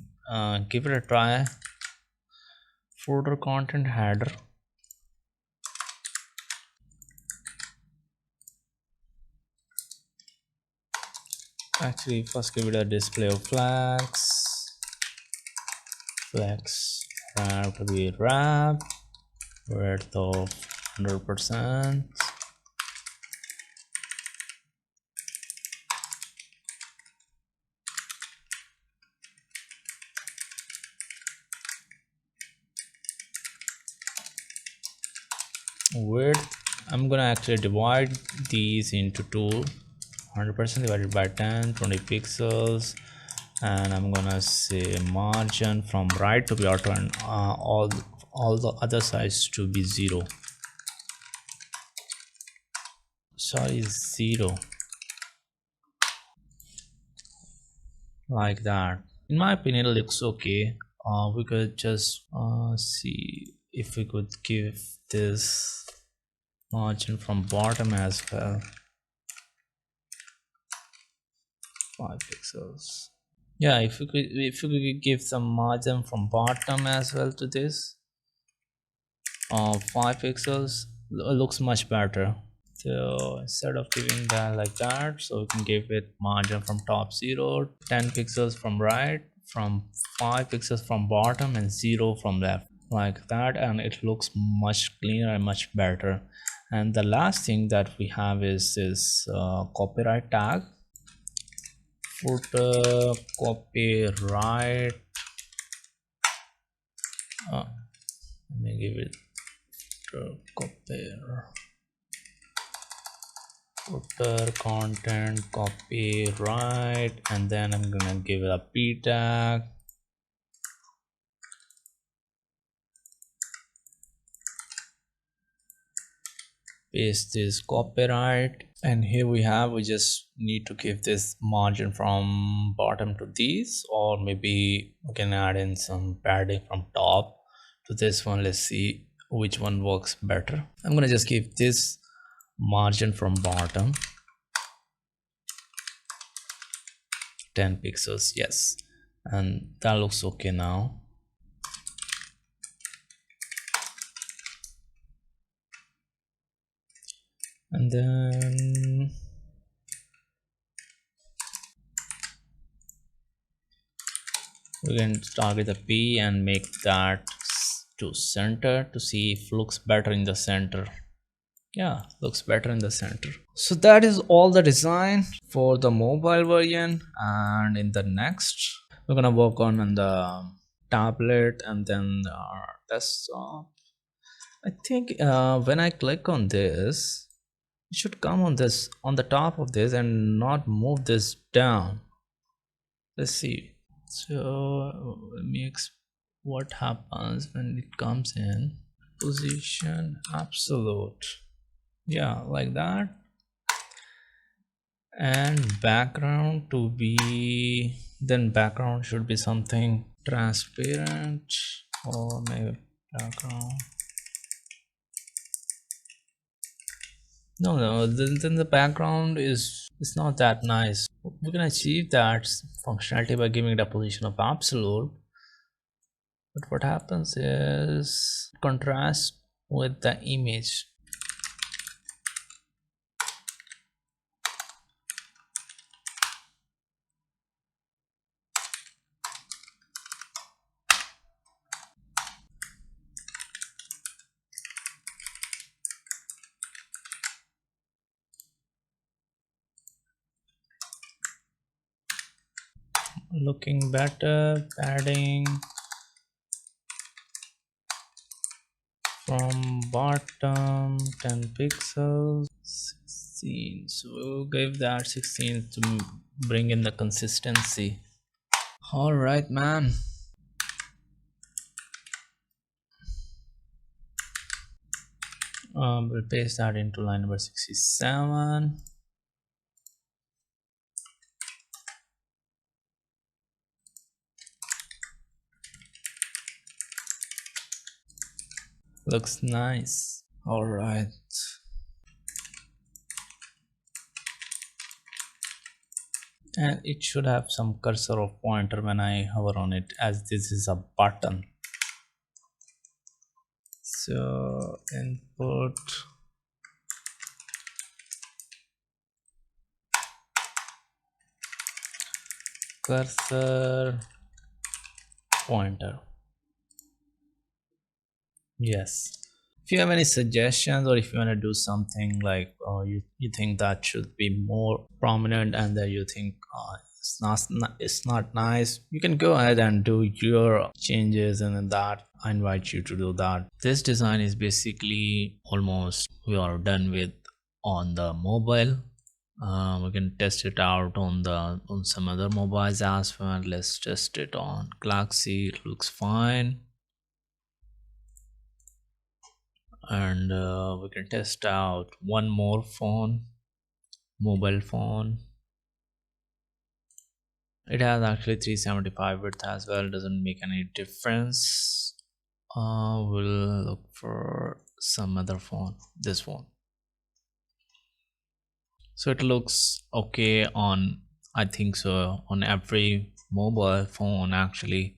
give it a try. Footer content header, actually first give it a display of flags wrap to be wrap, width of 100%, width, I'm gonna actually divide these into two, 100% divided by 10, 20 pixels, and I'm gonna say margin from right to be auto, and all the other sides to be 0, sorry, 0, like that. In my opinion it looks okay. We could just see if we could give this margin from bottom as well, 5 pixels. Yeah, if we could give some margin from bottom as well to this 5 pixels, looks much better. So instead of giving that like that, so we can give it margin from top 0, 10 pixels from right, from 5 pixels from bottom, and 0 from left, like that, and it looks much cleaner and much better. And the last thing that we have is this copyright tag, footer copyright, let me give it footer content copyright, and then I'm gonna give it a p tag, paste this copyright, and here we just need to give this margin from bottom to these, or maybe we can add in some padding from top to this one. Let's see which one works better. I'm gonna just give this margin from bottom 10 pixels, yes, and that looks okay now. And then we can target the P and make that to center to see if looks better in the center. Yeah, looks better in the center. So that is all the design for the mobile version, and in the next we're gonna work on the tablet and then our desktop. I think when I click on this, it should come on this, on the top of this, and not move this down. Let's see. So let me what happens when it comes in position absolute, yeah, like that. And background to be, then background should be something transparent, or maybe background No, then the background is not that nice. We can achieve that functionality by giving it a position of absolute. But what happens is contrast with the image. Looking better, padding from bottom 10 pixels, 16. So we'll give that 16 to bring in the consistency. All right, man. We'll paste that into line number 67. Looks nice. All right. And it should have some cursor or pointer when I hover on it, as this is a button. So input cursor pointer. Yes. If you have any suggestions, or if you want to do something like you think that should be more prominent, and that you think it's not nice, you can go ahead and do your changes, and then that I invite you to do that. This design is basically almost we are done with on the mobile. We can test it out on some other mobiles as well. Let's test it on Galaxy. It looks fine. And we can test out one more phone, mobile phone. It has actually 375 width as well, doesn't make any difference. We'll look for some other phone, this one. So it looks okay on, I think so, on every mobile phone actually,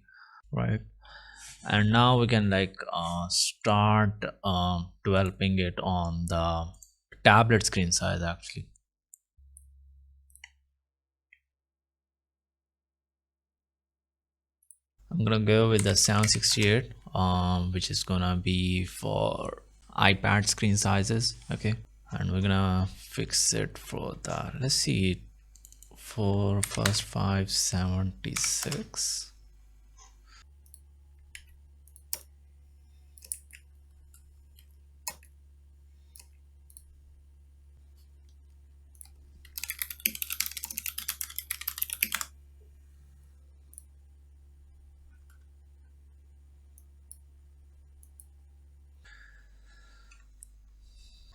right? And now we can like start developing it on the tablet screen size actually. I'm gonna go with the 768 which is gonna be for iPad screen sizes. Okay, and we're gonna fix it for that. Let's see, for first 576.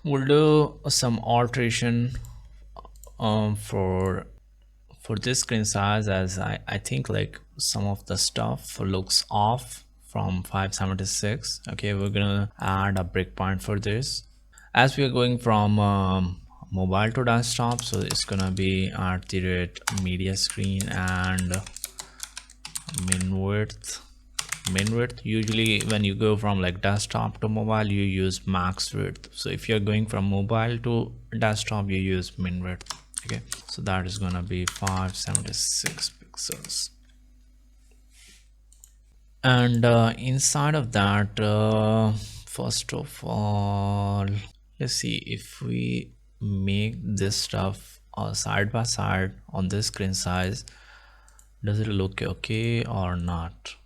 We'll do some alteration for this screen size, as I think like some of the stuff looks off from 576. Okay, we're gonna add a breakpoint for this, as we are going from mobile to desktop. So it's gonna be at the rate media screen and min width. Usually when you go from like desktop to mobile, you use max width. So if you're going from mobile to desktop, you use min width. Okay, so that is gonna be 576 pixels. And inside of that, first of all, let's see if we make this stuff side by side on this screen size, does it look okay or not?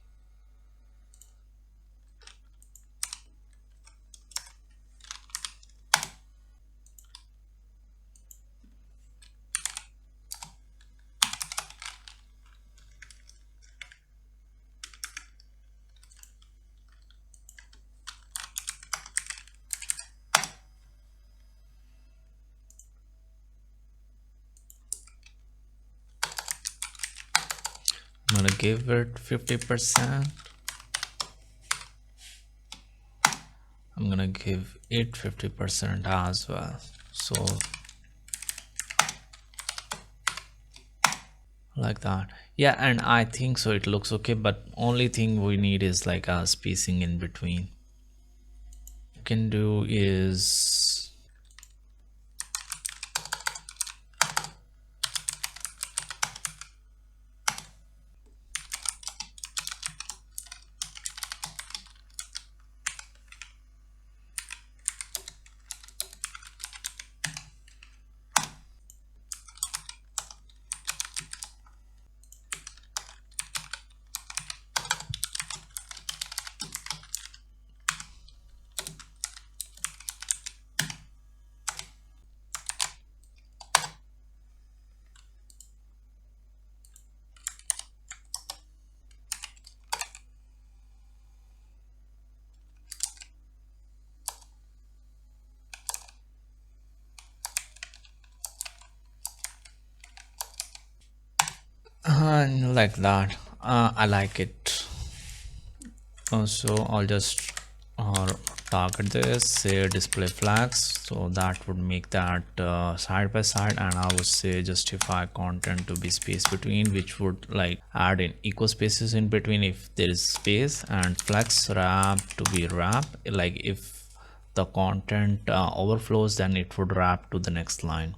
I'm gonna give it 50%. I'm gonna give it 50% as well. So like that. Yeah, and I think so it looks okay, but only thing we need is like a spacing in between. You can do is like that. I like it. So I'll just target this, say display flags, so that would make that side by side, and I would say justify content to be space between, which would like add in equal spaces in between if there is space, and flex wrap to be wrap, like if the content overflows, then it would wrap to the next line.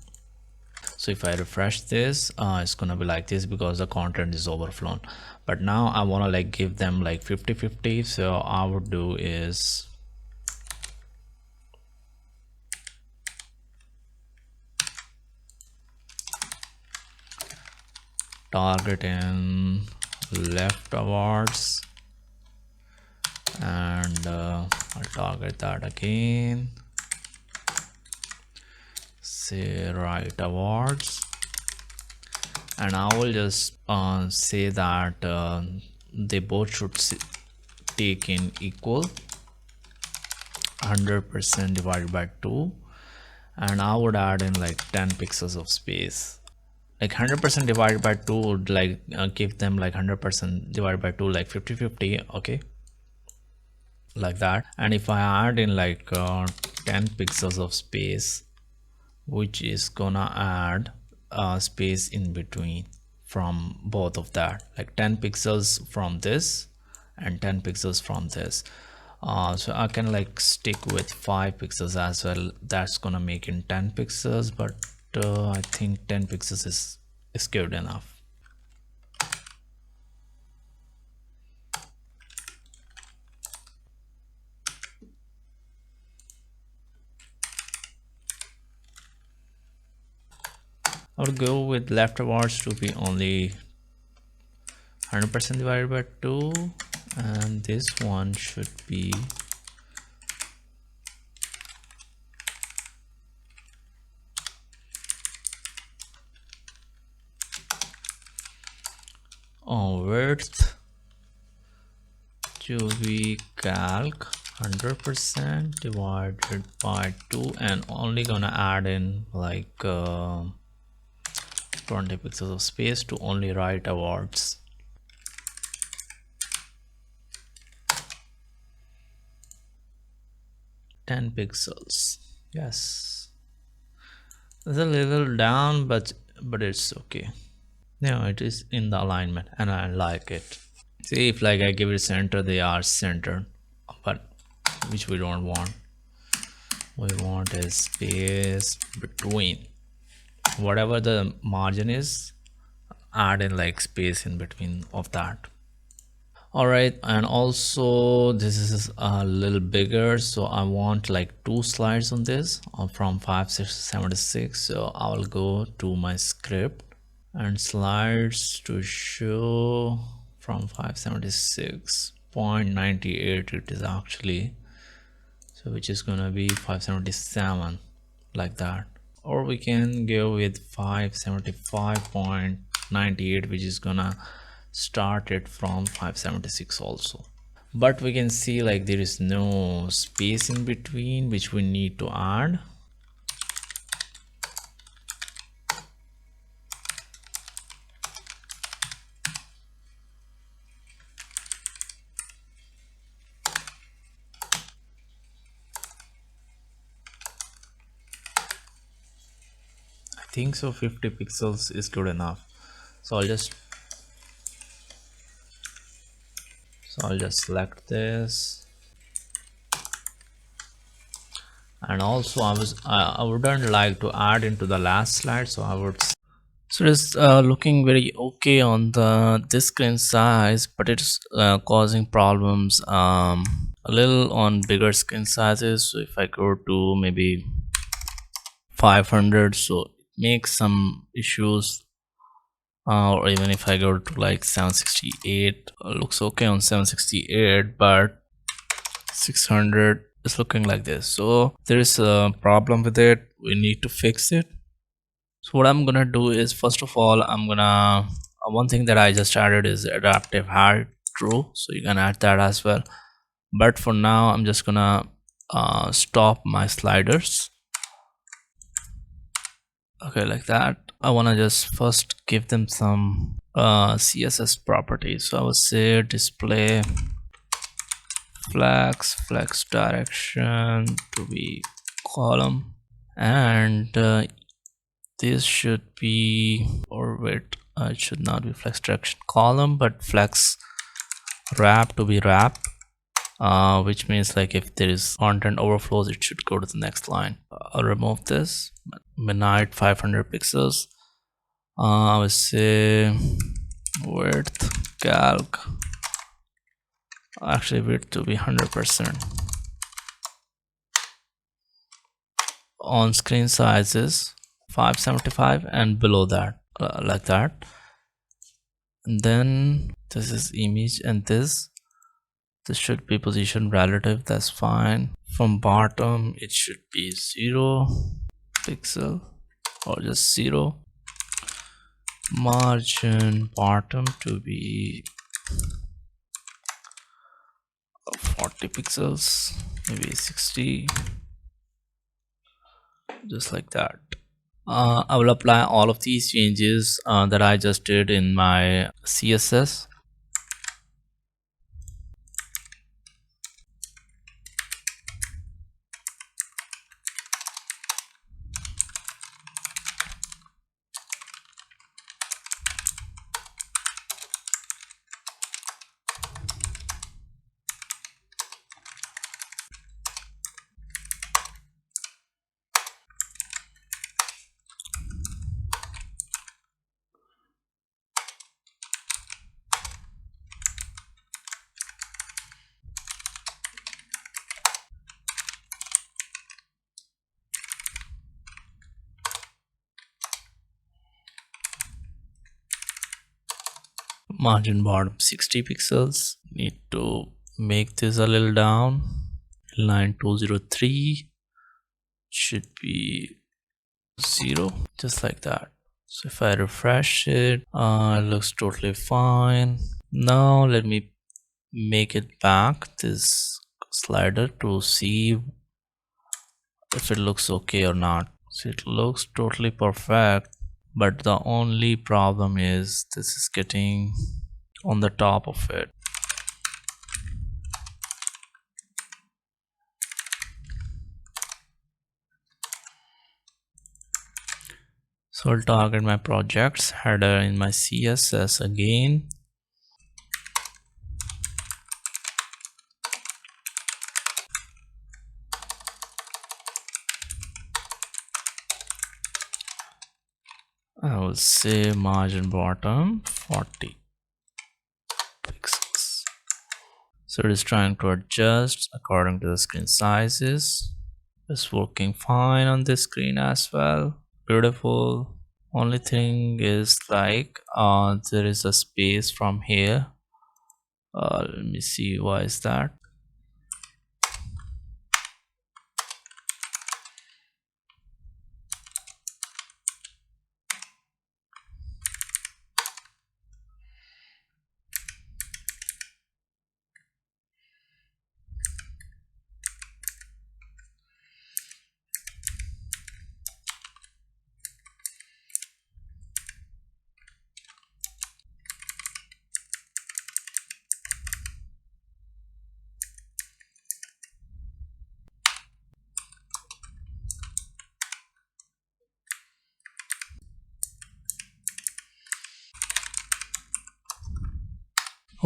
So if I refresh this, it's gonna be like this because the content is overflown. But now I want to like give them like 50-50, so I would do is target in leftwards, and I'll target that again, say rightwards, and I will just say that they both should take in equal 100% divided by 2, and I would add in like 10 pixels of space. Like 100% divided by 2 would like give them like 100% divided by 2, like 50-50, okay, like that. And if I add in like 10 pixels of space, which is gonna add space in between from both of that, like 10 pixels from this and 10 pixels from this. So I can like stick with 5 pixels as well. That's gonna make in 10 pixels, but I think 10 pixels is good enough. I'll go with leftwards to be only 100% divided by 2, and this one should be width to be calc 100% divided by 2, and only gonna add in like 20 pixels of space to only rightwards. Ten pixels. Yes, it's a little down, but it's okay. No, it is in the alignment, and I like it. See, if like I give it center, they are centered, but which we don't want. We want a space between whatever the margin is, add in like space in between of that. All right, and also this is a little bigger, so I want like 2 slides on this from 576. So I will go to my script and slides to show from 576.98 it is actually, so which is gonna be 577, like that. Or we can go with 575.98, which is gonna start it from 576 also. But we can see like there is no space in between, which we need to add. think so 50 pixels is good enough. So I'll just select this. And also I wouldn't like to add into the last slide, so I would. So it's looking very okay on the this screen size, but it's causing problems a little on bigger screen sizes. So if I go to maybe 500, so it makes some issues. Or even if I go to like 768, looks okay on 768, but 600 is looking like this. So there is a problem with it. We need to fix it. So what I'm gonna do is, first of all, I'm gonna one thing that I just added is adaptive height true, so you can add that as well. But for now I'm just gonna stop my sliders. Okay, like that. I want to just first give them some CSS properties. So I would say display flex direction to be column, and this should be, or wait, it should not be flex direction column, but flex wrap to be wrap, which means like if there is content overflows, it should go to the next line. I'll remove this. Midnight 500 pixels. I would say width calc, actually width to be 100%. On screen sizes 575 and below that, like that. And then this is image, and this should be position relative, that's fine. From bottom it should be 0 pixel or just 0. Margin bottom to be 40 pixels, maybe 60, just like that. I will apply all of these changes that I just did in my CSS. Margin bottom 60 pixels. Need to make this a little down. Line 203 should be 0, just like that. So if I refresh it, it looks totally fine. Now let me make it back, this slider, to see if it looks okay or not. So it looks totally perfect, but the only problem is this is getting on the top of it. So I'll target my projects header in my CSS again. I will say margin bottom 40 pixels. So it is trying to adjust according to the screen sizes. It's working fine on this screen as well. Beautiful. Only thing is like there is a space from here. Let me see, why is that?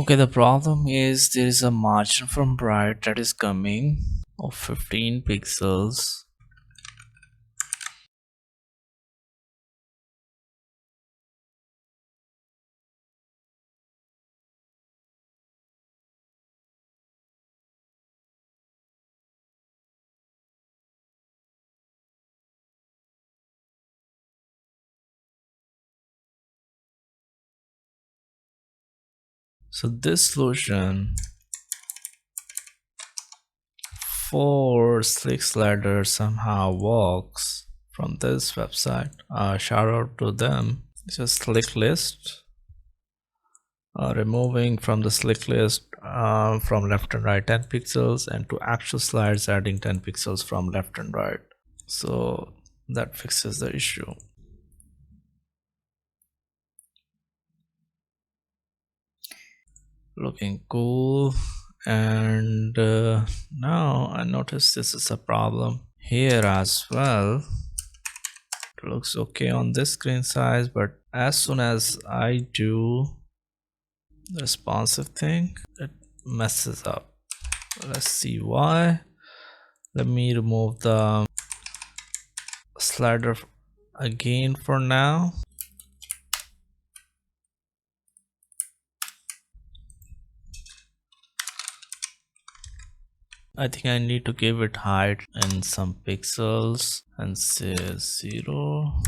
Okay, the problem is there is a margin from right that is coming of 15 pixels. So this solution for Slick Slider somehow works from this website. Shout out to them. It's a slick list. Removing from the slick list from left and right 10 pixels, and to actual slides adding 10 pixels from left and right. So that fixes the issue. Looking cool. And now I notice this is a problem here as well. It looks okay on this screen size, but as soon as I do the responsive thing, it messes up. Let's see why. Let me remove the slider again for now. I think I need to give it height in some pixels and say 0,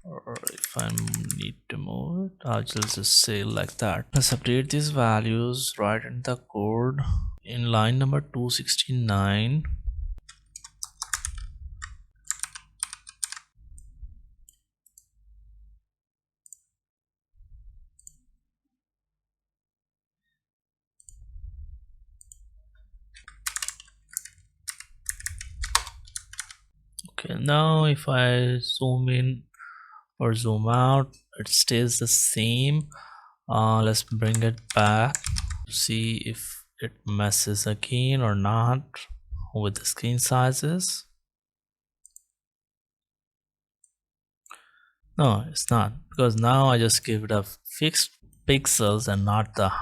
or if I need to move it, I'll just say like that. Let's update these values right in the code in line number 269. Okay, now if I zoom in or zoom out, it stays the same. Let's bring it back to see if it messes again or not with the screen sizes. No, it's not, because now I just give it a fixed pixels and not the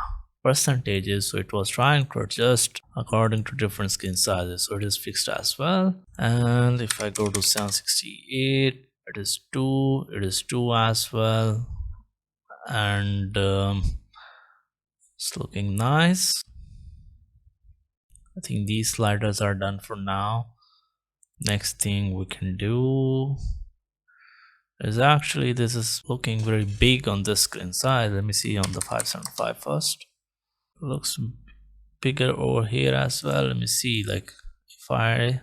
percentages, so it was trying to adjust according to different screen sizes, so it is fixed as well. And if I go to 768, it is 2 as well, and it's looking nice. I think these sliders are done for now. Next thing we can do is actually, this is looking very big on this screen size. Let me see on the 575 first. Looks bigger over here as well. Let me see, like if I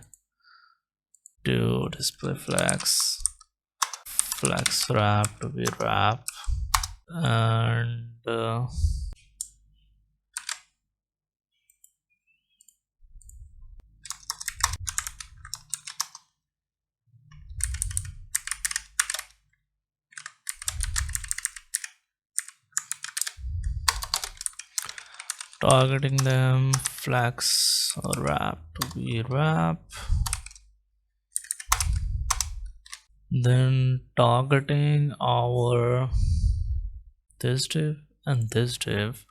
do display flex wrap to be wrap, and targeting them, flex or wrap to be wrap, then targeting our this div and this div.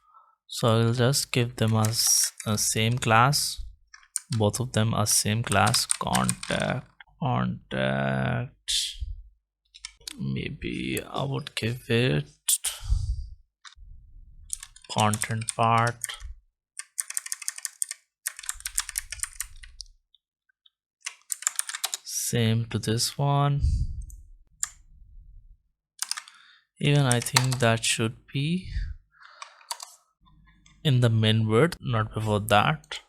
So I'll just give them as a same class, both of them are same class. Contact, maybe I would give it content part, same to this one. Even I think that should be in the min width, not before that.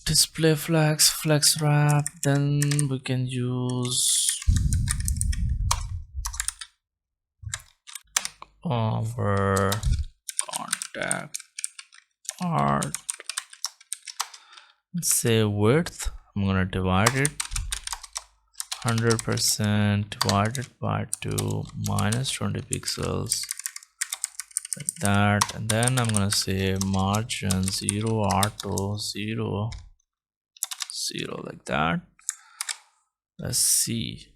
Display flex wrap, then we can use our contact part, say width. I'm gonna divide it 100% divided by 2 minus 20 pixels, like that. And then I'm gonna say margin 0 auto 0 0, like that. Let's see.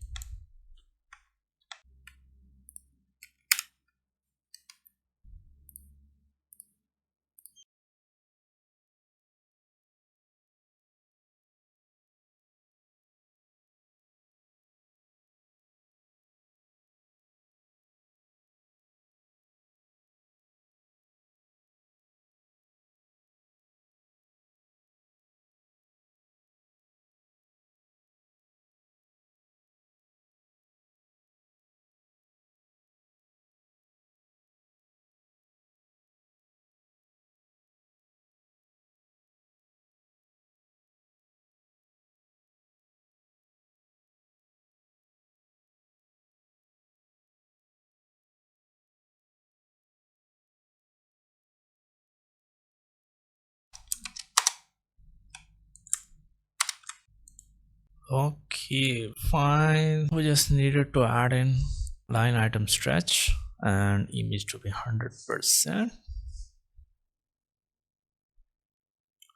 Okay, fine. We just needed to add in line item stretch and image to be 100%.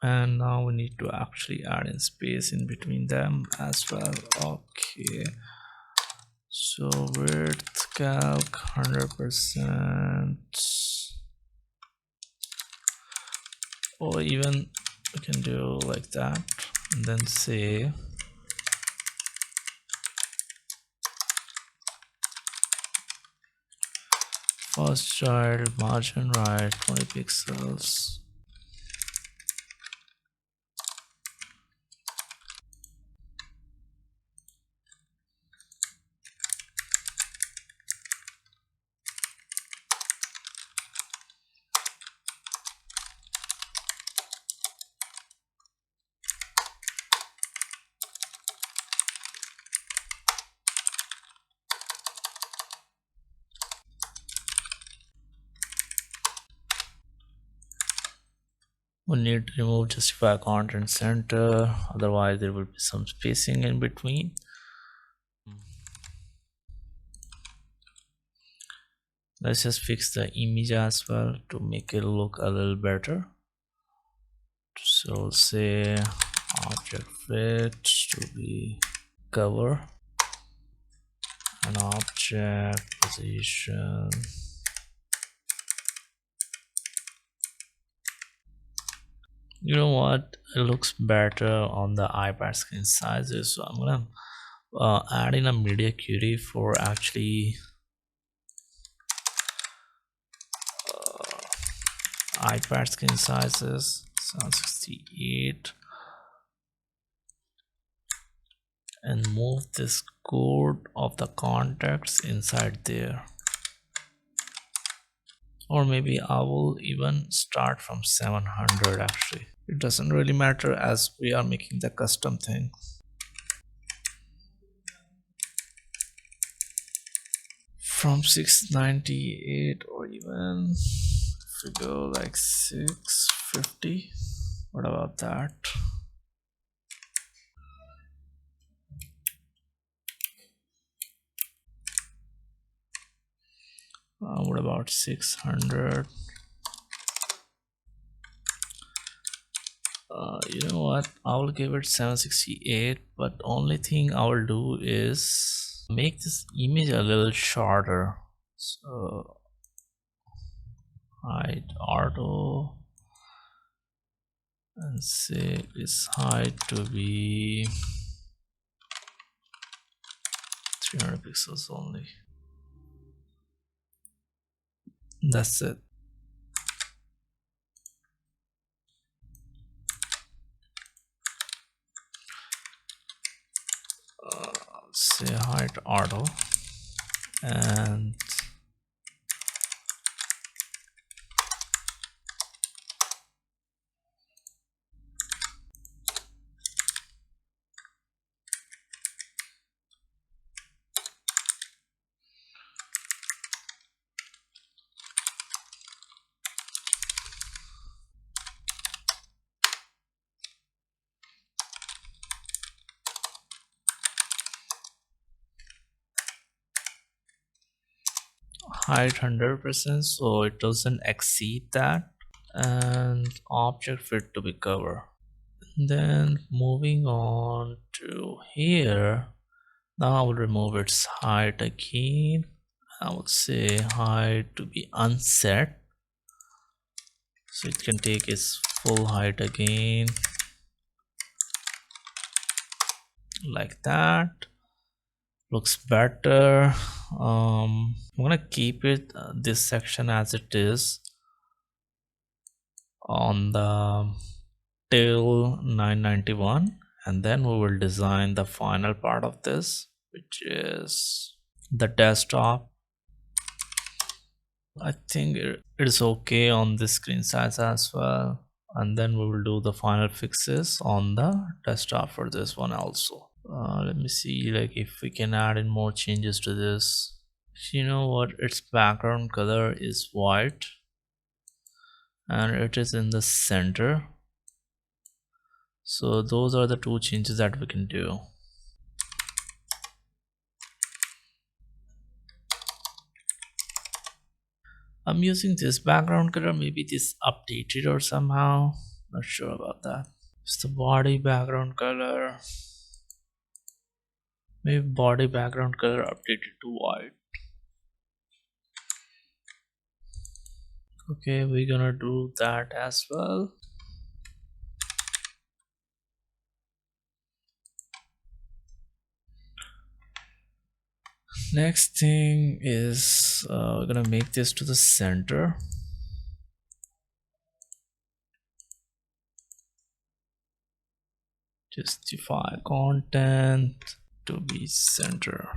And now we need to actually add in space in between them as well. Okay, so width calc 100%, or even we can do like that and then say first child margin right 20 pixels. We need to remove justify content center, otherwise there will be some spacing in between. Let's just fix the image as well to make it look a little better. So say object fit to be cover and object position. You know what, it looks better on the iPad screen sizes, so I'm gonna add in a media query for actually iPad screen sizes 768 and move this code of the context inside there. Or maybe I will even start from 700 actually. It doesn't really matter as we are making the custom thing. From 698 or even if we go like 650, what about that? What about 600? You know what, I will give it 768, but only thing I will do is make this image a little shorter. So height auto and say its height to be 300 pixels only. That's it. Say height auto and height 100% so it doesn't exceed that, and object fit to be cover. Then moving on to here, now I will remove its height again. I would say height to be unset, so it can take its full height again like that. Looks better. I'm gonna keep it this section as it is on the till 991, and then we will design the final part of this, which is the desktop. I think it is okay on this screen size as well, and then we will do the final fixes on the desktop for this one also. Let me see like if we can add in more changes to this. You know what, its background color is white and it is in the center, so those are the two changes that we can do. I'm using this background color. Maybe this updated or somehow. Not sure about that. It's the body background color. Maybe body background color updated to white. Okay, we're gonna do that as well. Next thing is we're gonna make this to the center. Justify content to be center.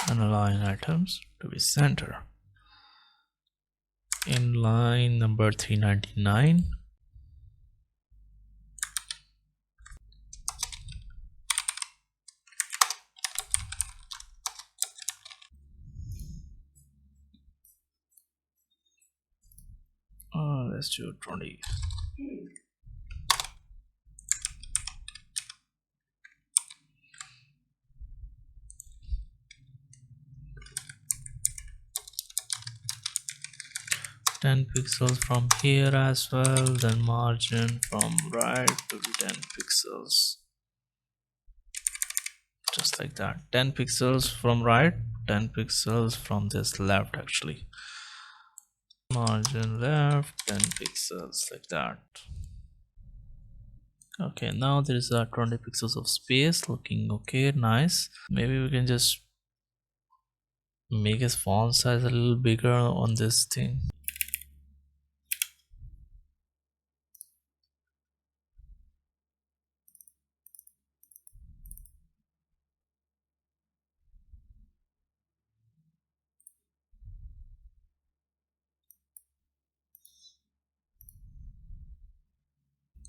And align items to be center. In line number 399. Let's do 20. Ten pixels from here as well, then margin from right to be 10 pixels. Just like that. 10 pixels from right, 10 pixels from this left actually. Margin left, 10 pixels like that. Okay, now there is a 20 pixels of space, looking okay, nice. Maybe we can just make his font size a little bigger on this thing.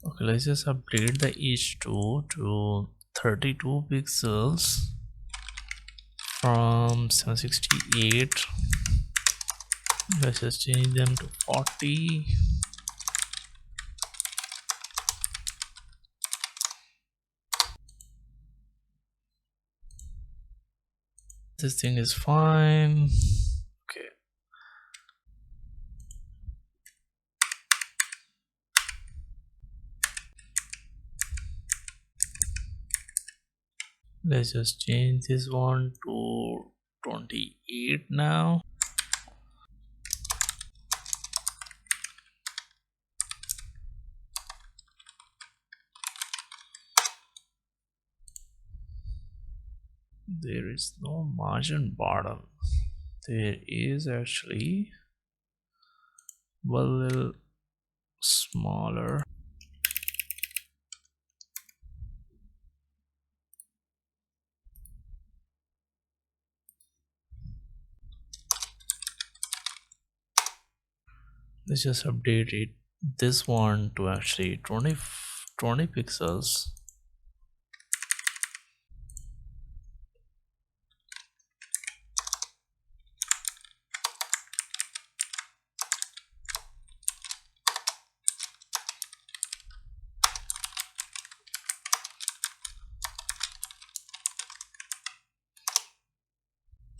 Okay, let's just update the H2 to 32 pixels from 768. Let's just change them to 40. This thing is fine. Okay. Let's just change this one to 28 now. There is no margin bottom. There is actually a little smaller. Let's just update it, this one to actually 20 pixels.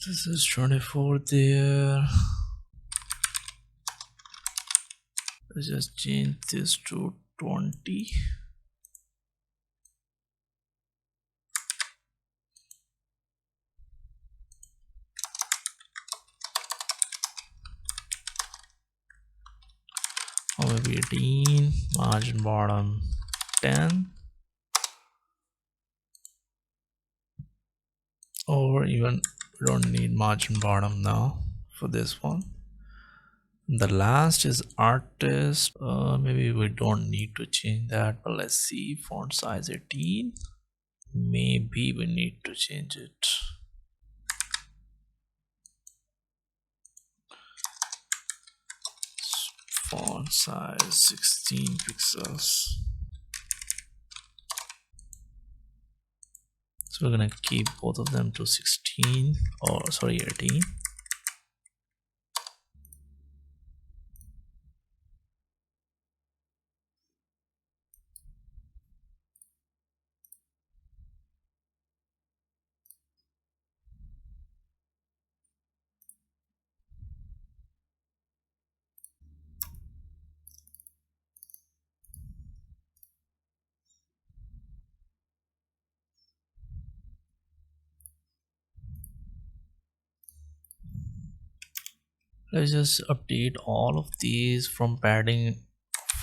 This is 24 there. Let's just change this to 20. Or maybe 18, margin bottom 10. Or even we don't need margin bottom now for this one. The last is artist. Maybe we don't need to change that, but let's see. Font size 18. Maybe we need to change it. Font size 16 pixels. So we're gonna keep both of them to 16, or sorry, 18. Let's just update all of these from padding,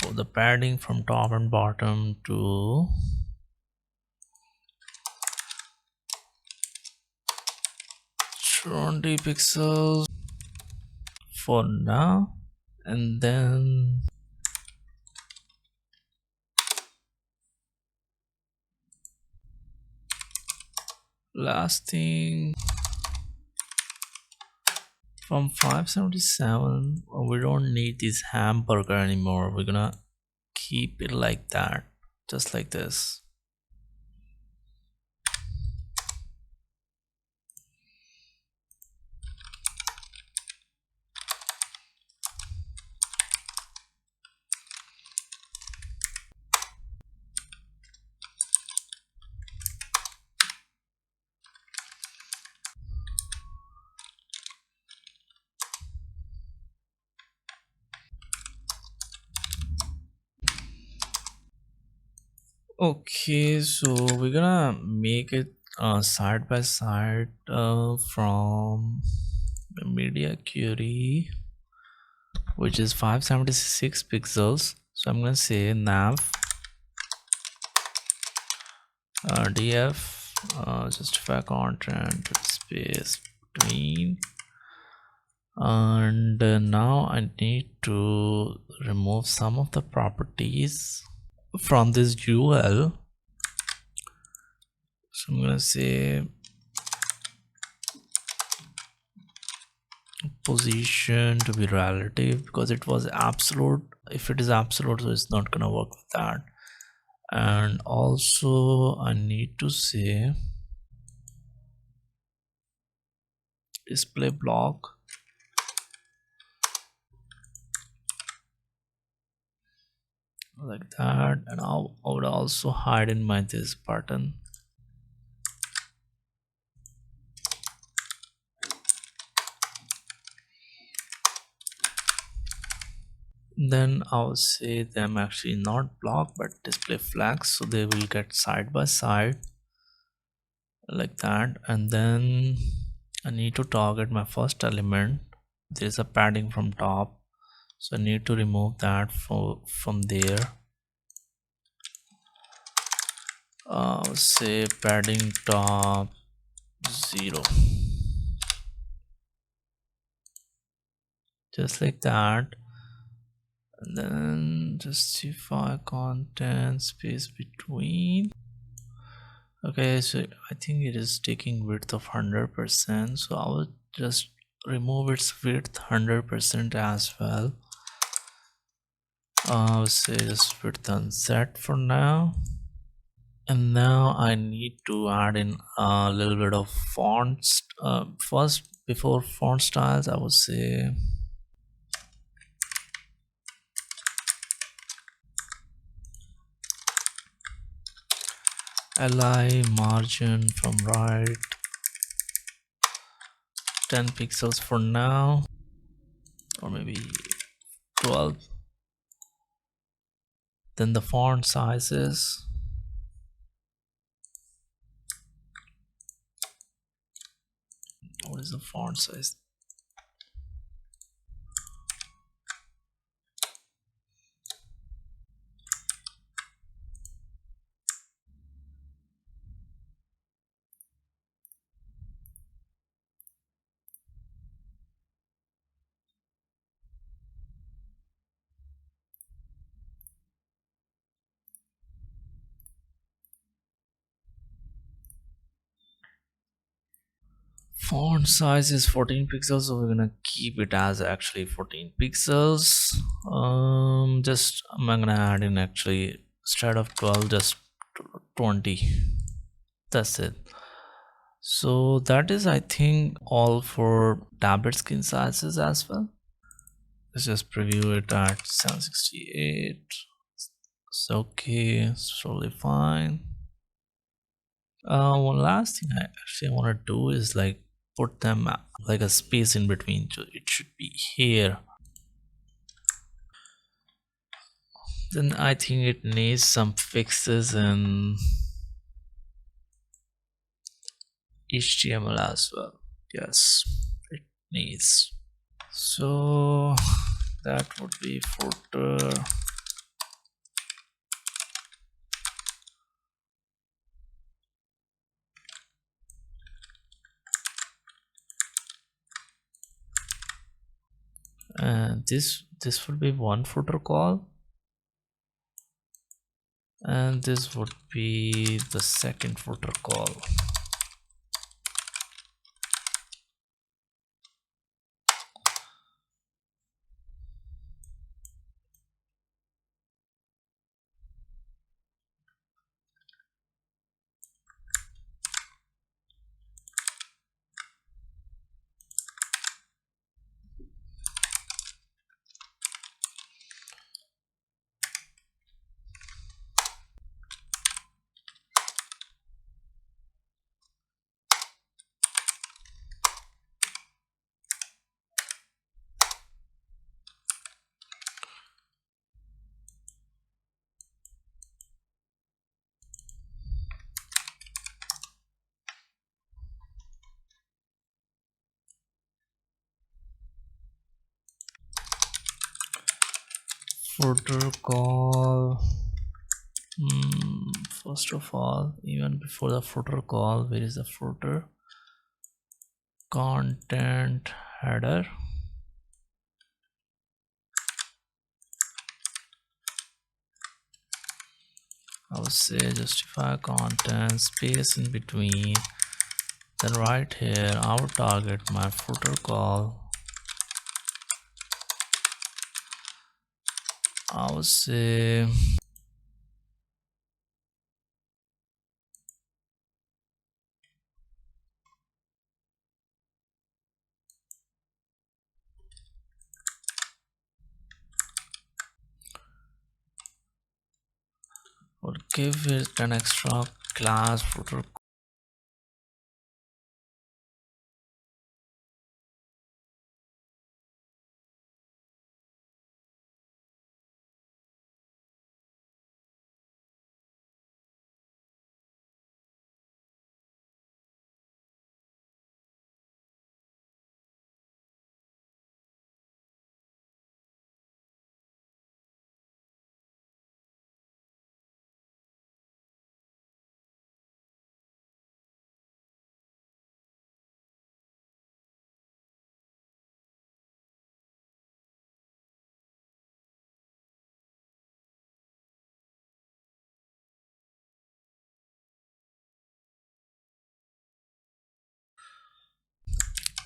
for the padding from top and bottom to 20 pixels for now. And then last thing, from 577, we don't need this hamburger anymore. We're gonna keep it like that, just like this. Okay, so we're gonna make it side by side from the media query, which is 576 pixels. So I'm gonna say nav df justify content space between, and now I need to remove some of the properties from this UL. So I'm gonna say position to be relative because it was absolute. If it is absolute, so it's not gonna work with that. And also I need to say display block like that, and I would also hide in my this button. Then I'll say them actually not block but display flags, so they will get side by side like that. And then I need to target my first element. There's a padding from top, so I need to remove that from there. I'll say padding top 0, just like that. And then justify content space between. Okay, so I think it is taking width of 100%, so I will just remove its width 100% as well. I'll say just width unset for now. And now I need to add in a little bit of fonts. First, before font styles, I would say li margin from right 10 pixels for now, or maybe 12. Then the font sizes, what is the font size? Font size is 14 pixels, so we're gonna keep it as actually 14 pixels. Just I'm gonna add in actually instead of 12 just 20. That's it. So that is, I think, all for tablet skin sizes as well. Let's just preview it at 768. It's okay, it's totally fine. One last thing I actually want to do is like put them like a space in between, so it should be here. Then I think it needs some fixes in HTML as well. Yes, it needs. So that would be footer. And this would be one footer call, and this would be the second footer call. Footer call. First of all, even before the footer call, where is the footer? Content header. I would say justify content, space in between. Then right here, I would target my footer call. I would say would give it an extra class footer.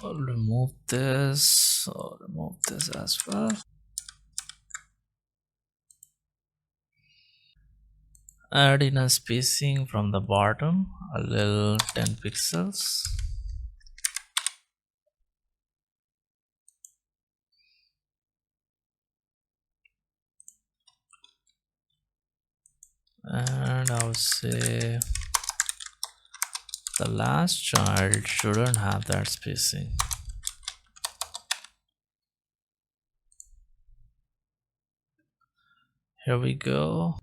I'll remove this. I'll remove this as well. Add in a spacing from the bottom, a little 10 pixels. And I would say the last child shouldn't have that spacing. Here we go.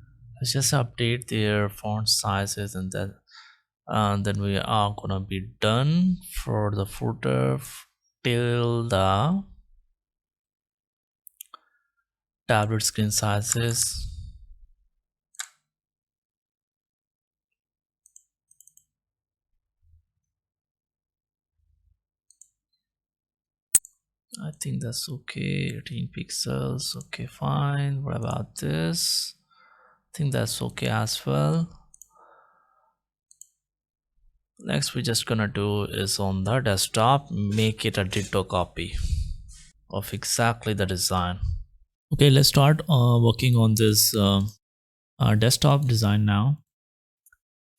Let's just update their font sizes, and then we are gonna be done for the footer till the tablet screen sizes. I think that's okay. 18 pixels. Okay, fine. What about this? I think that's okay as well. Next, we're just gonna do is on the desktop, make it a ditto copy of exactly the design. Okay, let's start working on this desktop design now.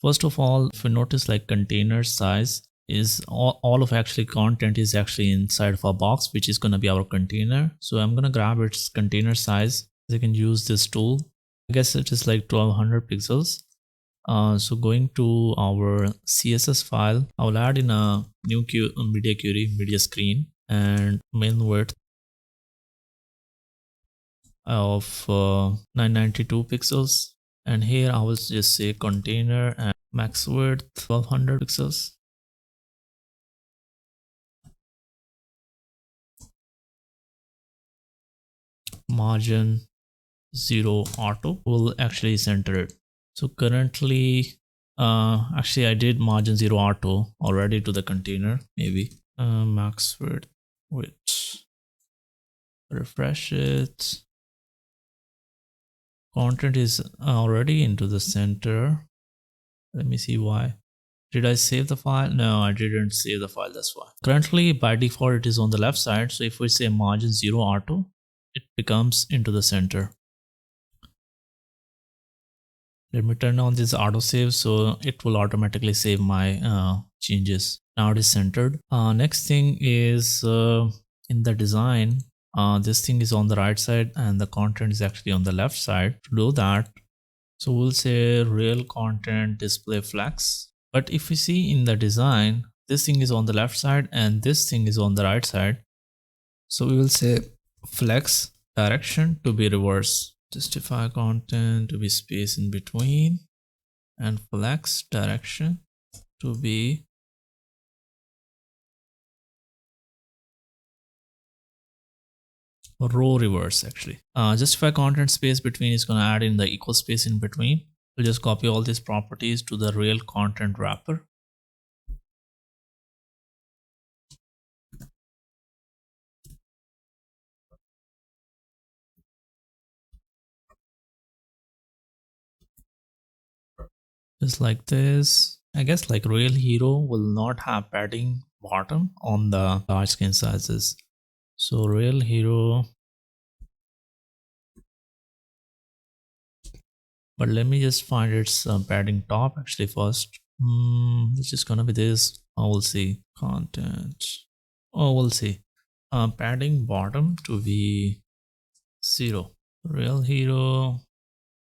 First of all, if you notice, like, container size is all of actually content is actually inside of a box, which is going to be our container. So I'm going to grab its container size. You can use this tool. I guess it is like 1200 pixels. So going to our CSS file, I will add in a new media query, media screen, and main width of 992 pixels. And here I will just say container and max width 1200 pixels. margin 0 auto will actually center it. So currently, actually I did margin 0 auto already to the container, maybe. Max width, refresh it. Content is already into the center. Let me see why. Did I save the file? No, I didn't save the file, that's why. Currently, by default, it is on the left side. So if we say margin 0 auto, it becomes into the center. Let me turn on this autosave so it will automatically save my changes. Now it is centered. Next thing is in the design, this thing is on the right side and the content is actually on the left side. To do that, so we'll say real content display flex. But if we see in the design, this thing is on the left side and this thing is on the right side. So we will say flex direction to be reverse. Justify content to be space in between and flex direction to be row reverse actually. Justify content space between is going to add in the equal space in between. We'll just copy all these properties to the real content wrapper. Just like this. I guess like real hero will not have padding bottom on the large skin sizes. So real hero, but let me just find its padding top actually first. This is gonna be this. Oh, we'll see content. Oh, we'll see. Padding bottom to be 0. Real hero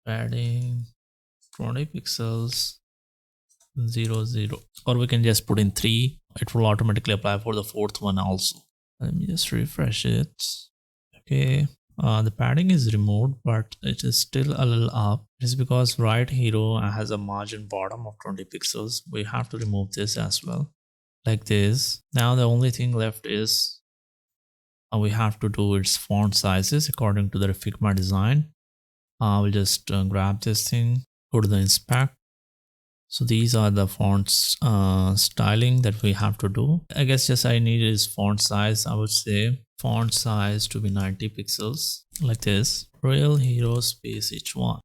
padding 20 pixels 0 0, or we can just put in 3. It will automatically apply for the fourth one also. Let me just refresh it. Okay, the padding is removed, but it is still a little up. It is because right hero has a margin bottom of 20 pixels. We have to remove this as well, like this. Now the only thing left is we have to do its font sizes according to the Figma design. We'll just grab this thing, go to the inspect. So these are the fonts styling that we have to do. I guess just I need is font size. I would say font size to be 90 pixels like this. Real hero space h1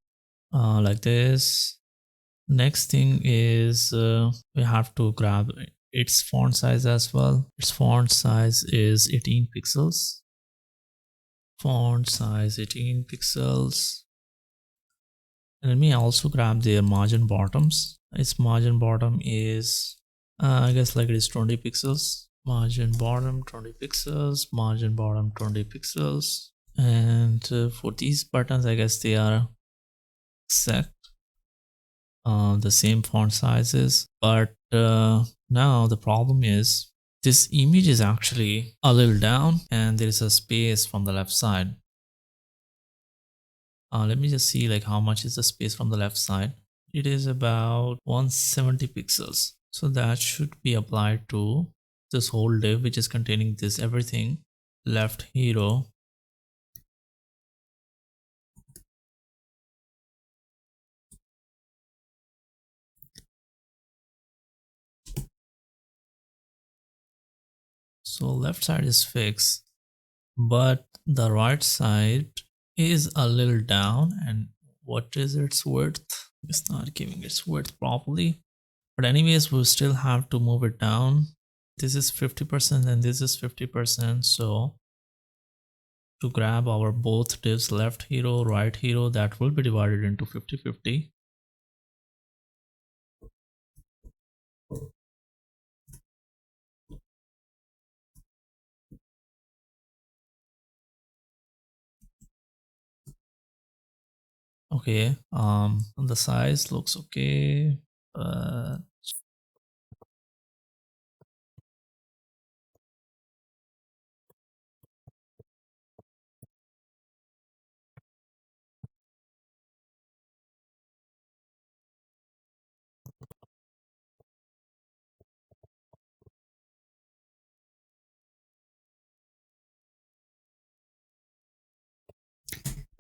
like this. Next thing is we have to grab its font size as well. Its font size is 18 pixels. Font size 18 pixels. And let me also grab their margin bottoms. Its margin bottom is I guess like it is 20 pixels. Margin bottom 20 pixels, margin bottom 20 pixels. And for these buttons, I guess they are exact the same font sizes. But now the problem is this image is actually a little down and there is a space from the left side. Let me just see like how much is the space from the left side. It is about 170 pixels. So that should be applied to this whole div, which is containing this everything. Left hero. So left side is fixed, but the right side is a little down. And what is its width? It's not giving its width properly. But anyways, we'll still have to move it down. This is 50% and this is 50%. So to grab our both divs, left hero, right hero, that will be divided into 50-50. Okay, the size looks okay, but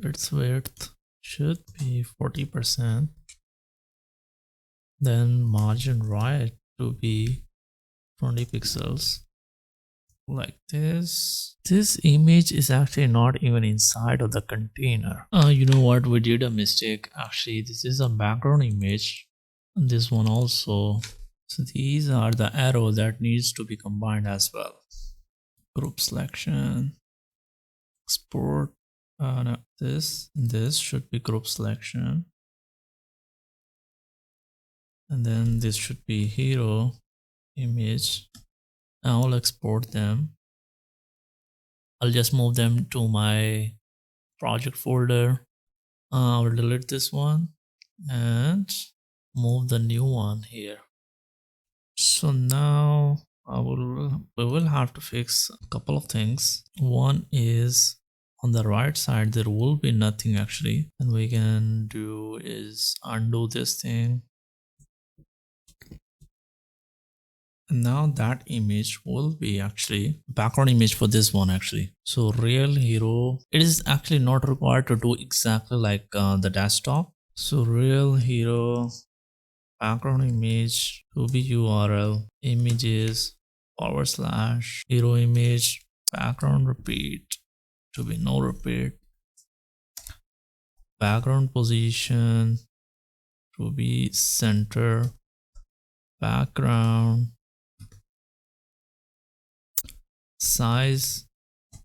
its width should be 40%. Then margin right to be 20 pixels like this. This image is actually not even inside of the container. You know what, we did a mistake. Actually, this is a background image, and this one also. So these are the arrow that needs to be combined as well. Group selection, export. No, this should be group selection, and then this should be hero image. I'll export them. I'll just move them to my project folder. I'll delete this one and move the new one here. So now we will have to fix a couple of things. One is on the right side there will be nothing actually, and we can do is undo this thing. And now that image will be actually background image for this one actually. So real hero, it is actually not required to do exactly like the desktop. So real hero background image to be URL images / hero image background repeat to be no repeat, background position to be center, background size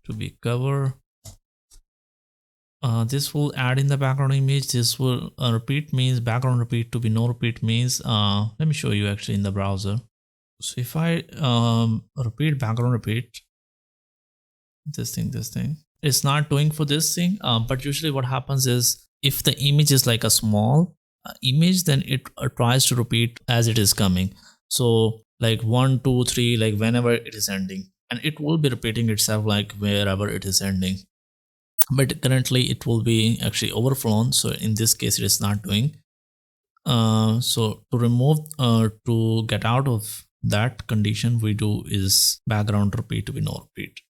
to be cover. This will add in the background image. This will repeat means background repeat to be no repeat means let me show you actually in the browser. So if I repeat background repeat, this thing it's not doing for this thing, but usually what happens is if the image is like a small image, then it tries to repeat as it is coming. So like 1 2 3, like whenever it is ending, and it will be repeating itself like wherever it is ending. But currently it will be actually overflown, so in this case it is not doing. So to remove to get out of that condition, we do is background repeat to be no repeat.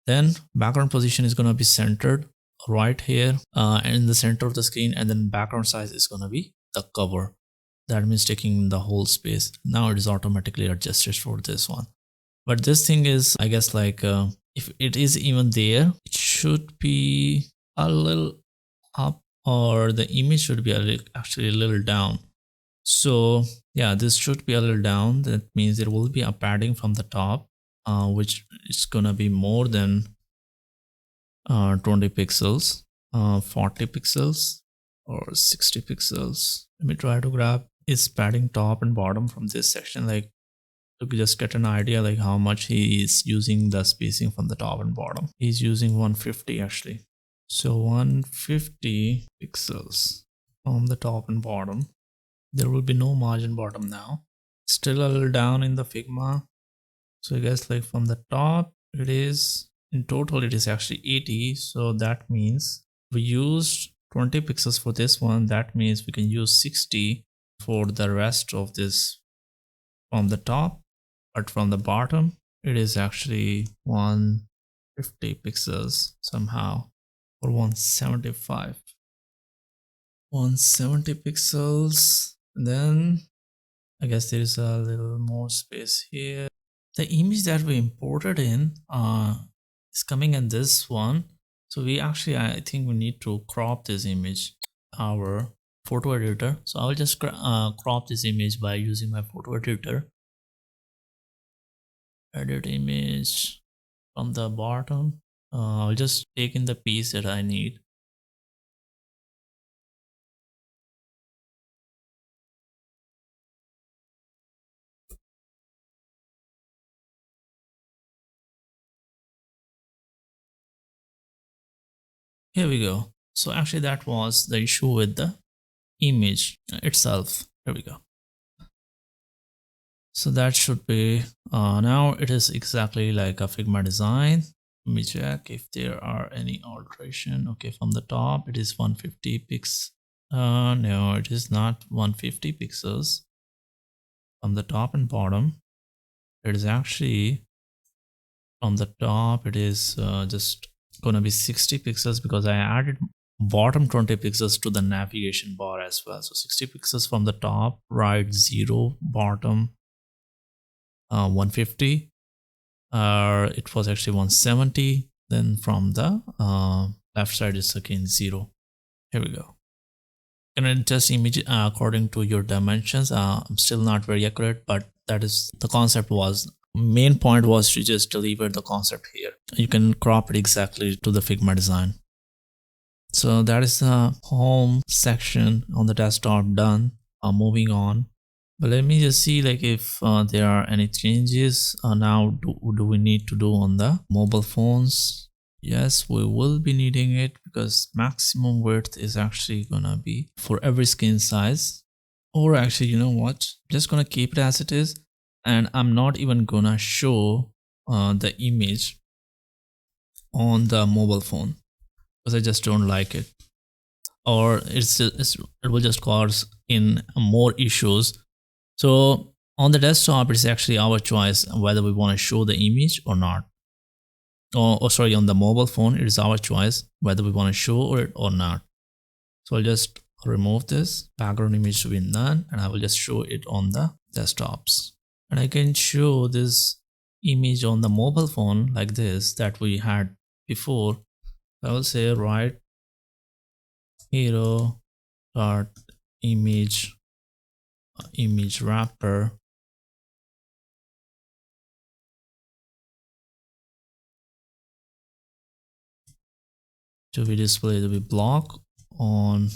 Then background position is going to be centered right here and in the center of the screen, and then background size is going to be the cover. That means taking the whole space. Now it is automatically adjusted for this one. But this thing is, I guess, like if it is even there, it should be a little up, or the image should be actually a little down. So yeah, this should be a little down. That means there will be a padding from the top, which is gonna be more than 20 pixels, 40 pixels or 60 pixels. Let me try to grab is padding top and bottom from this section, like to just get an idea like how much he is using the spacing from the top and bottom. He's using 150 actually. So 150 pixels from the top and bottom. There will be no margin bottom now. Still a little down in the Figma. So I guess like from the top it is, in total it is actually 80. So that means we used 20 pixels for this one. That means we can use 60 for the rest of this from the top. But from the bottom, it is actually 150 pixels somehow, or 175. 170 pixels. And then I guess there is a little more space here. The image that we imported in is coming in this one. So we actually, I think we need to crop this image, our photo editor. So I'll just crop this image by using my photo editor. Edit image from the bottom. I'll just take in the piece that I need. Here we go. So actually that was the issue with the image itself. Here we go. So that should be, now it is exactly like a Figma design. Let me check if there are any alteration. Okay, from the top it is 150 pixels. No, it is not 150 pixels. From the top and bottom, it is actually, from the top it is just gonna be 60 pixels because I added bottom 20 pixels to the navigation bar as well. So 60 pixels from the top, right 0, bottom 150. It was actually 170. Then from the left side is again 0. Here we go. Can adjust image according to your dimensions. I'm still not very accurate, but that is the concept. Was main point was to just deliver the concept here. You can crop it exactly to the Figma design. So that is the home section on the desktop done. Moving on, but let me just see like if there are any changes now do we need to do on the mobile phones. Yes, we will be needing it because maximum width is actually gonna be for every screen size. Or actually, you know what, I'm just gonna keep it as it is, and I'm not even gonna show the image on the mobile phone because I just don't like it, or it will just cause in more issues. So on the desktop, it's actually our choice whether we want to show the image or not. Or sorry, on the mobile phone, it is our choice whether we want to show it or not. So I'll just remove this background image to be none, and I will just show it on the desktops. And I can show this image on the mobile phone like this that we had before. I will say right hero dot image wrapper to be displayed to be block on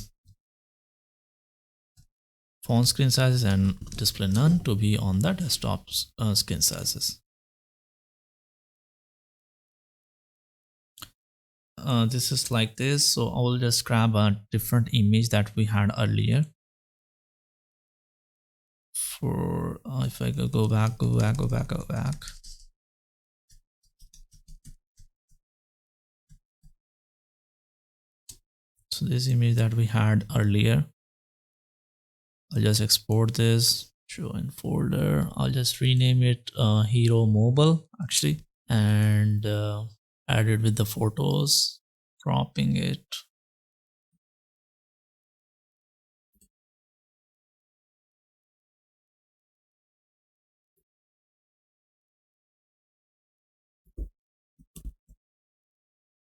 phone screen sizes and display none to be on the desktop screen sizes. This is like this, so I will just grab a different image that we had earlier. For if I go back. So this image that we had earlier, I'll just export this, show in folder. I'll just rename it Hero Mobile actually, and add it with the photos, cropping it.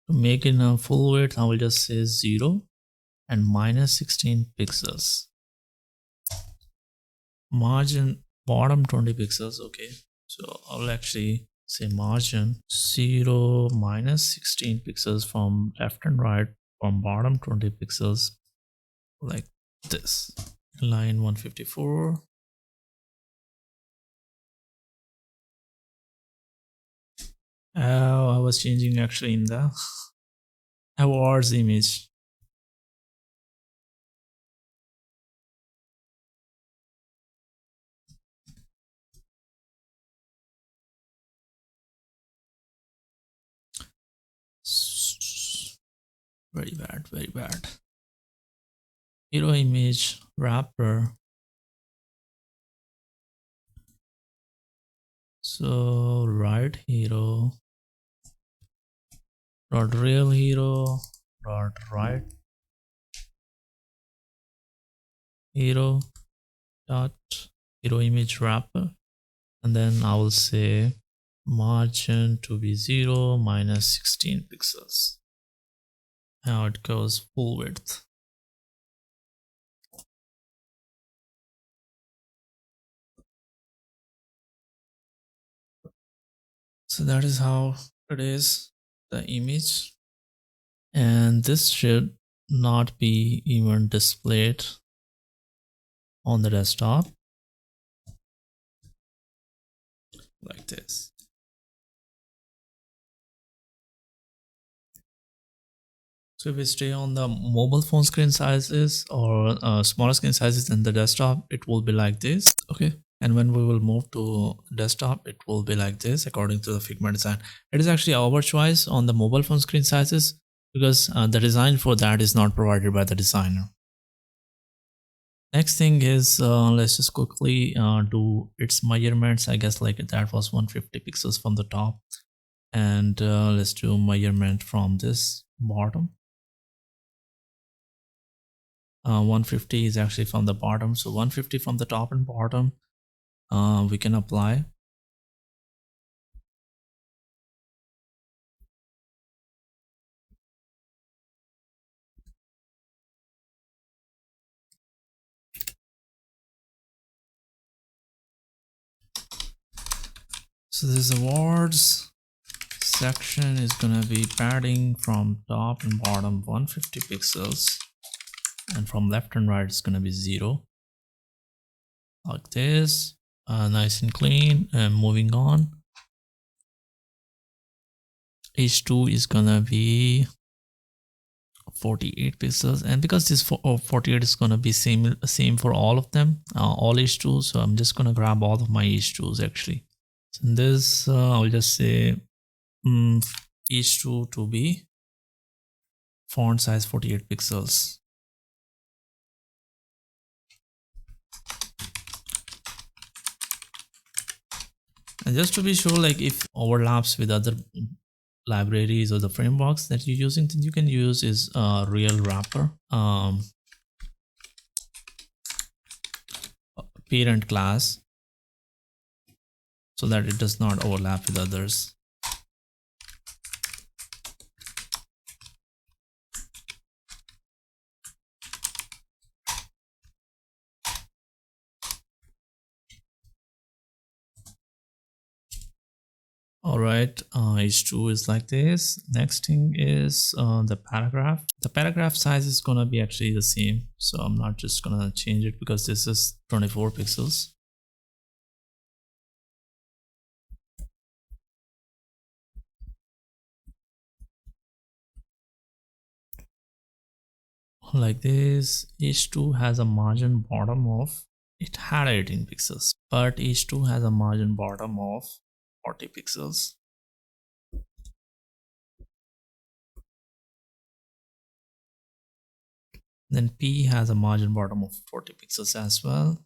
To make it a full width, I will just say 0 and minus 16 pixels. Margin bottom 20 pixels. Okay, so I'll actually say margin 0 minus 16 pixels from left and right, from bottom 20 pixels like this. Line 154. Oh, I was changing actually in the awards image. Very bad, very bad. Hero image wrapper. So right hero dot real hero dot right hero dot hero image wrapper, and then I will say margin to be 0 minus 16 pixels. Now it goes full width. So that is how it is, the image, and this should not be even displayed on the desktop like this. So if we stay on the mobile phone screen sizes or smaller screen sizes than the desktop, it will be like this. Okay, and when we will move to desktop, it will be like this according to the Figma design. It is actually our choice on the mobile phone screen sizes because the design for that is not provided by the designer. Next thing is let's just quickly do its measurements. I guess like that was 150 pixels from the top, and let's do measurement from this bottom. 150 is actually from the bottom, so 150 from the top and bottom we can apply. So this awards section is gonna be padding from top and bottom 150 pixels, and from left and right it's gonna be 0, like this. Nice and clean. And moving on, h2 is gonna be 48 pixels, and because this 48 is gonna be same for all of them, all h2s, so I'm just gonna grab all of my h2s actually. So in this I'll just say h2 to be font size 48 pixels. And just to be sure, like if overlaps with other libraries or the frameworks that you're using, then you can use is real wrapper parent class, so that it does not overlap with others. All right, h2 is like this. Next thing is the paragraph. The paragraph size is gonna be actually the same, so I'm not just gonna change it because this is 24 pixels. Like this. h2 has a margin bottom of, it had 18 pixels, but h2 has a margin bottom of 40 pixels. Then P has a margin bottom of 40 pixels as well.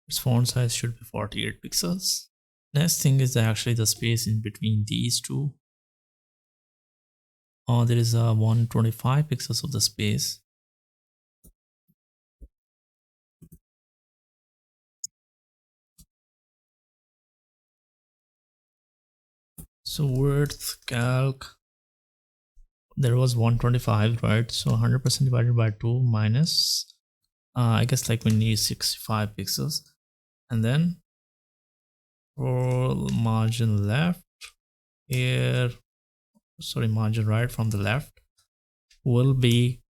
Its font size should be 48 pixels. Next thing is actually the space in between these two. There is a 125 pixels of the space. So width calc, there was 125, right? So 100% divided by 2 minus, I guess like we need 65 pixels. And then for margin left here, sorry, margin right from the left will be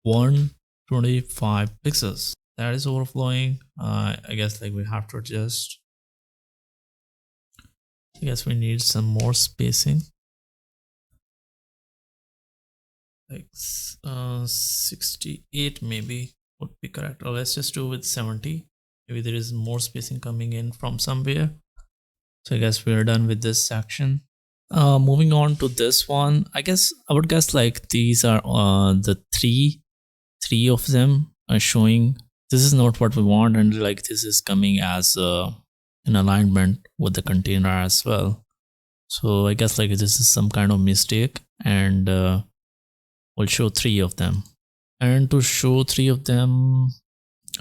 125 pixels. That is overflowing. I guess like we have to adjust. I guess we need some more spacing, like 68 maybe would be correct, or let's just do with 70. Maybe there is more spacing coming in from somewhere. So I guess we are done with this section. Moving on to this one, I would guess like these are the three of them are showing this is not what we want, and like this is coming as in alignment with the container as well. So I guess like this is some kind of mistake, and we'll show 3 of them. And to show 3 of them,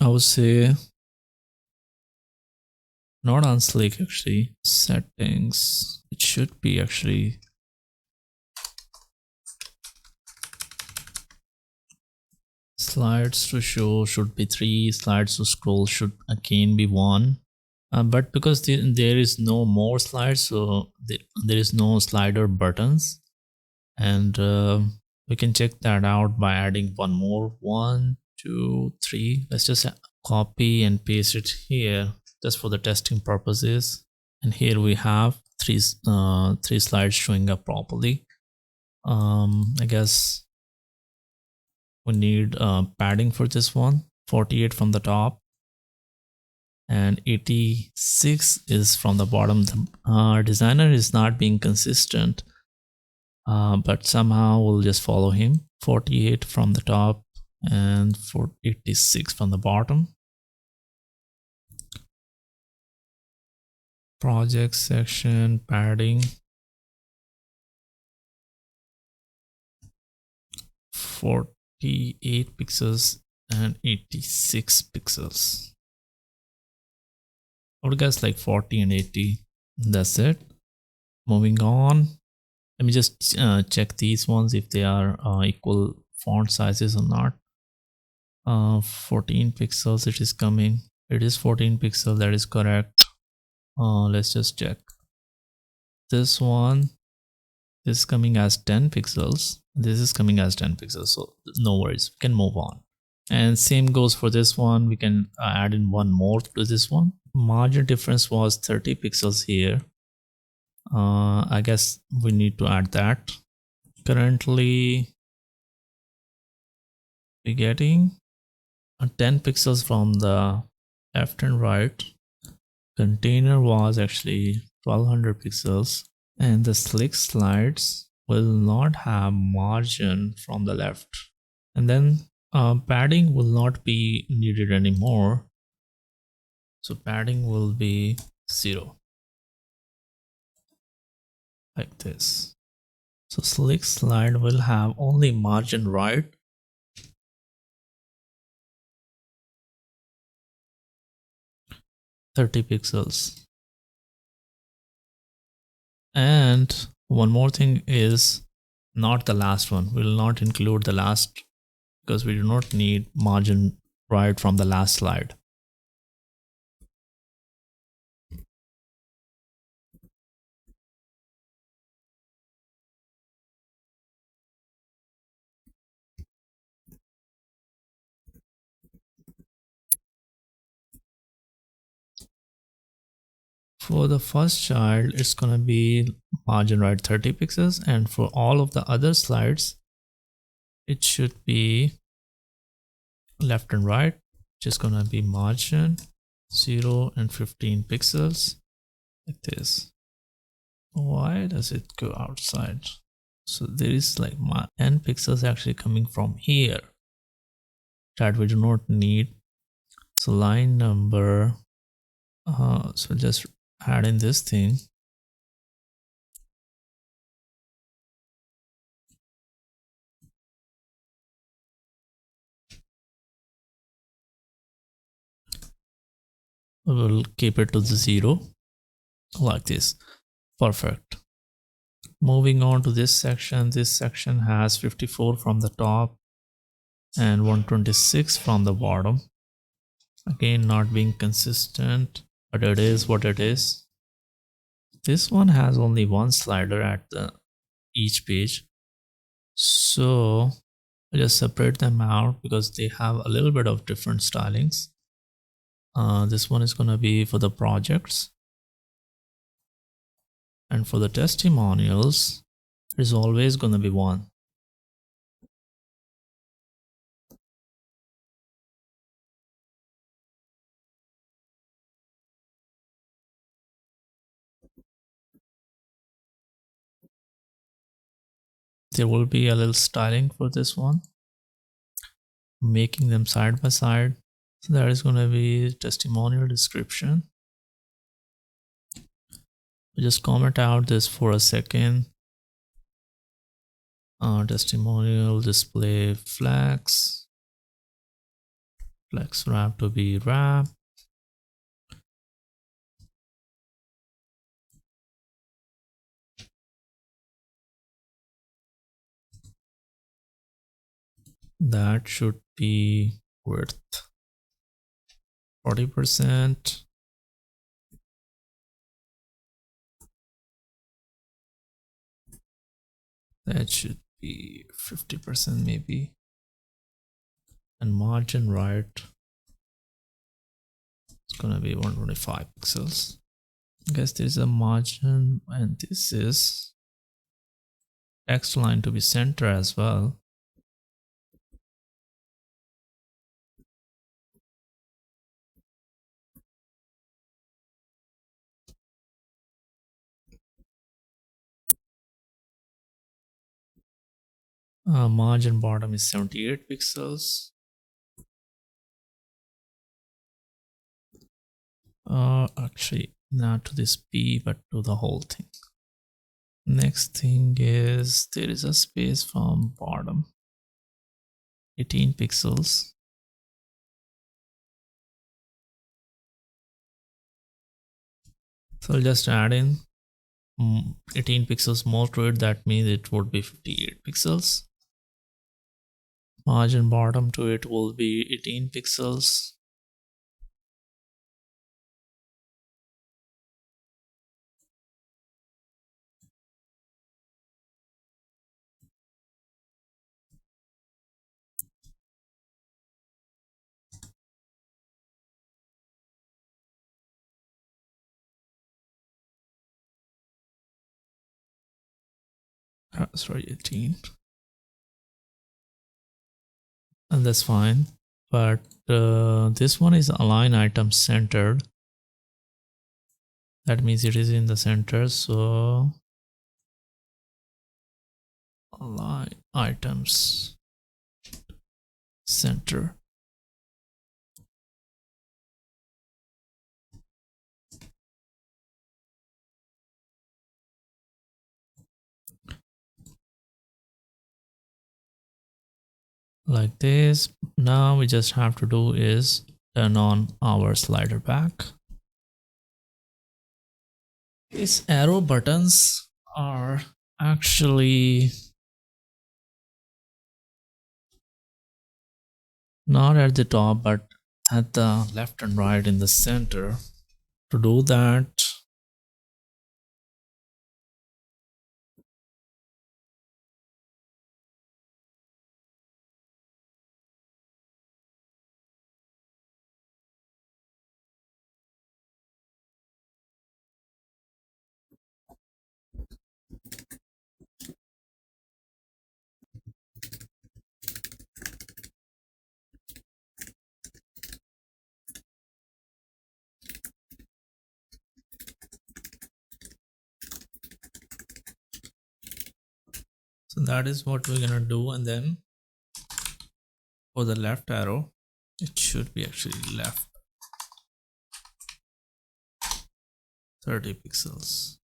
I would say not on Slick actually, settings, it should be actually slides to show should be 3, slides to scroll should again be 1. But because there is no more slides, so there is no slider buttons, and we can check that out by adding one more. 1, 2, 3. Let's just copy and paste it here just for the testing purposes. And here we have three slides showing up properly. I guess we need padding for this one, 48 from the top. and 86 is from the bottom. The designer is not being consistent, but somehow we'll just follow him. 48 from the top and 86 from the bottom. Project section padding 48 pixels and 86 pixels. I would guess like 40 and 80. That's it. Moving on. Let me just check these ones if they are equal font sizes or not. 14 pixels it is coming. It is 14 pixels, that is correct. Let's just check. This one is coming as 10 pixels. This is coming as 10 pixels, so no worries, we can move on. And same goes for this one. We can add in one more to this one. Margin difference was 30 pixels here. I guess we need to add that. Currently we're getting 10 pixels from the left and right. Container was actually 1200 pixels, and the slick slides will not have margin from the left. And then padding will not be needed anymore, so padding will be 0, like this. So slick slide will have only margin right, .30 pixels. And one more thing is not the last one. We will not include the last because we do not need margin right from the last slide. For the first child, it's going to be margin right 30 pixels, and for all of the other slides, it should be left and right, which is going to be margin 0 and 15 pixels, like this. Why does it go outside? So there is like 10 pixels actually coming from here that we do not need. So line number, so just add in this thing. We will keep it to the 0 like this. Perfect. Moving on to this section has 54 from the top and 126 from the bottom. Again, not being consistent, but it is what it is. This one has only one slider at each page, so I just separate them out because they have a little bit of different stylings. This one is going to be for the projects, and for the testimonials there's always going to be one. There will be a little styling for this one, making them side by side. So there is going to be testimonial description. Just comment out this for a second. Testimonial display flex wrap to be wrap. That should be width 40%. That should be 50% maybe. And margin right, it's gonna be 125 pixels. I guess there's a margin, and this is text line to be center as well. Margin bottom is 78 pixels. Actually, not to this P, but to the whole thing. Next thing is there is a space from bottom, 18 pixels. So I'll just add in 18 pixels more to it. That means it would be 58 pixels. Margin bottom to it will be 18 pixels. Sorry, 18. And that's fine. But this one is align item centered. That means it is in the center. So align items center. Like this. Now we just have to do is turn on our slider back. These arrow buttons are actually not at the top, but at the left and right in the center. To do that, so that is what we're gonna do. And then for the left arrow, it should be actually left 30 pixels.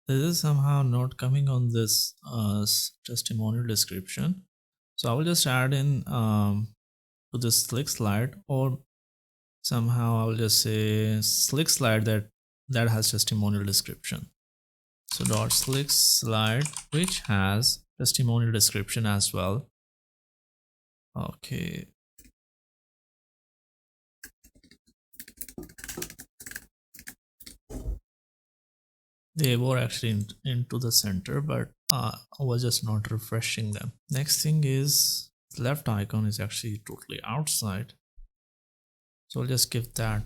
This is somehow not coming on this testimonial description. So I will just add in to this slick slide, or somehow I'll just say slick slide that has testimonial description. So dot slick slide, which has testimonial description as well. Okay. They were actually into the center, but I was just not refreshing them. Next thing is left icon is actually totally outside. So I'll just give that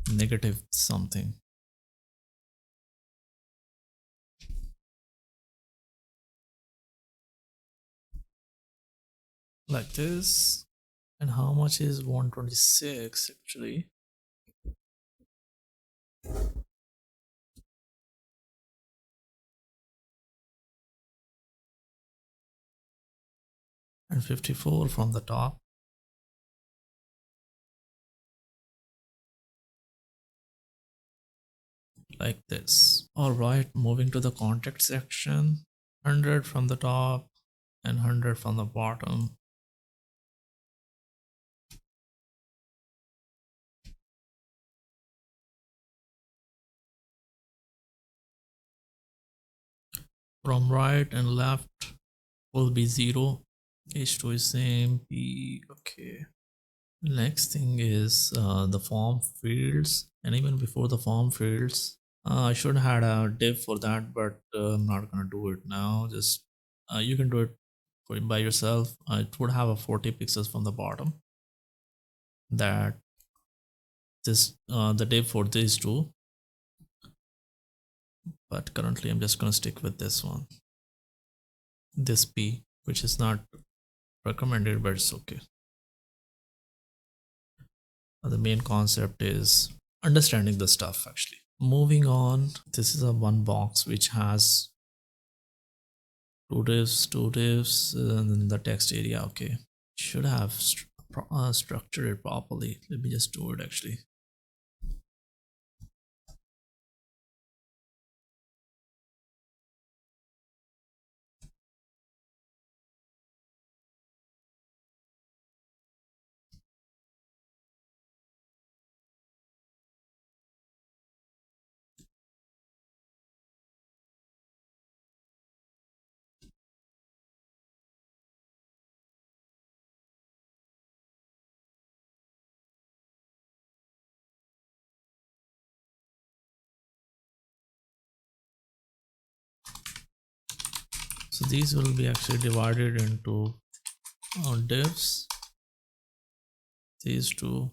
negative something. Like this. And how much is 126 actually? And 54 from the top. Like this. All right, moving to the contact section. 100 from the top and 100 from the bottom. From right and left will be 0. H2 is same. P. Okay. Next thing is the form fields, and even before the form fields, I should have had a div for that, but I'm not gonna do it now. Just you can do it by yourself. It would have a 40 pixels from the bottom. That this the div for these two, but currently I'm just gonna stick with this one. This P, which is not recommended, but it's okay. The main concept is understanding the stuff actually. Moving on, this is a one box which has two divs, and then the text area. Okay, should have structured it properly. Let me just do it actually. So these will be actually divided into divs. These two.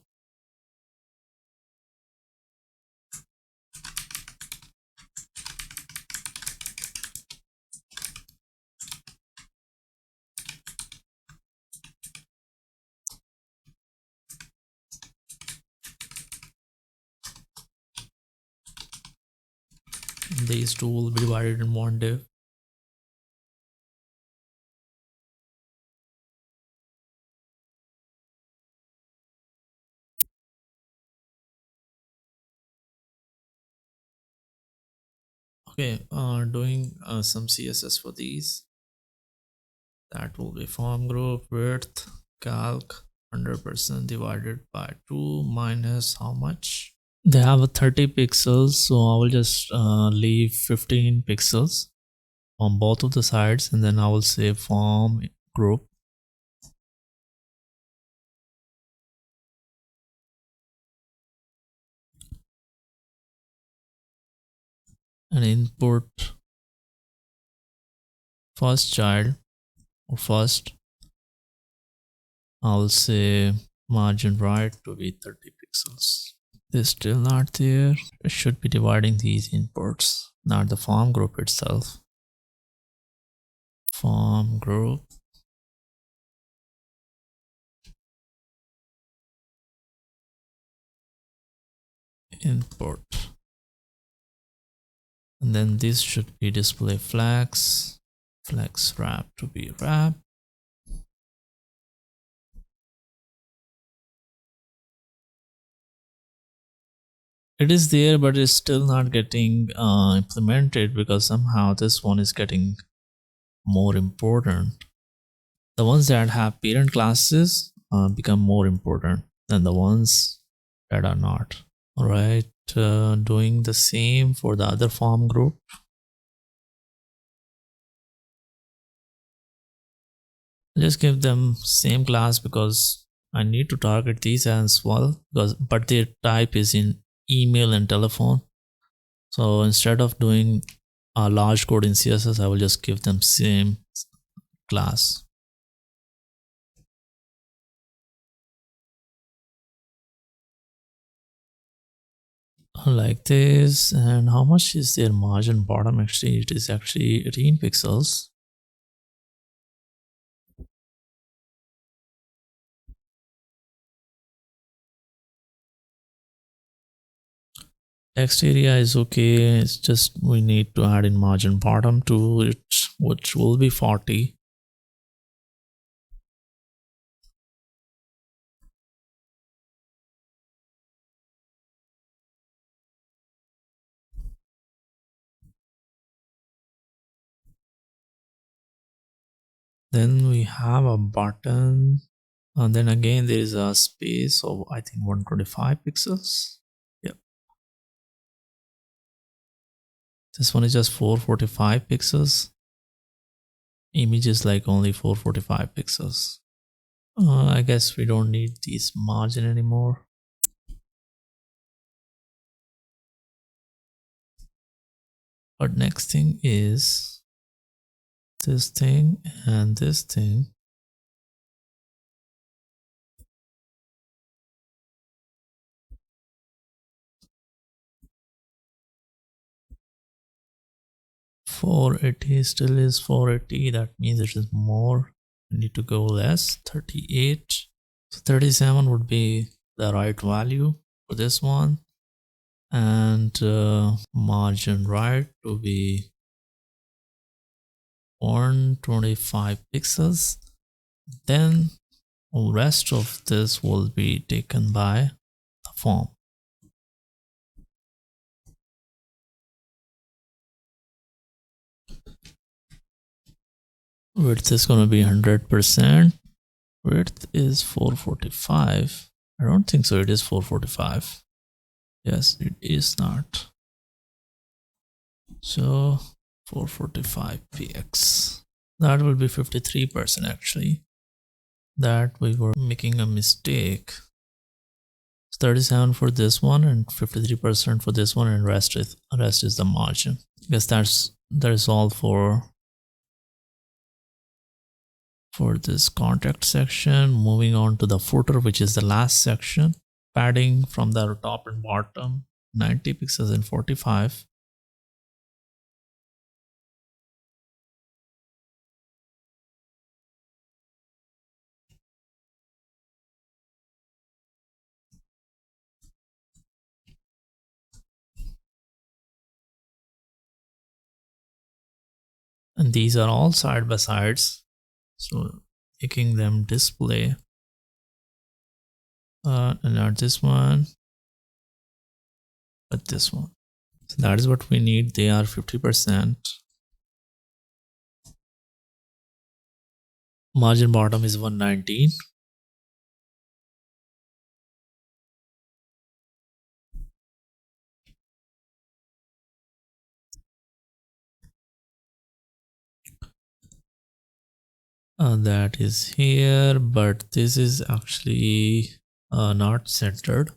These two will be divided in one div. Okay, doing some CSS for these. That will be form group width calc 100% divided by 2 minus how much? They have a 30 pixels, so I will just leave 15 pixels on both of the sides, and then I will say form group. And input first child or first, I'll say margin right to be 30 pixels. This still not there. It should be dividing these inputs, not the form group itself. Form group. Input. And then this should be display flags. Flex wrap to be wrap. It is there, but it's still not getting implemented because somehow this one is getting more important. The ones that have parent classes become more important than the ones that are not. All right, doing the same for the other form group. Just give them same class because I need to target these as well, but their type is in email and telephone. So instead of doing a large code in CSS, I will just give them same class. Like this. And how much is their margin bottom? Actually, it is actually 18 pixels. Text area is okay. It's just we need to add in margin bottom to it, which will be 40. Then we have a button, and then again there is a space of I think 125 pixels. Yep. This one is just 445 pixels. Image is like only 445 pixels. I guess we don't need this margin anymore. But next thing is this thing and this thing. $480 still is $480. That means it is more. We need to go less. 38. So 37 would be the right value for this one, and margin right to be 125 pixels. Then the rest of this will be taken by the form. Width is going to be 100%. Width is 445. I don't think so. It is 445. Yes, it is not. So 445 px. That will be 53% actually. That we were making a mistake. 37 for this one and 53% for this one, and rest is the margin. I guess that is all for this contact section. Moving on to the footer, which is the last section. Padding from the top and bottom, 90 pixels and 45. And these are all side by sides, so making them display. And not this one, but this one. So that is what we need. They are 50%. Margin bottom is 119. That is here, but this is actually not centered.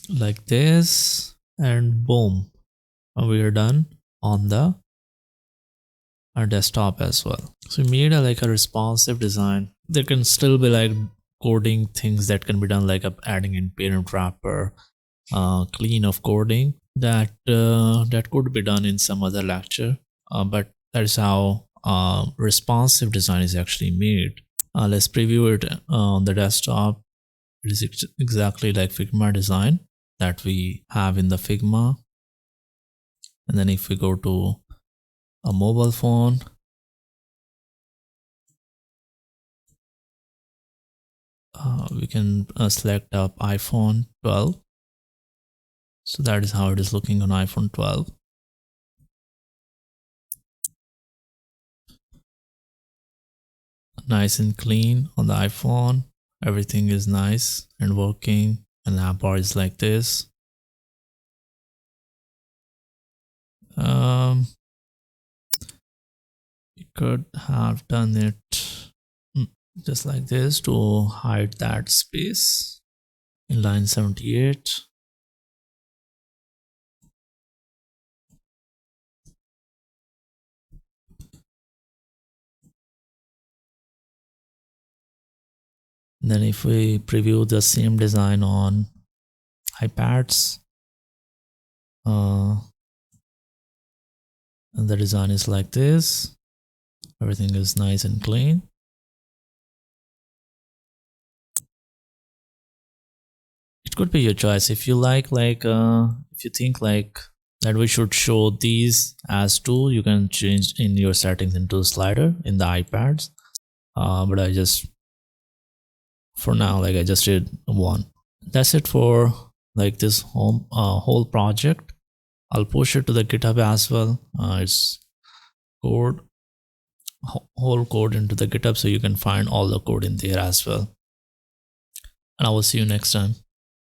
Like this, and boom, we are done on our desktop as well. So we made like a responsive design. There can still be like coding things that can be done, like adding in parent wrapper, clean of coding that could be done in some other lecture, but that is how responsive design is actually made. Let's preview it on the desktop. It is exactly like Figma design that we have in the Figma. And then if we go to a mobile phone, we can select up iPhone 12. So that is how it is looking on iPhone 12. Nice and clean on the iPhone. Everything is nice and working, and the app bar is like this. You could have done it just like this to hide that space in line 78. Then if we preview the same design on iPads, and the design is like this. Everything is nice and clean. It could be your choice. If you like if you think like that we should show these as two, you can change in your settings into slider in the iPads. But I just, for now, like I just did one. That's it for like this whole project. I'll push it to the GitHub as well. It's code, whole code into the GitHub, so you can find all the code in there as well. And I will see you next time.